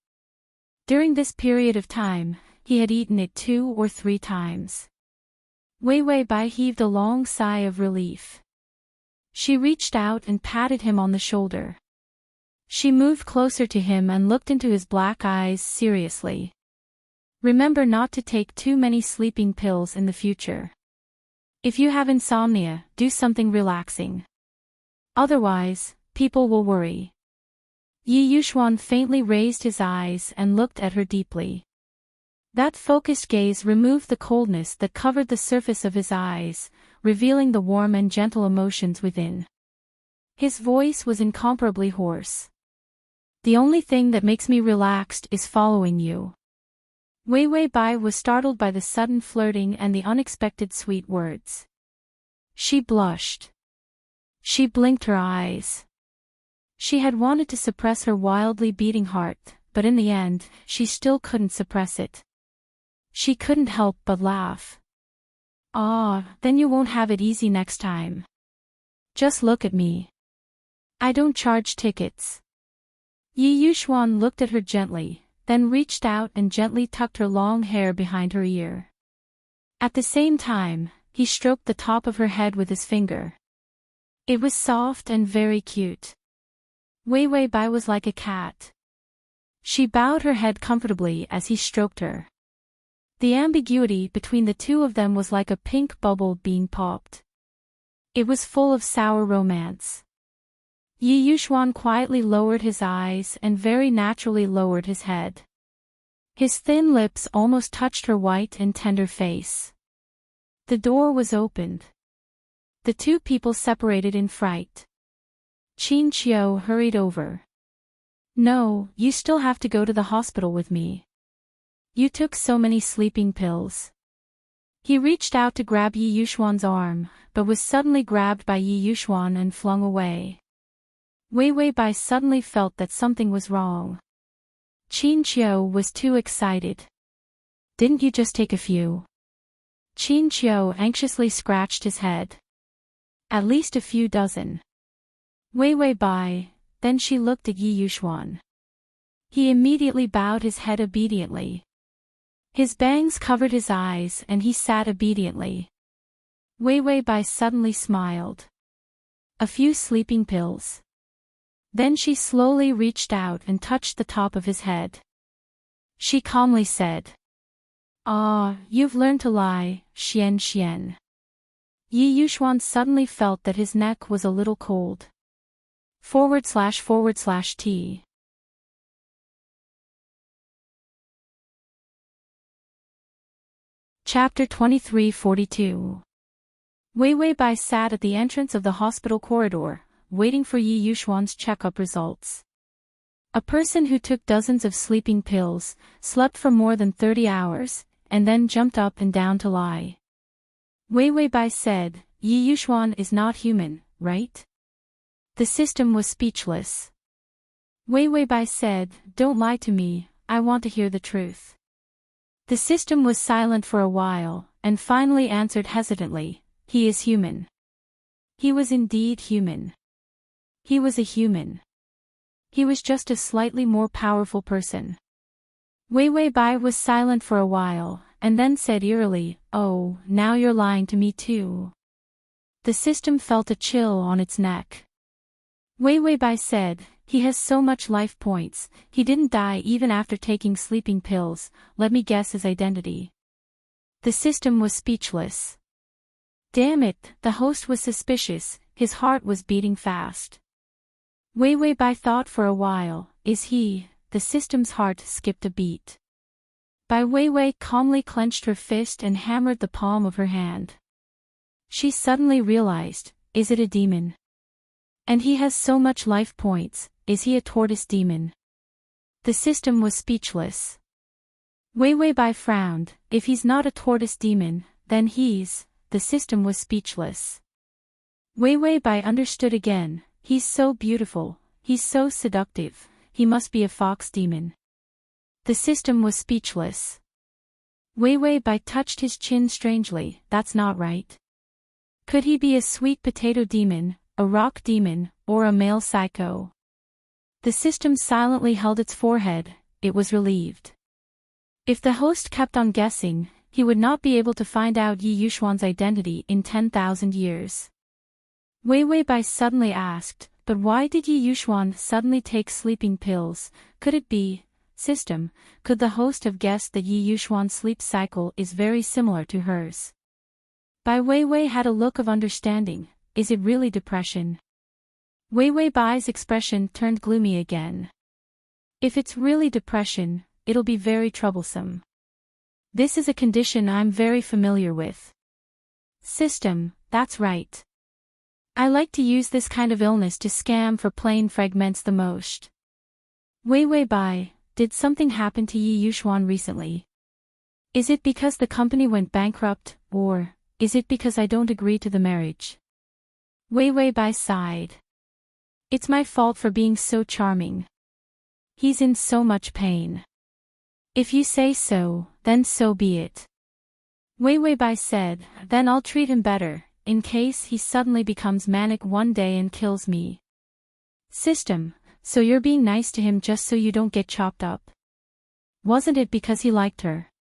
During this period of time, he had eaten it 2 or 3 times. Wei Wei Bai heaved a long sigh of relief. She reached out and patted him on the shoulder. She moved closer to him and looked into his black eyes seriously. Remember not to take too many sleeping pills in the future. If you have insomnia, do something relaxing. Otherwise, people will worry. Yi Yuxuan faintly raised his eyes and looked at her deeply. That focused gaze removed the coldness that covered the surface of his eyes, revealing the warm and gentle emotions within. His voice was incomparably hoarse. The only thing that makes me relaxed is following you. Wei Wei Bai was startled by the sudden flirting and the unexpected sweet words. She blushed. She blinked her eyes. She had wanted to suppress her wildly beating heart, but in the end, she still couldn't suppress it. She couldn't help but laugh. "Ah, then you won't have it easy next time. Just look at me. I don't charge tickets." Yi Yuxuan looked at her gently, then reached out and gently tucked her long hair behind her ear. At the same time, he stroked the top of her head with his finger. It was soft and very cute. Wei Wei Bai was like a cat. She bowed her head comfortably as he stroked her. The ambiguity between the two of them was like a pink bubble being popped. It was full of sour romance. Yi Yuxuan quietly lowered his eyes and very naturally lowered his head. His thin lips almost touched her white and tender face. The door was opened. The two people separated in fright. Qin Qiu hurried over. "No, you still have to go to the hospital with me. You took so many sleeping pills." He reached out to grab Yi Yuxuan's arm, but was suddenly grabbed by Yi Yuxuan and flung away. Wei Wei Bai suddenly felt that something was wrong. Qin Qiu was too excited. "Didn't you just take a few?" Qin Qiu anxiously scratched his head. "At least a few dozen." Wei Wei Bai, then she looked at Yi Yuxuan. He immediately bowed his head obediently. His bangs covered his eyes and he sat obediently. Wei Wei Bai suddenly smiled. "A few sleeping pills." Then she slowly reached out and touched the top of his head. She calmly said, "Ah, you've learned to lie, Xian Xian." Yi Yuxuan suddenly felt that his neck was a little cold. //T Chapter 2342. Wei Wei Bai sat at the entrance of the hospital corridor, waiting for Yi Yuxuan's checkup results. A person who took dozens of sleeping pills, slept for more than 30 hours, and then jumped up and down to lie. Wei Wei Bai said, "Yi Yuxuan is not human, right?" The system was speechless. Wei Wei Bai said, "Don't lie to me, I want to hear the truth." The system was silent for a while, and finally answered hesitantly, "He is human." He was indeed human. He was a human. He was just a slightly more powerful person. Wei Wei Bai was silent for a while, and then said eerily, "Oh, now you're lying to me too." The system felt a chill on its neck. Wei Wei Bai said, "He has so much life points, he didn't die even after taking sleeping pills, let me guess his identity." The system was speechless. Damn it, the host was suspicious, his heart was beating fast. Wei Wei Bai thought for a while, "Is he?" The system's heart skipped a beat. Bai Wei Wei calmly clenched her fist and hammered the palm of her hand. She suddenly realized, is it a demon? And he has so much life points, is he a tortoise demon? The system was speechless. Wei Wei Bai frowned, if he's not a tortoise demon, then he's... The system was speechless. Wei Wei Bai understood again, he's so beautiful, he's so seductive, he must be a fox demon. The system was speechless. Wei Wei Bai touched his chin strangely, that's not right. Could he be a sweet potato demon, a rock demon, or a male psycho? The system silently held its forehead, it was relieved. If the host kept on guessing, he would not be able to find out Yi Yuxuan's identity in 10,000 years. Wei Weibai suddenly asked, but why did Yi Yuxuan suddenly take sleeping pills? Could it be, system, could the host have guessed that Yi Yuxuan's sleep cycle is very similar to hers? Bai Weiwei had a look of understanding. Is it really depression? Wei Weibai's expression turned gloomy again. If it's really depression, it'll be very troublesome. This is a condition I'm very familiar with. System, that's right. I like to use this kind of illness to scam for plain fragments the most. Wei Weibai, did something happen to Yi Yuxuan recently? Is it because the company went bankrupt, or is it because I don't agree to the marriage? Wei Weibai sighed. It's my fault for being so charming. He's in so much pain. If you say so, then so be it. Wei Weibai said, then I'll treat him better, in case he suddenly becomes manic one day and kills me. System, so you're being nice to him just so you don't get chopped up. Wasn't it because he liked her?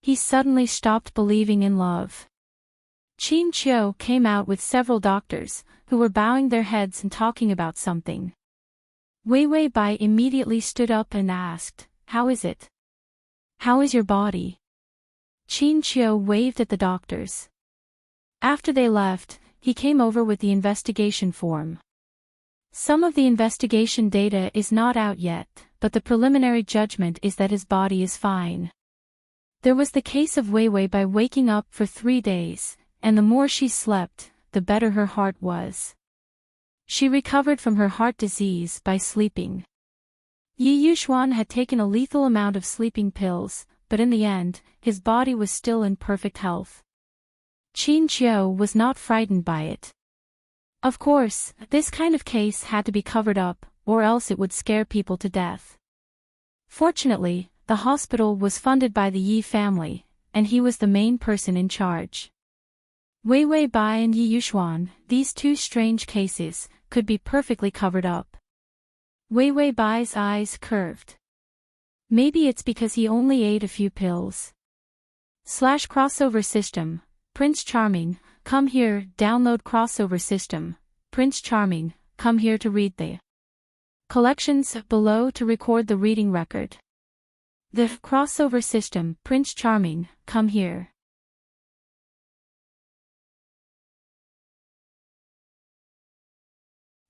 He suddenly stopped believing in love. Qin Qiu came out with several doctors, who were bowing their heads and talking about something. Wei Weibai immediately stood up and asked, how is it? How is your body? Qin Qiu waved at the doctors. After they left, he came over with the investigation form. Some of the investigation data is not out yet, but the preliminary judgment is that his body is fine. There was the case of Wei Weibai waking up for 3 days, and the more she slept, the better her heart was. She recovered from her heart disease by sleeping. Yi Yuxuan had taken a lethal amount of sleeping pills, but in the end, his body was still in perfect health. Qin Qiu was not frightened by it. Of course, this kind of case had to be covered up, or else it would scare people to death. Fortunately, the hospital was funded by the Yi family, and he was the main person in charge. Wei Weibai and Yi Yuxuan, these two strange cases, could be perfectly covered up. Wei Weibai's eyes curved. Maybe it's because he only ate a few pills. /crossover system, Prince Charming, come here, download crossover system, Prince Charming, come here to read the collections below to record the reading record. The crossover system, Prince Charming, come here.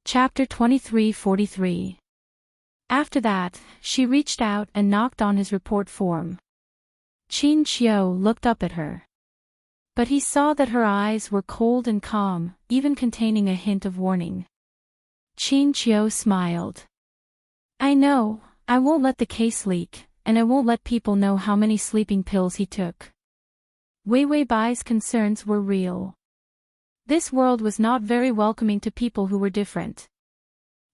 Chapter 2343. After that, she reached out and knocked on his report form. Qin Qiu looked up at her. But he saw that her eyes were cold and calm, even containing a hint of warning. Qin Qiu smiled. I know, I won't let the case leak, and I won't let people know how many sleeping pills he took. Wei Weibai's concerns were real. This world was not very welcoming to people who were different.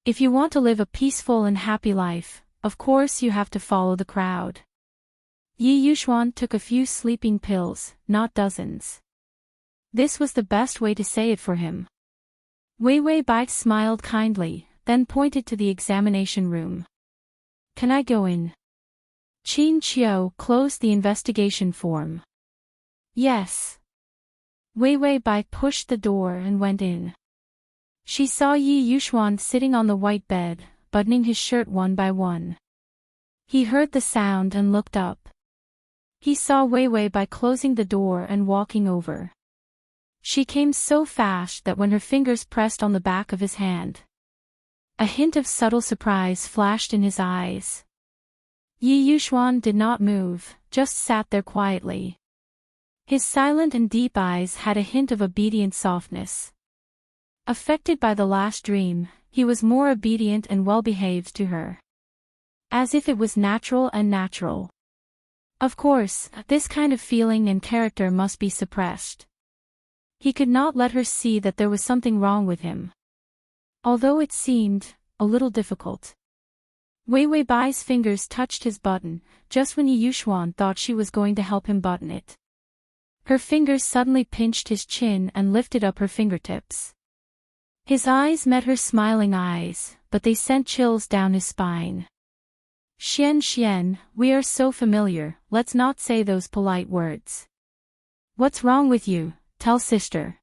If you want to live a peaceful and happy life, of course you have to follow the crowd. Yi Yuxuan took a few sleeping pills, not dozens. This was the best way to say it for him. Wei Weibai smiled kindly, then pointed to the examination room. Can I go in? Qin Qiu closed the investigation form. Yes. Wei Weibai pushed the door and went in. She saw Yi Yuxuan sitting on the white bed, buttoning his shirt one by one. He heard the sound and looked up. He saw Wei Weibai closing the door and walking over. She came so fast that when her fingers pressed on the back of his hand, a hint of subtle surprise flashed in his eyes. Yi Yuxuan did not move, just sat there quietly. His silent and deep eyes had a hint of obedient softness. Affected by the last dream, he was more obedient and well-behaved to her. As if it was natural and natural. Of course, this kind of feeling and character must be suppressed. He could not let her see that there was something wrong with him. Although it seemed a little difficult. Wei Weibai's fingers touched his button, just when Yi Yuxuan thought she was going to help him button it. Her fingers suddenly pinched his chin and lifted up her fingertips. His eyes met her smiling eyes, but they sent chills down his spine. Xian, we are so familiar, let's not say those polite words. What's wrong with you? Tell sister.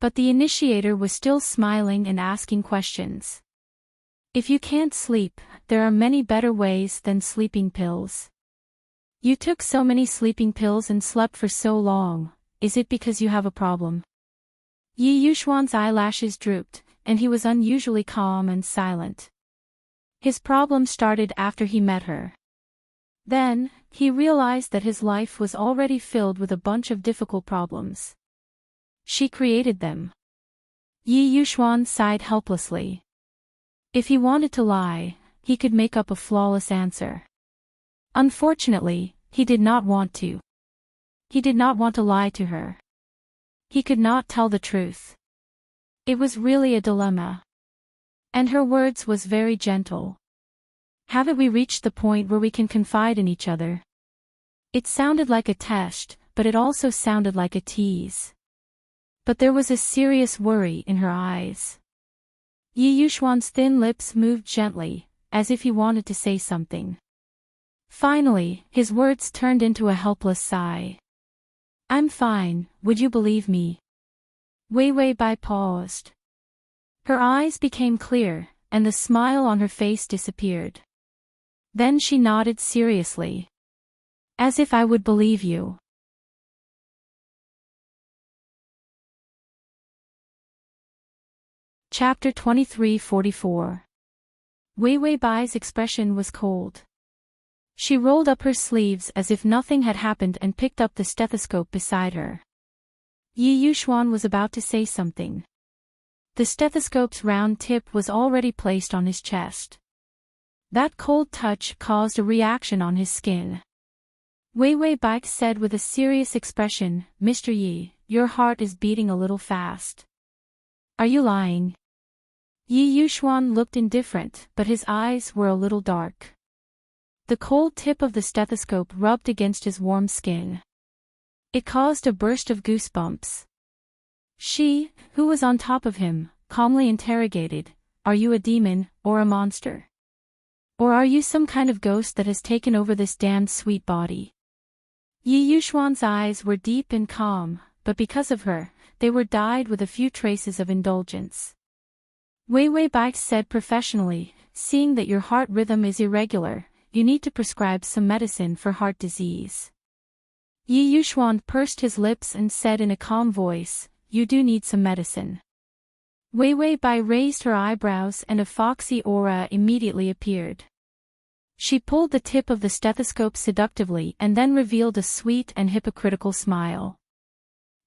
But the initiator was still smiling and asking questions. If you can't sleep, there are many better ways than sleeping pills. You took so many sleeping pills and slept for so long, is it because you have a problem? Yi Yuxuan's eyelashes drooped, and he was unusually calm and silent. His problem started after he met her. Then, he realized that his life was already filled with a bunch of difficult problems. She created them. Yi Yuxuan sighed helplessly. If he wanted to lie, he could make up a flawless answer. Unfortunately, he did not want to. He did not want to lie to her. He could not tell the truth. It was really a dilemma. And her words was very gentle. Haven't we reached the point where we can confide in each other? It sounded like a test, but it also sounded like a tease. But there was a serious worry in her eyes. Yi Yuxuan's thin lips moved gently, as if he wanted to say something. Finally, his words turned into a helpless sigh. I'm fine, would you believe me? Wei Bai paused. Her eyes became clear, and the smile on her face disappeared. Then she nodded seriously. As if I would believe you. Chapter 23:44. Wei Bai's expression was cold. She rolled up her sleeves as if nothing had happened and picked up the stethoscope beside her. Yi Yuxuan was about to say something. The stethoscope's round tip was already placed on his chest. That cold touch caused a reaction on his skin. Wei Bai said with a serious expression, Mr. Yi, your heart is beating a little fast. Are you lying? Yi Yuxuan looked indifferent, but his eyes were a little dark. The cold tip of the stethoscope rubbed against his warm skin. It caused a burst of goosebumps. She, who was on top of him, calmly interrogated, Are you a demon, or a monster? Or are you some kind of ghost that has taken over this damned sweet body? Yi Yuxuan's eyes were deep and calm, but because of her, they were dyed with a few traces of indulgence. Wei Bai said professionally, seeing that your heart rhythm is irregular, you need to prescribe some medicine for heart disease. Yi Yuxuan pursed his lips and said in a calm voice, You do need some medicine. Wei Bai raised her eyebrows and a foxy aura immediately appeared. She pulled the tip of the stethoscope seductively and then revealed a sweet and hypocritical smile.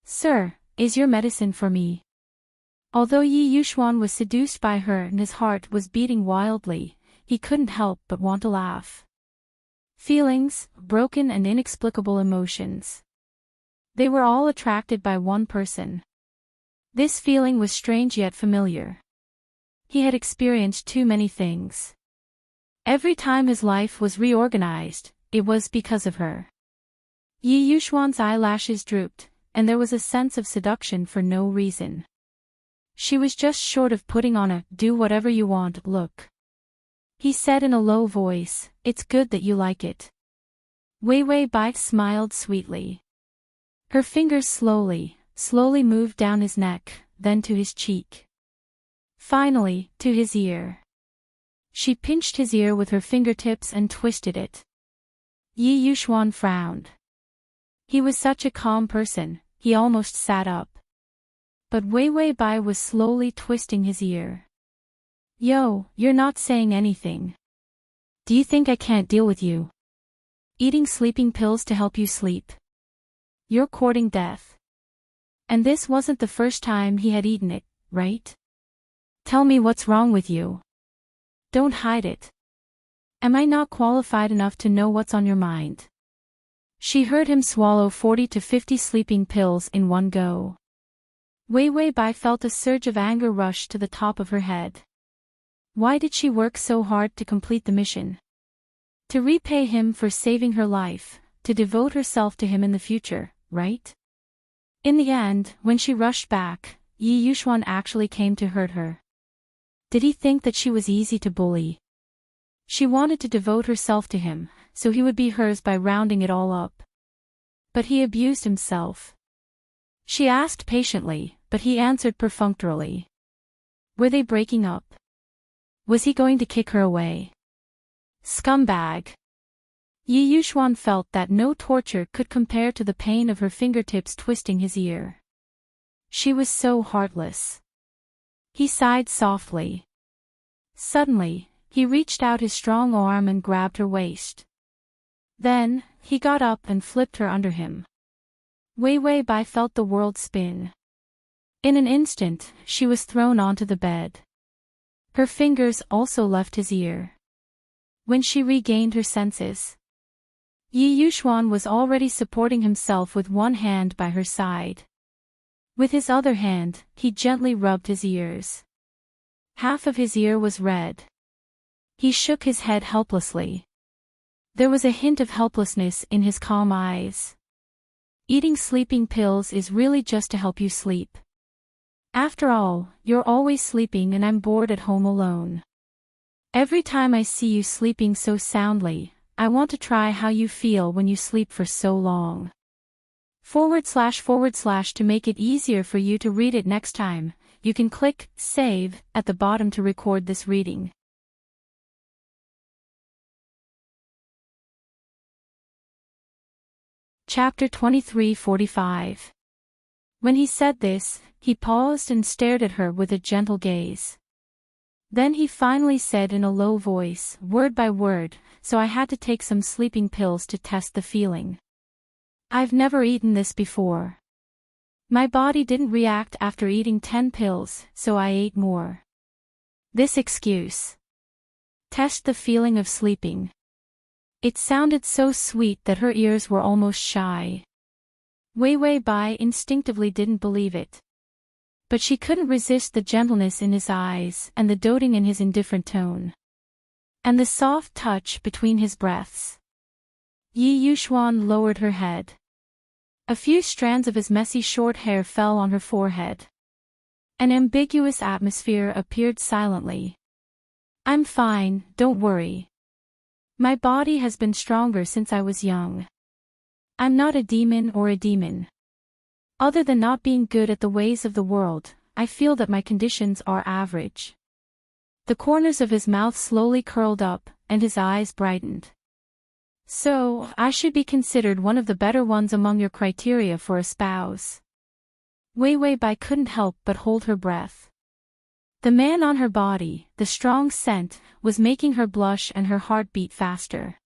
Sir, is your medicine for me? Although Yi Yuxuan was seduced by her and his heart was beating wildly, he couldn't help but want to laugh. Feelings, broken and inexplicable emotions. They were all attracted by one person. This feeling was strange yet familiar. He had experienced too many things. Every time his life was reorganized, it was because of her. Yi Yuxuan's eyelashes drooped, and there was a sense of seduction for no reason. She was just short of putting on a do whatever you want look. He said in a low voice, It's good that you like it. Wei Bai smiled sweetly. Her fingers slowly moved down his neck, then to his cheek. Finally, to his ear. She pinched his ear with her fingertips and twisted it. Yi Yuxuan frowned. He was such a calm person, he almost sat up. But Wei Bai was slowly twisting his ear. Yo, you're not saying anything. Do you think I can't deal with you? Eating sleeping pills to help you sleep? You're courting death. And this wasn't the first time he had eaten it, right? Tell me what's wrong with you. Don't hide it. Am I not qualified enough to know what's on your mind? She heard him swallow 40 to 50 sleeping pills in one go. Wei Bai felt a surge of anger rush to the top of her head. Why did she work so hard to complete the mission? To repay him for saving her life, to devote herself to him in the future, right? In the end, when she rushed back, Yi Yuxuan actually came to hurt her. Did he think that she was easy to bully? She wanted to devote herself to him, so he would be hers by rounding it all up. But he abused himself. She asked patiently, but he answered perfunctorily. Were they breaking up? Was he going to kick her away? Scumbag. Yi Yuxuan felt that no torture could compare to the pain of her fingertips twisting his ear. She was so heartless. He sighed softly. Suddenly, he reached out his strong arm and grabbed her waist. Then, he got up and flipped her under him. Wei Wei Bai felt the world spin. In an instant, she was thrown onto the bed. Her fingers also left his ear. When she regained her senses, Yi Yuxuan was already supporting himself with one hand by her side. With his other hand, he gently rubbed his ears. Half of his ear was red. He shook his head helplessly. There was a hint of helplessness in his calm eyes. Eating sleeping pills is really just to help you sleep. After all, you're always sleeping and I'm bored at home alone. Every time I see you sleeping so soundly, I want to try how you feel when you sleep for so long. // to make it easier for you to read it next time, you can click Save at the bottom to record this reading. Chapter 23:45. When he said this, he paused and stared at her with a gentle gaze. Then he finally said in a low voice, word by word, so I had to take some sleeping pills to test the feeling. I've never eaten this before. My body didn't react after eating 10 pills, so I ate more. This excuse. Test the feeling of sleeping. It sounded so sweet that her ears were almost shy. Wei Wei Bai instinctively didn't believe it. But she couldn't resist the gentleness in his eyes and the doting in his indifferent tone. And the soft touch between his breaths. Yi Yuxuan lowered her head. A few strands of his messy short hair fell on her forehead. An ambiguous atmosphere appeared silently. I'm fine, don't worry. My body has been stronger since I was young. I'm not a demon or a demon. Other than not being good at the ways of the world, I feel that my conditions are average. The corners of his mouth slowly curled up, and his eyes brightened. So, I should be considered one of the better ones among your criteria for a spouse. Wei Wei Bai couldn't help but hold her breath. The man on her body, the strong scent, was making her blush and her heart beat faster.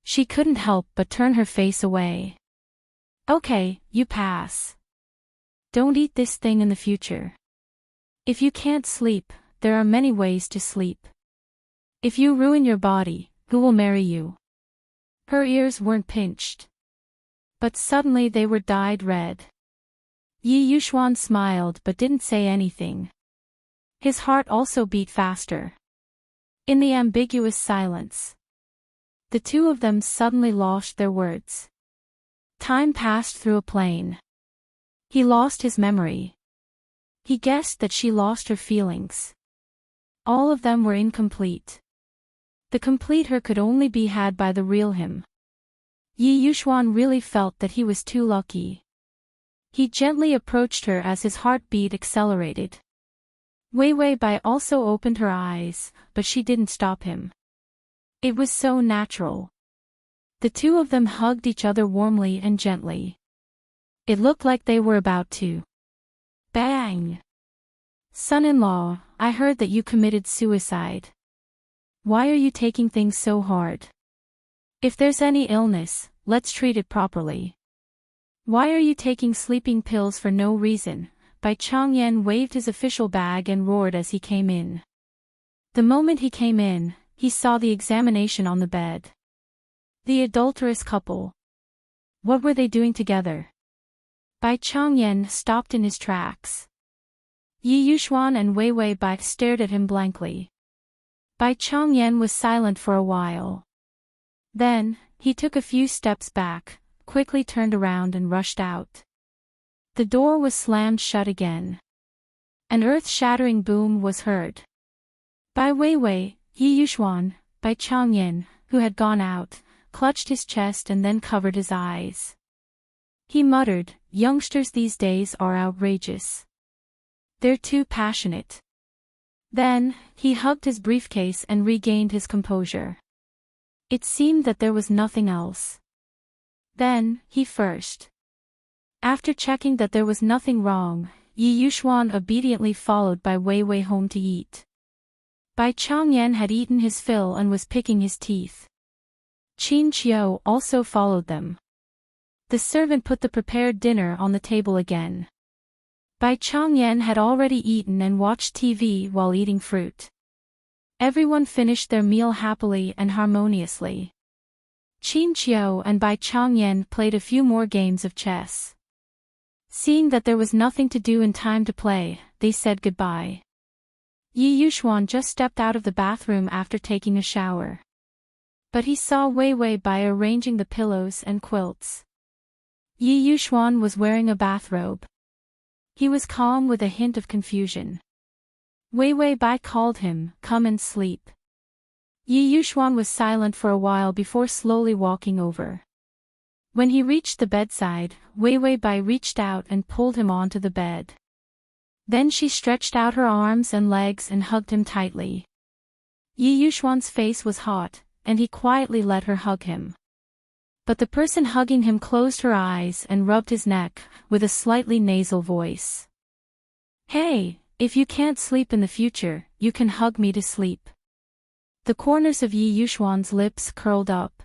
She couldn't help but turn her face away. Okay, you pass. Don't eat this thing in the future. If you can't sleep, there are many ways to sleep. If you ruin your body, who will marry you? Her ears weren't pinched. But suddenly they were dyed red. Yi Yuxuan smiled but didn't say anything. His heart also beat faster. In the ambiguous silence, the two of them suddenly lost their words. Time passed through a plane. He lost his memory. He guessed that she lost her feelings. All of them were incomplete. The complete her could only be had by the real him. Yi Yuxuan really felt that he was too lucky. He gently approached her as his heartbeat accelerated. Wei Wei Bai also opened her eyes, but she didn't stop him. It was so natural. The two of them hugged each other warmly and gently. It looked like they were about to. Bang! Son-in-law, I heard that you committed suicide. Why are you taking things so hard? If there's any illness, let's treat it properly. Why are you taking sleeping pills for no reason? Bai Changyan waved his official bag and roared as he came in. The moment he came in, he saw the examination on the bed. The adulterous couple. What were they doing together? Bai Changyan stopped in his tracks. Yi Yuxuan and Wei Wei Bai stared at him blankly. Bai Changyan was silent for a while. Then, he took a few steps back, quickly turned around and rushed out. The door was slammed shut again. An earth-shattering boom was heard. Bai Weiwei, Yi Yuxuan, Bai Changyan, who had gone out, clutched his chest and then covered his eyes. He muttered, "Youngsters these days are outrageous. They're too passionate." Then, he hugged his briefcase and regained his composure. It seemed that there was nothing else. Then, he first. After checking that there was nothing wrong, Yi Yuxuan obediently followed Bai Weiwei home to eat. Bai Changyan had eaten his fill and was picking his teeth. Qin Qiu also followed them. The servant put the prepared dinner on the table again. Bai Changyan had already eaten and watched TV while eating fruit. Everyone finished their meal happily and harmoniously. Qin Qiu and Bai Changyan played a few more games of chess. Seeing that there was nothing to do in time to play, they said goodbye. Yi Yuxuan just stepped out of the bathroom after taking a shower. But he saw Weiwei Bai arranging the pillows and quilts. Yi Yuxuan was wearing a bathrobe. He was calm with a hint of confusion. Weiwei Bai called him, "Come and sleep." Yi Yuxuan was silent for a while before slowly walking over. When he reached the bedside, Weiwei Bai reached out and pulled him onto the bed. Then she stretched out her arms and legs and hugged him tightly. Yi Yuxuan's face was hot, and he quietly let her hug him. But the person hugging him closed her eyes and rubbed his neck, with a slightly nasal voice. "Hey, if you can't sleep in the future, you can hug me to sleep." The corners of Yi Yuxuan's lips curled up.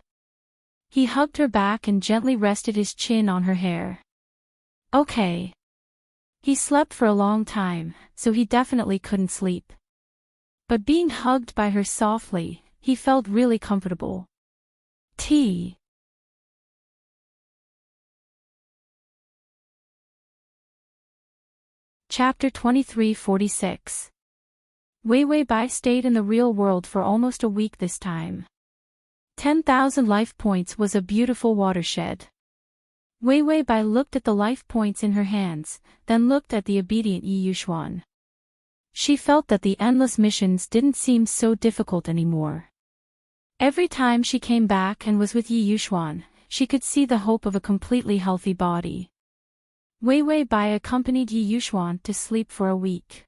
He hugged her back and gently rested his chin on her hair. Okay. He slept for a long time, so he definitely couldn't sleep. But being hugged by her softly, he felt really comfortable. T. Chapter 2346. Weiwei Bai stayed in the real world for almost a week this time. 10,000 life points was a beautiful watershed. Weiwei Bai looked at the life points in her hands, then looked at the obedient Yi Yuxuan. She felt that the endless missions didn't seem so difficult anymore. Every time she came back and was with Yi Yuxuan, she could see the hope of a completely healthy body. Weiwei Bai accompanied Yi Yuxuan to sleep for a week.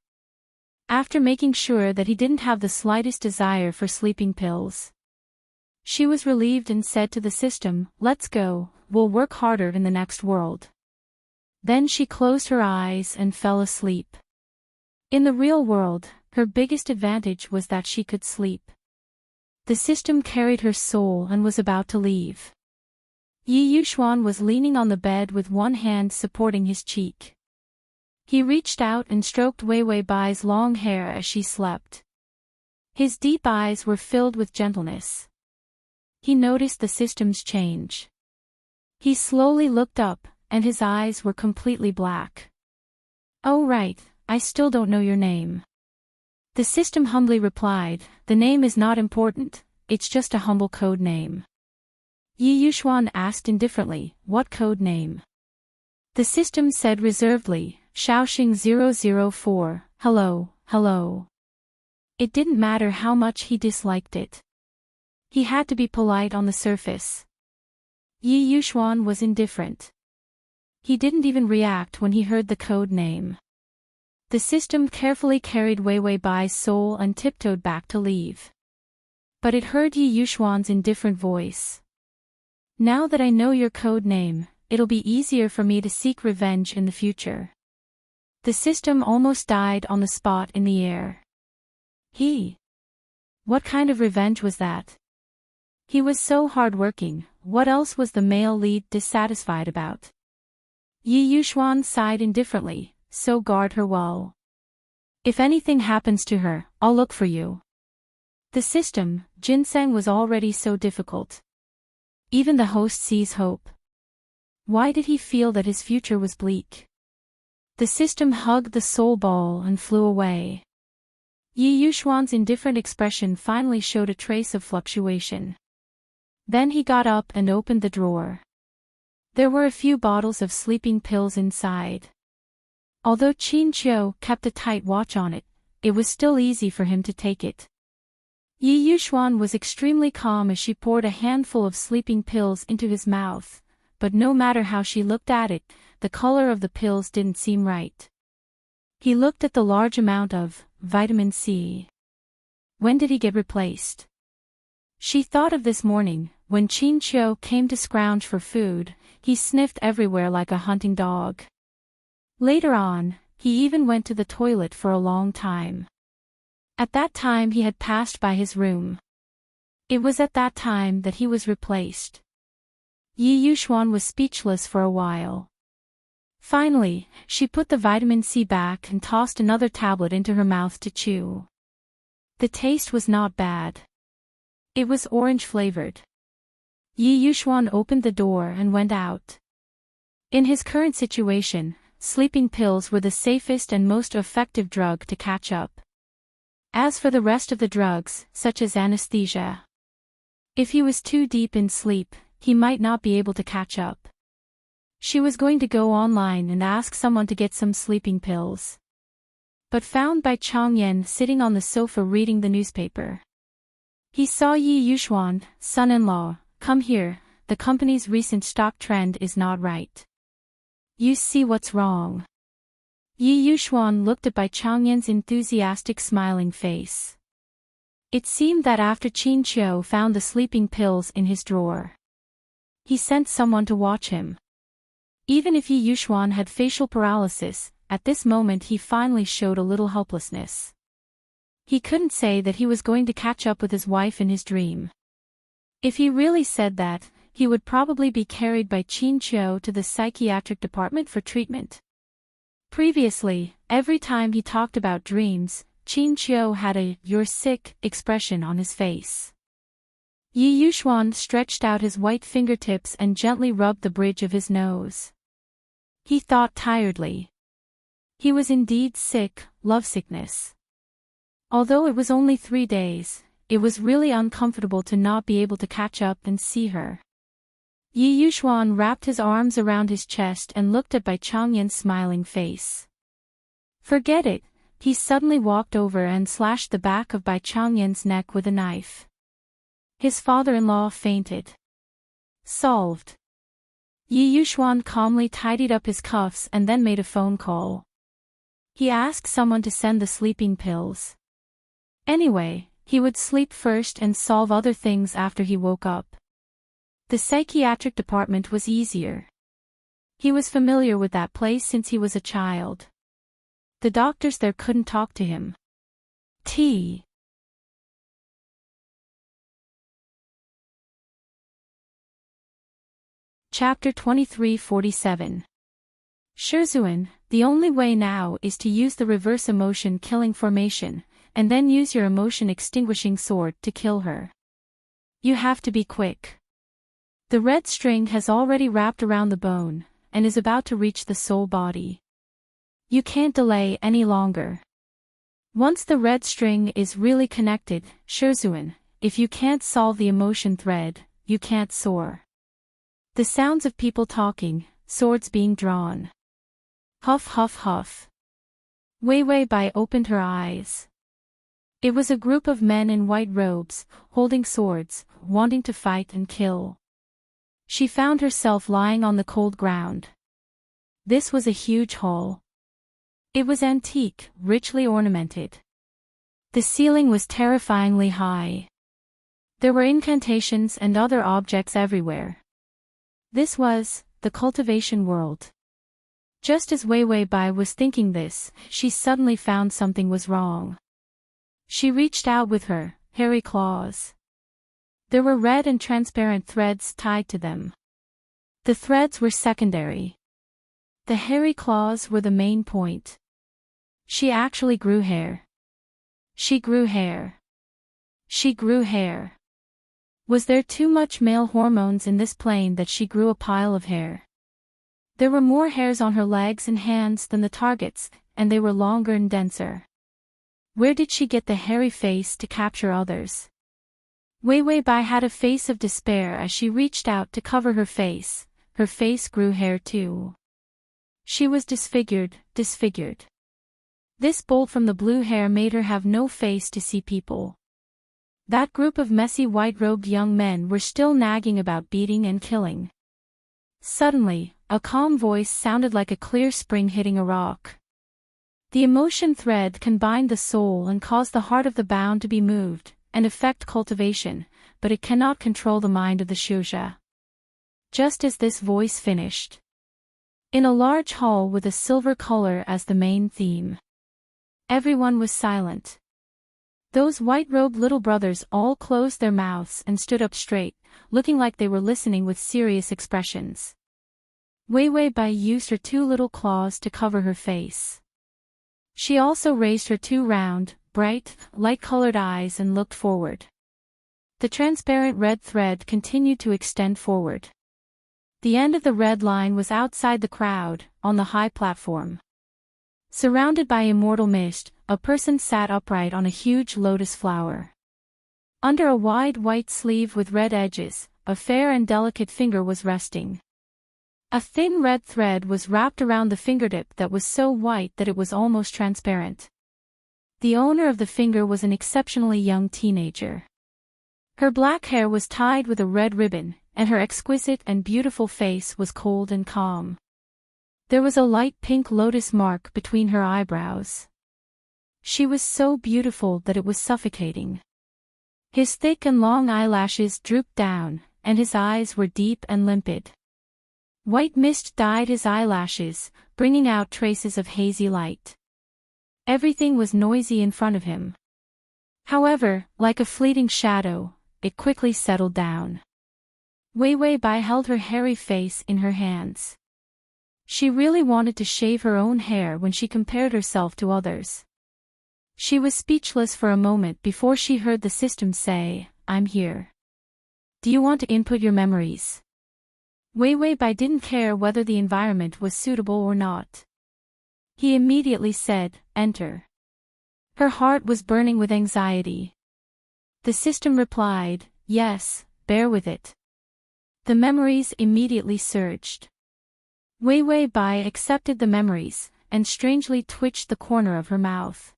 After making sure that he didn't have the slightest desire for sleeping pills, she was relieved and said to the system, "Let's go, we'll work harder in the next world." Then she closed her eyes and fell asleep. In the real world, her biggest advantage was that she could sleep. The system carried her soul and was about to leave. Yi Yuxuan was leaning on the bed with one hand supporting his cheek. He reached out and stroked Weiwei Bai's long hair as she slept. His deep eyes were filled with gentleness. He noticed the system's change. He slowly looked up, and his eyes were completely black. "Oh right, I still don't know your name." The system humbly replied, "The name is not important, it's just a humble code name." Yi Yuxuan asked indifferently, "What code name?" The system said reservedly, "Shaoxing 004, hello, hello." It didn't matter how much he disliked it. He had to be polite on the surface. Yi Yuxuan was indifferent. He didn't even react when he heard the code name. The system carefully carried Weiwei Bai's soul and tiptoed back to leave. But it heard Yi Yuxuan's indifferent voice. "Now that I know your code name, it'll be easier for me to seek revenge in the future." The system almost died on the spot in the air. What kind of revenge was that? He was so hard-working, what else was the male lead dissatisfied about? Yi Yuxuan sighed indifferently, "So guard her well. If anything happens to her, I'll look for you." The system, ginseng was already so difficult. Even the host sees hope. Why did he feel that his future was bleak? The system hugged the soul ball and flew away. Yi Yuxuan's indifferent expression finally showed a trace of fluctuation. Then he got up and opened the drawer. There were a few bottles of sleeping pills inside. Although Qin Qiu kept a tight watch on it, it was still easy for him to take it. Yi Yuxuan was extremely calm as she poured a handful of sleeping pills into his mouth, but no matter how she looked at it, the color of the pills didn't seem right. He looked at the large amount of vitamin C. When did he get replaced? She thought of this morning, when Qin Qiu came to scrounge for food, he sniffed everywhere like a hunting dog. Later on, he even went to the toilet for a long time. At that time he had passed by his room. It was at that time that he was replaced. Yi Yuxuan was speechless for a while. Finally, she put the vitamin C back and tossed another tablet into her mouth to chew. The taste was not bad. It was orange-flavored. Yi Yuxuan opened the door and went out. In his current situation, sleeping pills were the safest and most effective drug to catch up. As for the rest of the drugs, such as anesthesia, if he was too deep in sleep, he might not be able to catch up. She was going to go online and ask someone to get some sleeping pills, but found by Chang Yan sitting on the sofa reading the newspaper. He saw Yi Yuxuan, son-in-law, come here, the company's recent stock trend is not right. You see what's wrong? Yi Yuxuan looked at Bai Changyan's enthusiastic smiling face. It seemed that after Qin Qiu found the sleeping pills in his drawer, he sent someone to watch him. Even if Yi Yuxuan had facial paralysis, at this moment he finally showed a little helplessness. He couldn't say that he was going to catch up with his wife in his dream. If he really said that, he would probably be carried by Qin Qiu to the psychiatric department for treatment. Previously, every time he talked about dreams, Qin Qiu had a "you're sick" expression on his face. Yi Yuxuan stretched out his white fingertips and gently rubbed the bridge of his nose. He thought tiredly. He was indeed sick, lovesickness. Although it was only 3 days, it was really uncomfortable to not be able to catch up and see her. Yi Yuxuan wrapped his arms around his chest and looked at Bai Changyan's smiling face. Forget it, he suddenly walked over and slashed the back of Bai Changyan's neck with a knife. His father-in-law fainted. Solved. Yi Yuxuan calmly tidied up his cuffs and then made a phone call. He asked someone to send the sleeping pills. Anyway, he would sleep first and solve other things after he woke up. The psychiatric department was easier. He was familiar with that place since he was a child. The doctors there couldn't talk to him. Chapter 2347. Shizhuan, the only way now is to use the reverse emotion killing formation, and then use your emotion extinguishing sword to kill her. You have to be quick. The red string has already wrapped around the bone, and is about to reach the soul body. You can't delay any longer. Once the red string is really connected, Shizhuan, if you can't solve the emotion thread, you can't soar. The sounds of people talking, swords being drawn. Huff huff huff. Wei Wei Bai opened her eyes. It was a group of men in white robes, holding swords, wanting to fight and kill. She found herself lying on the cold ground. This was a huge hall. It was antique, richly ornamented. The ceiling was terrifyingly high. There were incantations and other objects everywhere. This was the cultivation world. Just as Wei Wei Bai was thinking this, she suddenly found something was wrong. She reached out with her hairy claws. There were red and transparent threads tied to them. The threads were secondary. The hairy claws were the main point. She actually grew hair. She grew hair. She grew hair. Was there too much male hormones in this plane that she grew a pile of hair? There were more hairs on her legs and hands than the targets, and they were longer and denser. Where did she get the hairy face to capture others? Wei Wei Bai had a face of despair as she reached out to cover her face. Her face grew hair too. She was disfigured. This bolt from the blue hair made her have no face to see people. That group of messy white-robed young men were still nagging about beating and killing. Suddenly, a calm voice sounded like a clear spring hitting a rock. The emotion thread can bind the soul and cause the heart of the bound to be moved, and affect cultivation, but it cannot control the mind of the shuja. Just as this voice finished. In a large hall with a silver color as the main theme. Everyone was silent. Those white-robed little brothers all closed their mouths and stood up straight, looking like they were listening with serious expressions. Wei Wei Bai used her 2 little claws to cover her face. She also raised her 2 round, bright, light-colored eyes and looked forward. The transparent red thread continued to extend forward. The end of the red line was outside the crowd, on the high platform. Surrounded by immortal mist, a person sat upright on a huge lotus flower. Under a wide white sleeve with red edges, a fair and delicate finger was resting. A thin red thread was wrapped around the fingertip that was so white that it was almost transparent. The owner of the finger was an exceptionally young teenager. Her black hair was tied with a red ribbon, and her exquisite and beautiful face was cold and calm. There was a light pink lotus mark between her eyebrows. She was so beautiful that it was suffocating. His thick and long eyelashes drooped down, and his eyes were deep and limpid. White mist dyed his eyelashes, bringing out traces of hazy light. Everything was noisy in front of him. However, like a fleeting shadow, it quickly settled down. Wei Wei Bai held her hairy face in her hands. She really wanted to shave her own hair when she compared herself to others. She was speechless for a moment before she heard the system say, "I'm here. Do you want to input your memories?" Wei Wei Bai didn't care whether the environment was suitable or not. He immediately said, "Enter." Her heart was burning with anxiety. The system replied, "Yes, bear with it." The memories immediately surged. Wei Wei Bai accepted the memories, and strangely twitched the corner of her mouth.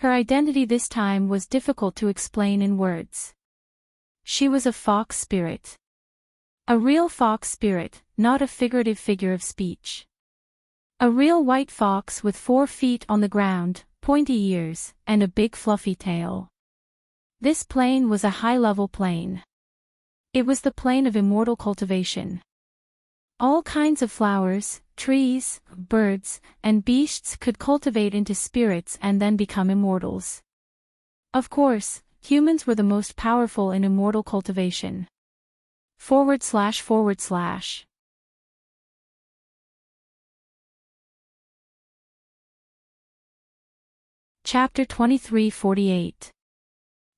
Her identity this time was difficult to explain in words. She was a fox spirit. A real fox spirit, not a figurative figure of speech. A real white fox with 4 feet on the ground, pointy ears, and a big fluffy tail. This plane was a high-level plane. It was the plane of immortal cultivation. All kinds of flowers, trees, birds, and beasts could cultivate into spirits and then become immortals. Of course, humans were the most powerful in immortal cultivation. // Chapter 2348.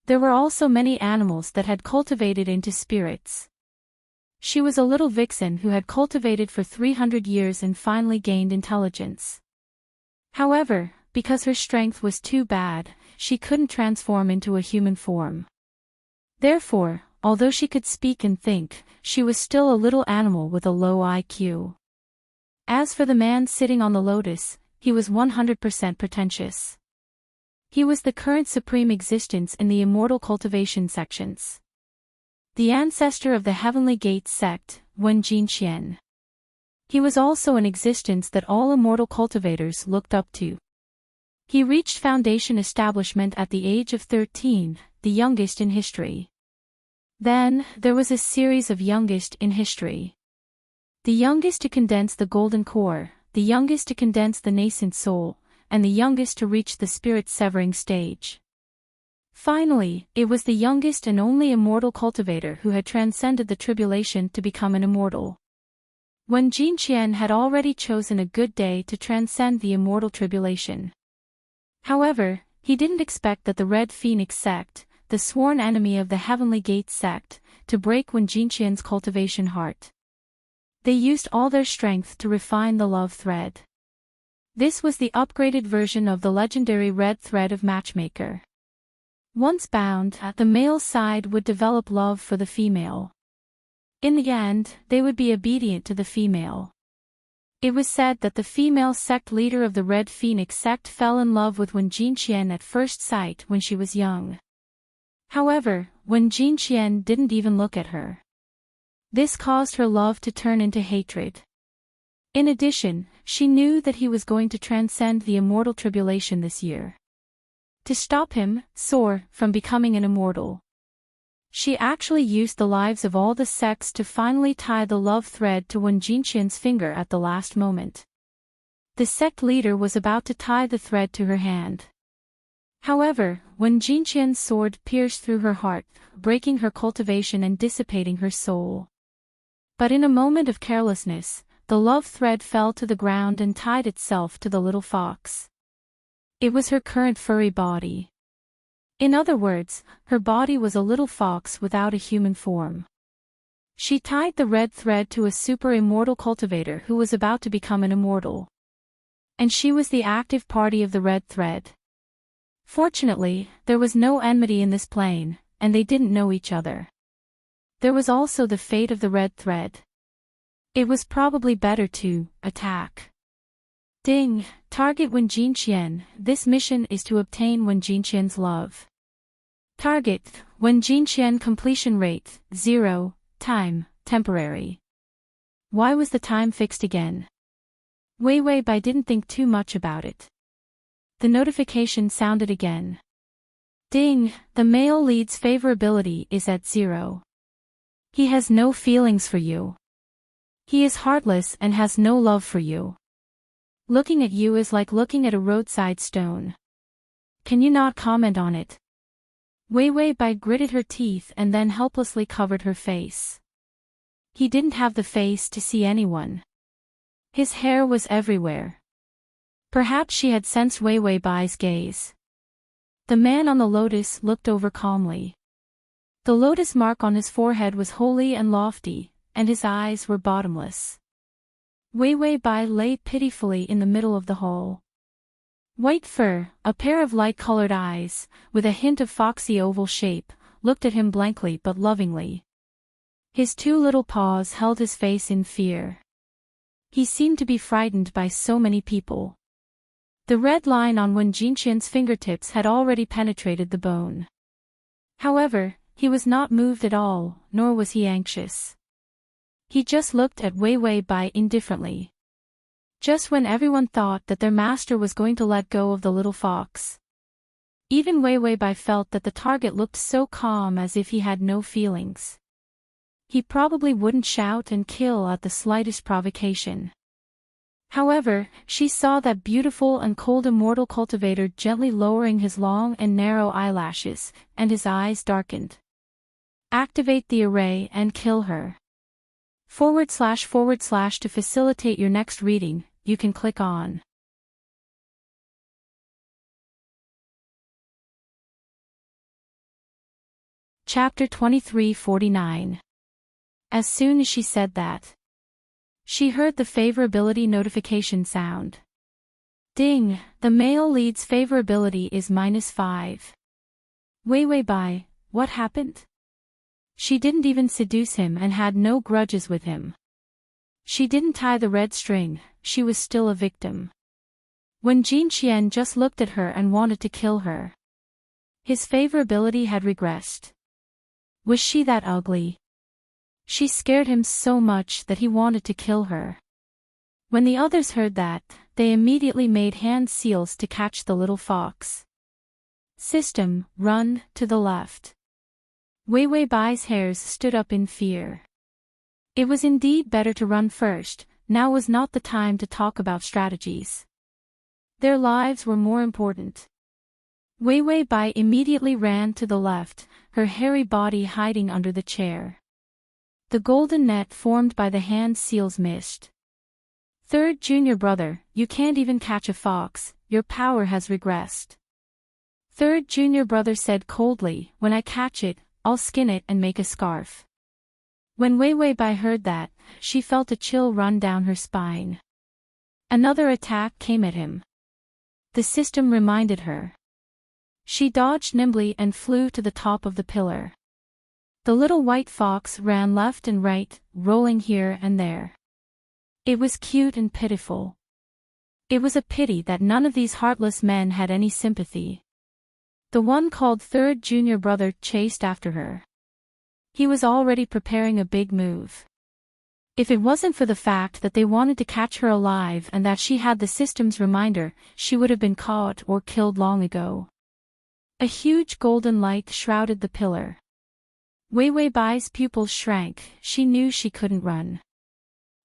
There were also many animals that had cultivated into spirits. She was a little vixen who had cultivated for 300 years and finally gained intelligence. However, because her strength was too bad, she couldn't transform into a human form. Therefore, although she could speak and think, she was still a little animal with a low IQ. As for the man sitting on the lotus, he was 100% pretentious. He was the current supreme existence in the immortal cultivation sections. The ancestor of the Heavenly Gate sect, Wen Jinqian. He was also an existence that all immortal cultivators looked up to. He reached foundation establishment at the age of 13, the youngest in history. Then, there was a series of youngest in history. The youngest to condense the golden core, the youngest to condense the nascent soul, and the youngest to reach the spirit-severing stage. Finally, it was the youngest and only immortal cultivator who had transcended the tribulation to become an immortal. When Jinqian had already chosen a good day to transcend the immortal tribulation. However, he didn't expect that the Red Phoenix sect, the sworn enemy of the Heavenly Gate sect, to break Wen Jinqian's cultivation heart. They used all their strength to refine the love thread. This was the upgraded version of the legendary red thread of Matchmaker. Once bound, the male side would develop love for the female. In the end, they would be obedient to the female. It was said that the female sect leader of the Red Phoenix sect fell in love with Wen Jinqian at first sight when she was young. However, Wen Jinqian didn't even look at her. This caused her love to turn into hatred. In addition, she knew that he was going to transcend the immortal tribulation this year. To stop him, Soar, from becoming an immortal, she actually used the lives of all the sects to finally tie the love thread to Wen Jinqian's finger at the last moment. The sect leader was about to tie the thread to her hand. However, Wen Jinqian's sword pierced through her heart, breaking her cultivation and dissipating her soul. But in a moment of carelessness, the love thread fell to the ground and tied itself to the little fox. It was her current furry body. In other words, her body was a little fox without a human form. She tied the red thread to a super-immortal cultivator who was about to become an immortal. And she was the active party of the red thread. Fortunately, there was no enmity in this plane, and they didn't know each other. There was also the fate of the red thread. It was probably better to attack. Ding, target Wen Jinqian. This mission is to obtain Wen Jinqian's love. Target, Wen Jinqian. Completion rate, 0, time, temporary. Why was the time fixed again? Wei Bai didn't think too much about it. The notification sounded again. Ding, the male lead's favorability is at 0. He has no feelings for you. He is heartless and has no love for you. Looking at you is like looking at a roadside stone. Can you not comment on it? Wei Bai gritted her teeth and then helplessly covered her face. He didn't have the face to see anyone. His hair was everywhere. Perhaps she had sensed Wei Bai's gaze. The man on the lotus looked over calmly. The lotus mark on his forehead was holy and lofty, and his eyes were bottomless. Wei Bai lay pitifully in the middle of the hall. White fur, a pair of light-colored eyes, with a hint of foxy oval shape, looked at him blankly but lovingly. His two little paws held his face in fear. He seemed to be frightened by so many people. The red line on Wen Jinqian's fingertips had already penetrated the bone. However, he was not moved at all, nor was he anxious. He just looked at Wei Bai indifferently. Just when everyone thought that their master was going to let go of the little fox. Even Wei Bai felt that the target looked so calm as if he had no feelings. He probably wouldn't shout and kill at the slightest provocation. However, she saw that beautiful and cold immortal cultivator gently lowering his long and narrow eyelashes, and his eyes darkened. Activate the array and kill her. // to facilitate your next reading, you can click on Chapter 2349. As soon as she said that, she heard the favorability notification sound. Ding, the male lead's favorability is -5. Wei Bai, what happened? She didn't even seduce him and had no grudges with him. She didn't tie the red string, she was still a victim. Wen Jinqian just looked at her and wanted to kill her. His favorability had regressed. Was she that ugly? She scared him so much that he wanted to kill her. When the others heard that, they immediately made hand seals to catch the little fox. System, run, to the left. Wei Bai's hairs stood up in fear. It was indeed better to run first, now was not the time to talk about strategies. Their lives were more important. Wei Bai immediately ran to the left, her hairy body hiding under the chair. The golden net formed by the hand seals missed. Third junior brother, you can't even catch a fox, your power has regressed. Third junior brother said coldly, when I catch it, I'll skin it and make a scarf. When Wei Bai heard that, she felt a chill run down her spine. Another attack came at him. The system reminded her. She dodged nimbly and flew to the top of the pillar. The little white fox ran left and right, rolling here and there. It was cute and pitiful. It was a pity that none of these heartless men had any sympathy. The one called third junior brother chased after her. He was already preparing a big move. If it wasn't for the fact that they wanted to catch her alive and that she had the system's reminder, she would have been caught or killed long ago. A huge golden light shrouded the pillar. Wei Wei Bai's pupils shrank, she knew she couldn't run.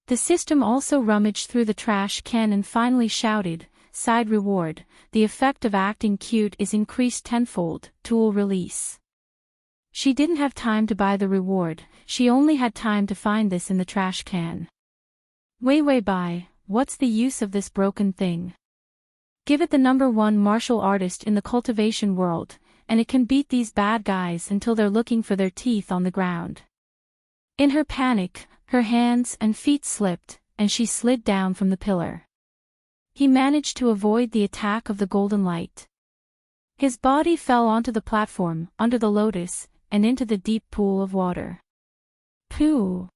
The system also rummaged through the trash can and finally shouted, "Side reward, the effect of acting cute is increased tenfold, tool release." She didn't have time to buy the reward, she only had time to find this in the trash can. Wei Wei Bai, what's the use of this broken thing? Give it the #1 martial artist in the cultivation world, and it can beat these bad guys until they're looking for their teeth on the ground. In her panic, her hands and feet slipped, and she slid down from the pillar. He managed to avoid the attack of the golden light. His body fell onto the platform, under the lotus, and into the deep pool of water. Pooh!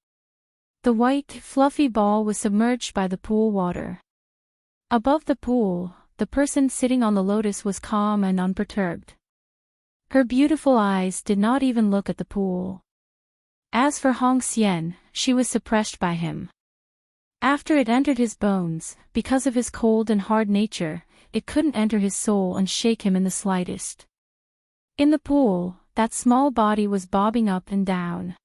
The white, fluffy ball was submerged by the pool water. Above the pool, the person sitting on the lotus was calm and unperturbed. Her beautiful eyes did not even look at the pool. As for Hong Xian, she was suppressed by him. After it entered his bones, because of his cold and hard nature, it couldn't enter his soul and shake him in the slightest. In the pool, that small body was bobbing up and down.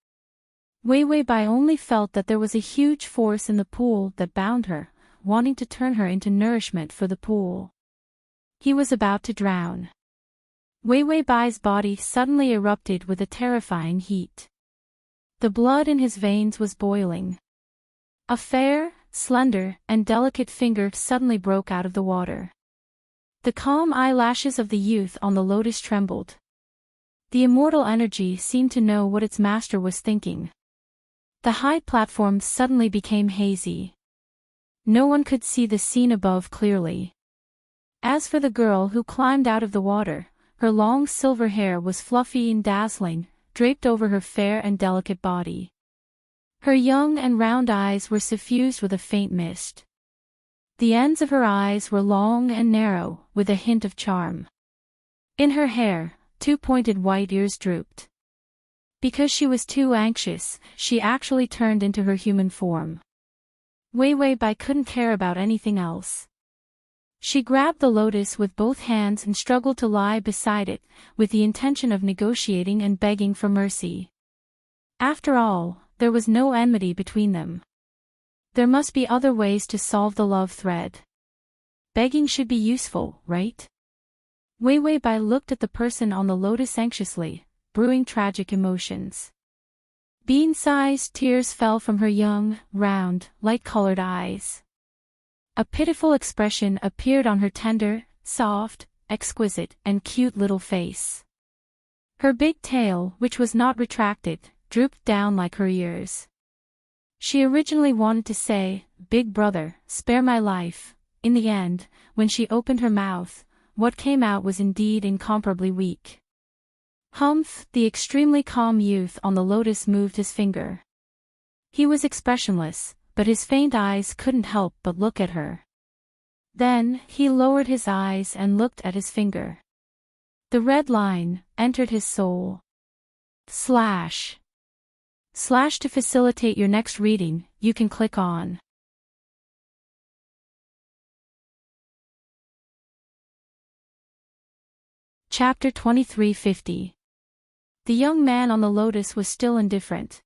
Wei Wei Bai only felt that there was a huge force in the pool that bound her, wanting to turn her into nourishment for the pool. He was about to drown. Wei Wei Bai's body suddenly erupted with a terrifying heat. The blood in his veins was boiling. A fair, slender, and delicate finger suddenly broke out of the water. The calm eyelashes of the youth on the lotus trembled. The immortal energy seemed to know what its master was thinking. The high platform suddenly became hazy. No one could see the scene above clearly. As for the girl who climbed out of the water, her long silver hair was fluffy and dazzling, draped over her fair and delicate body. Her young and round eyes were suffused with a faint mist. The ends of her eyes were long and narrow, with a hint of charm. In her hair, 2 pointed white ears drooped. Because she was too anxious, she actually turned into her human form. Wei Wei Bai couldn't care about anything else. She grabbed the lotus with both hands and struggled to lie beside it, with the intention of negotiating and begging for mercy. After all, there was no enmity between them. There must be other ways to solve the love thread. Begging should be useful, right? Wei Wei Bai looked at the person on the lotus anxiously, brewing tragic emotions. Bean-sized tears fell from her young, round, light-colored eyes. A pitiful expression appeared on her tender, soft, exquisite, and cute little face. Her big tail, which was not retracted, drooped down like her ears. She originally wanted to say, "Big brother, spare my life." In the end, when she opened her mouth, what came out was indeed incomparably weak. Humph! The extremely calm youth on the lotus moved his finger. He was expressionless, but his faint eyes couldn't help but look at her. Then, he lowered his eyes and looked at his finger. The red line entered his soul. // to facilitate your next reading, you can click on Chapter 2350. The young man on the lotus was still indifferent.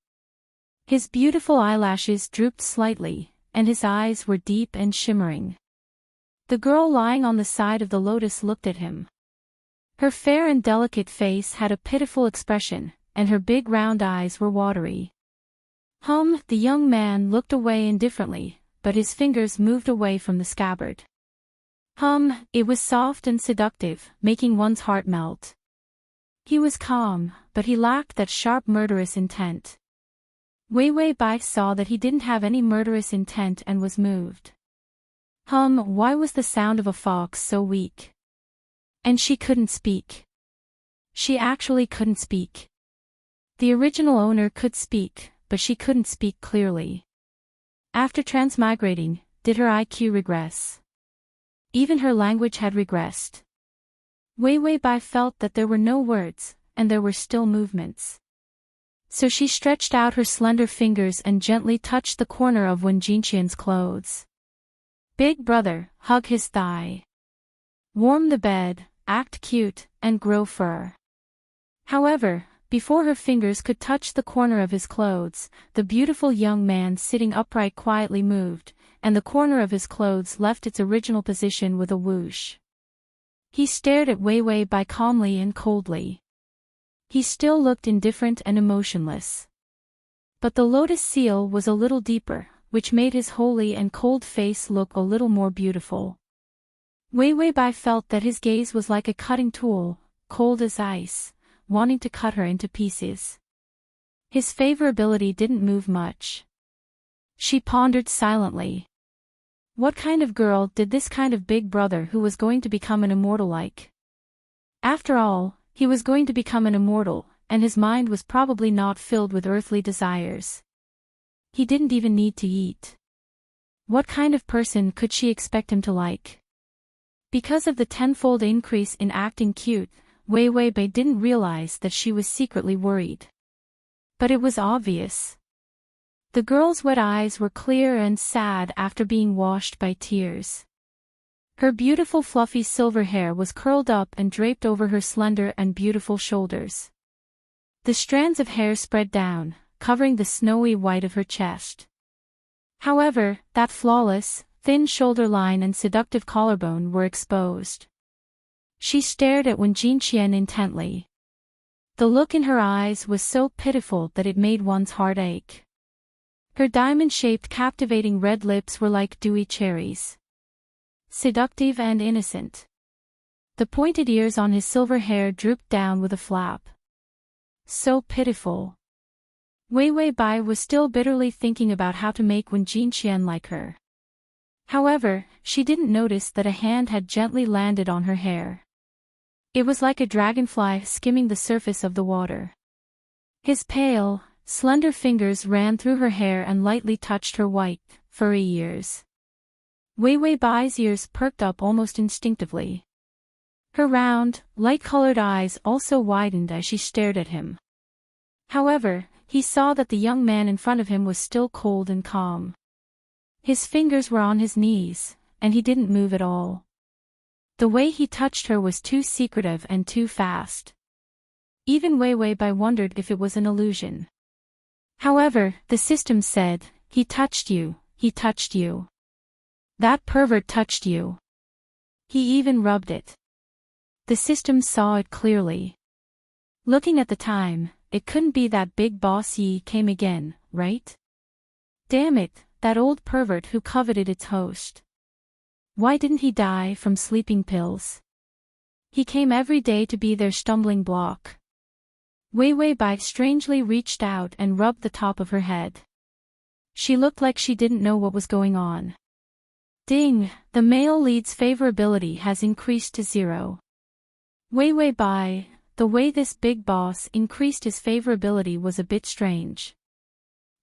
His beautiful eyelashes drooped slightly, and his eyes were deep and shimmering. The girl lying on the side of the lotus looked at him. Her fair and delicate face had a pitiful expression, and her big round eyes were watery. The young man looked away indifferently, but his fingers moved away from the scabbard. It was soft and seductive, making one's heart melt. He was calm, but he lacked that sharp murderous intent. Wei Wei Bai saw that he didn't have any murderous intent and was moved. Why was the sound of a fox so weak? And she couldn't speak. She actually couldn't speak. The original owner could speak, but she couldn't speak clearly. After transmigrating, did her IQ regress? Even her language had regressed. Wei Wei Bai felt that there were no words, and there were still movements. So she stretched out her slender fingers and gently touched the corner of Wen Jinqian's clothes. Big brother, hug his thigh. Warm the bed, act cute, and grow fur. However, before her fingers could touch the corner of his clothes, the beautiful young man sitting upright quietly moved, and the corner of his clothes left its original position with a whoosh. He stared at Wei Wei Bai calmly and coldly. He still looked indifferent and emotionless. But the lotus seal was a little deeper, which made his holy and cold face look a little more beautiful. Wei Wei Bai felt that his gaze was like a cutting tool, cold as ice, wanting to cut her into pieces. His favorability didn't move much. She pondered silently. What kind of girl did this kind of big brother who was going to become an immortal like? After all, he was going to become an immortal, and his mind was probably not filled with earthly desires. He didn't even need to eat. What kind of person could she expect him to like? Because of the tenfold increase in acting cute, Wei Wei Bai didn't realize that she was secretly worried. But it was obvious. The girl's wet eyes were clear and sad after being washed by tears. Her beautiful fluffy silver hair was curled up and draped over her slender and beautiful shoulders. The strands of hair spread down, covering the snowy white of her chest. However, that flawless, thin shoulder line and seductive collarbone were exposed. She stared at Wen Jinqian intently. The look in her eyes was so pitiful that it made one's heart ache. Her diamond-shaped captivating red lips were like dewy cherries. Seductive and innocent. The pointed ears on his silver hair drooped down with a flap. So pitiful. Wei Wei Bai was still bitterly thinking about how to make Wen Jinqian like her. However, she didn't notice that a hand had gently landed on her hair. It was like a dragonfly skimming the surface of the water. His pale, slender fingers ran through her hair and lightly touched her white, furry ears. Wei Wei Bai's ears perked up almost instinctively. Her round, light-colored eyes also widened as she stared at him. However, he saw that the young man in front of him was still cold and calm. His fingers were on his knees, and he didn't move at all. The way he touched her was too secretive and too fast. Even Wei Wei Bai wondered if it was an illusion. However, the system said, "He touched you, he touched you. That pervert touched you. He even rubbed it." The system saw it clearly. Looking at the time, it couldn't be that Big Boss Yi came again, right? Damn it, that old pervert who coveted its host. Why didn't he die from sleeping pills? He came every day to be their stumbling block. Wei Wei Bai strangely reached out and rubbed the top of her head. She looked like she didn't know what was going on. Ding, the male lead's favorability has increased to 0. Wei Wei Bai, the way this big boss increased his favorability was a bit strange.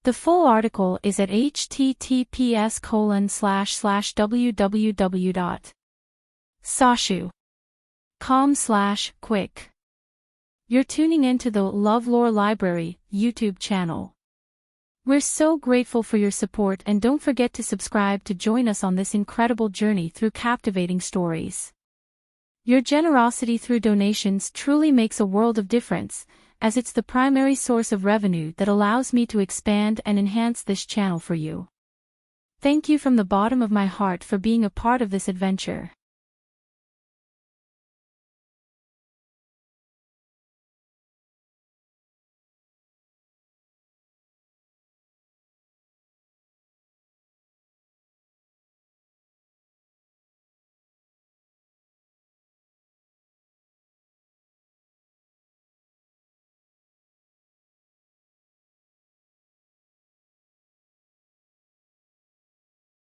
The full article is at https://www.sashu.com/quick. You're tuning into the LoveLore Library YouTube channel. We're so grateful for your support, and don't forget to subscribe to join us on this incredible journey through captivating stories. Your generosity through donations truly makes a world of difference, as it's the primary source of revenue that allows me to expand and enhance this channel for you. Thank you from the bottom of my heart for being a part of this adventure.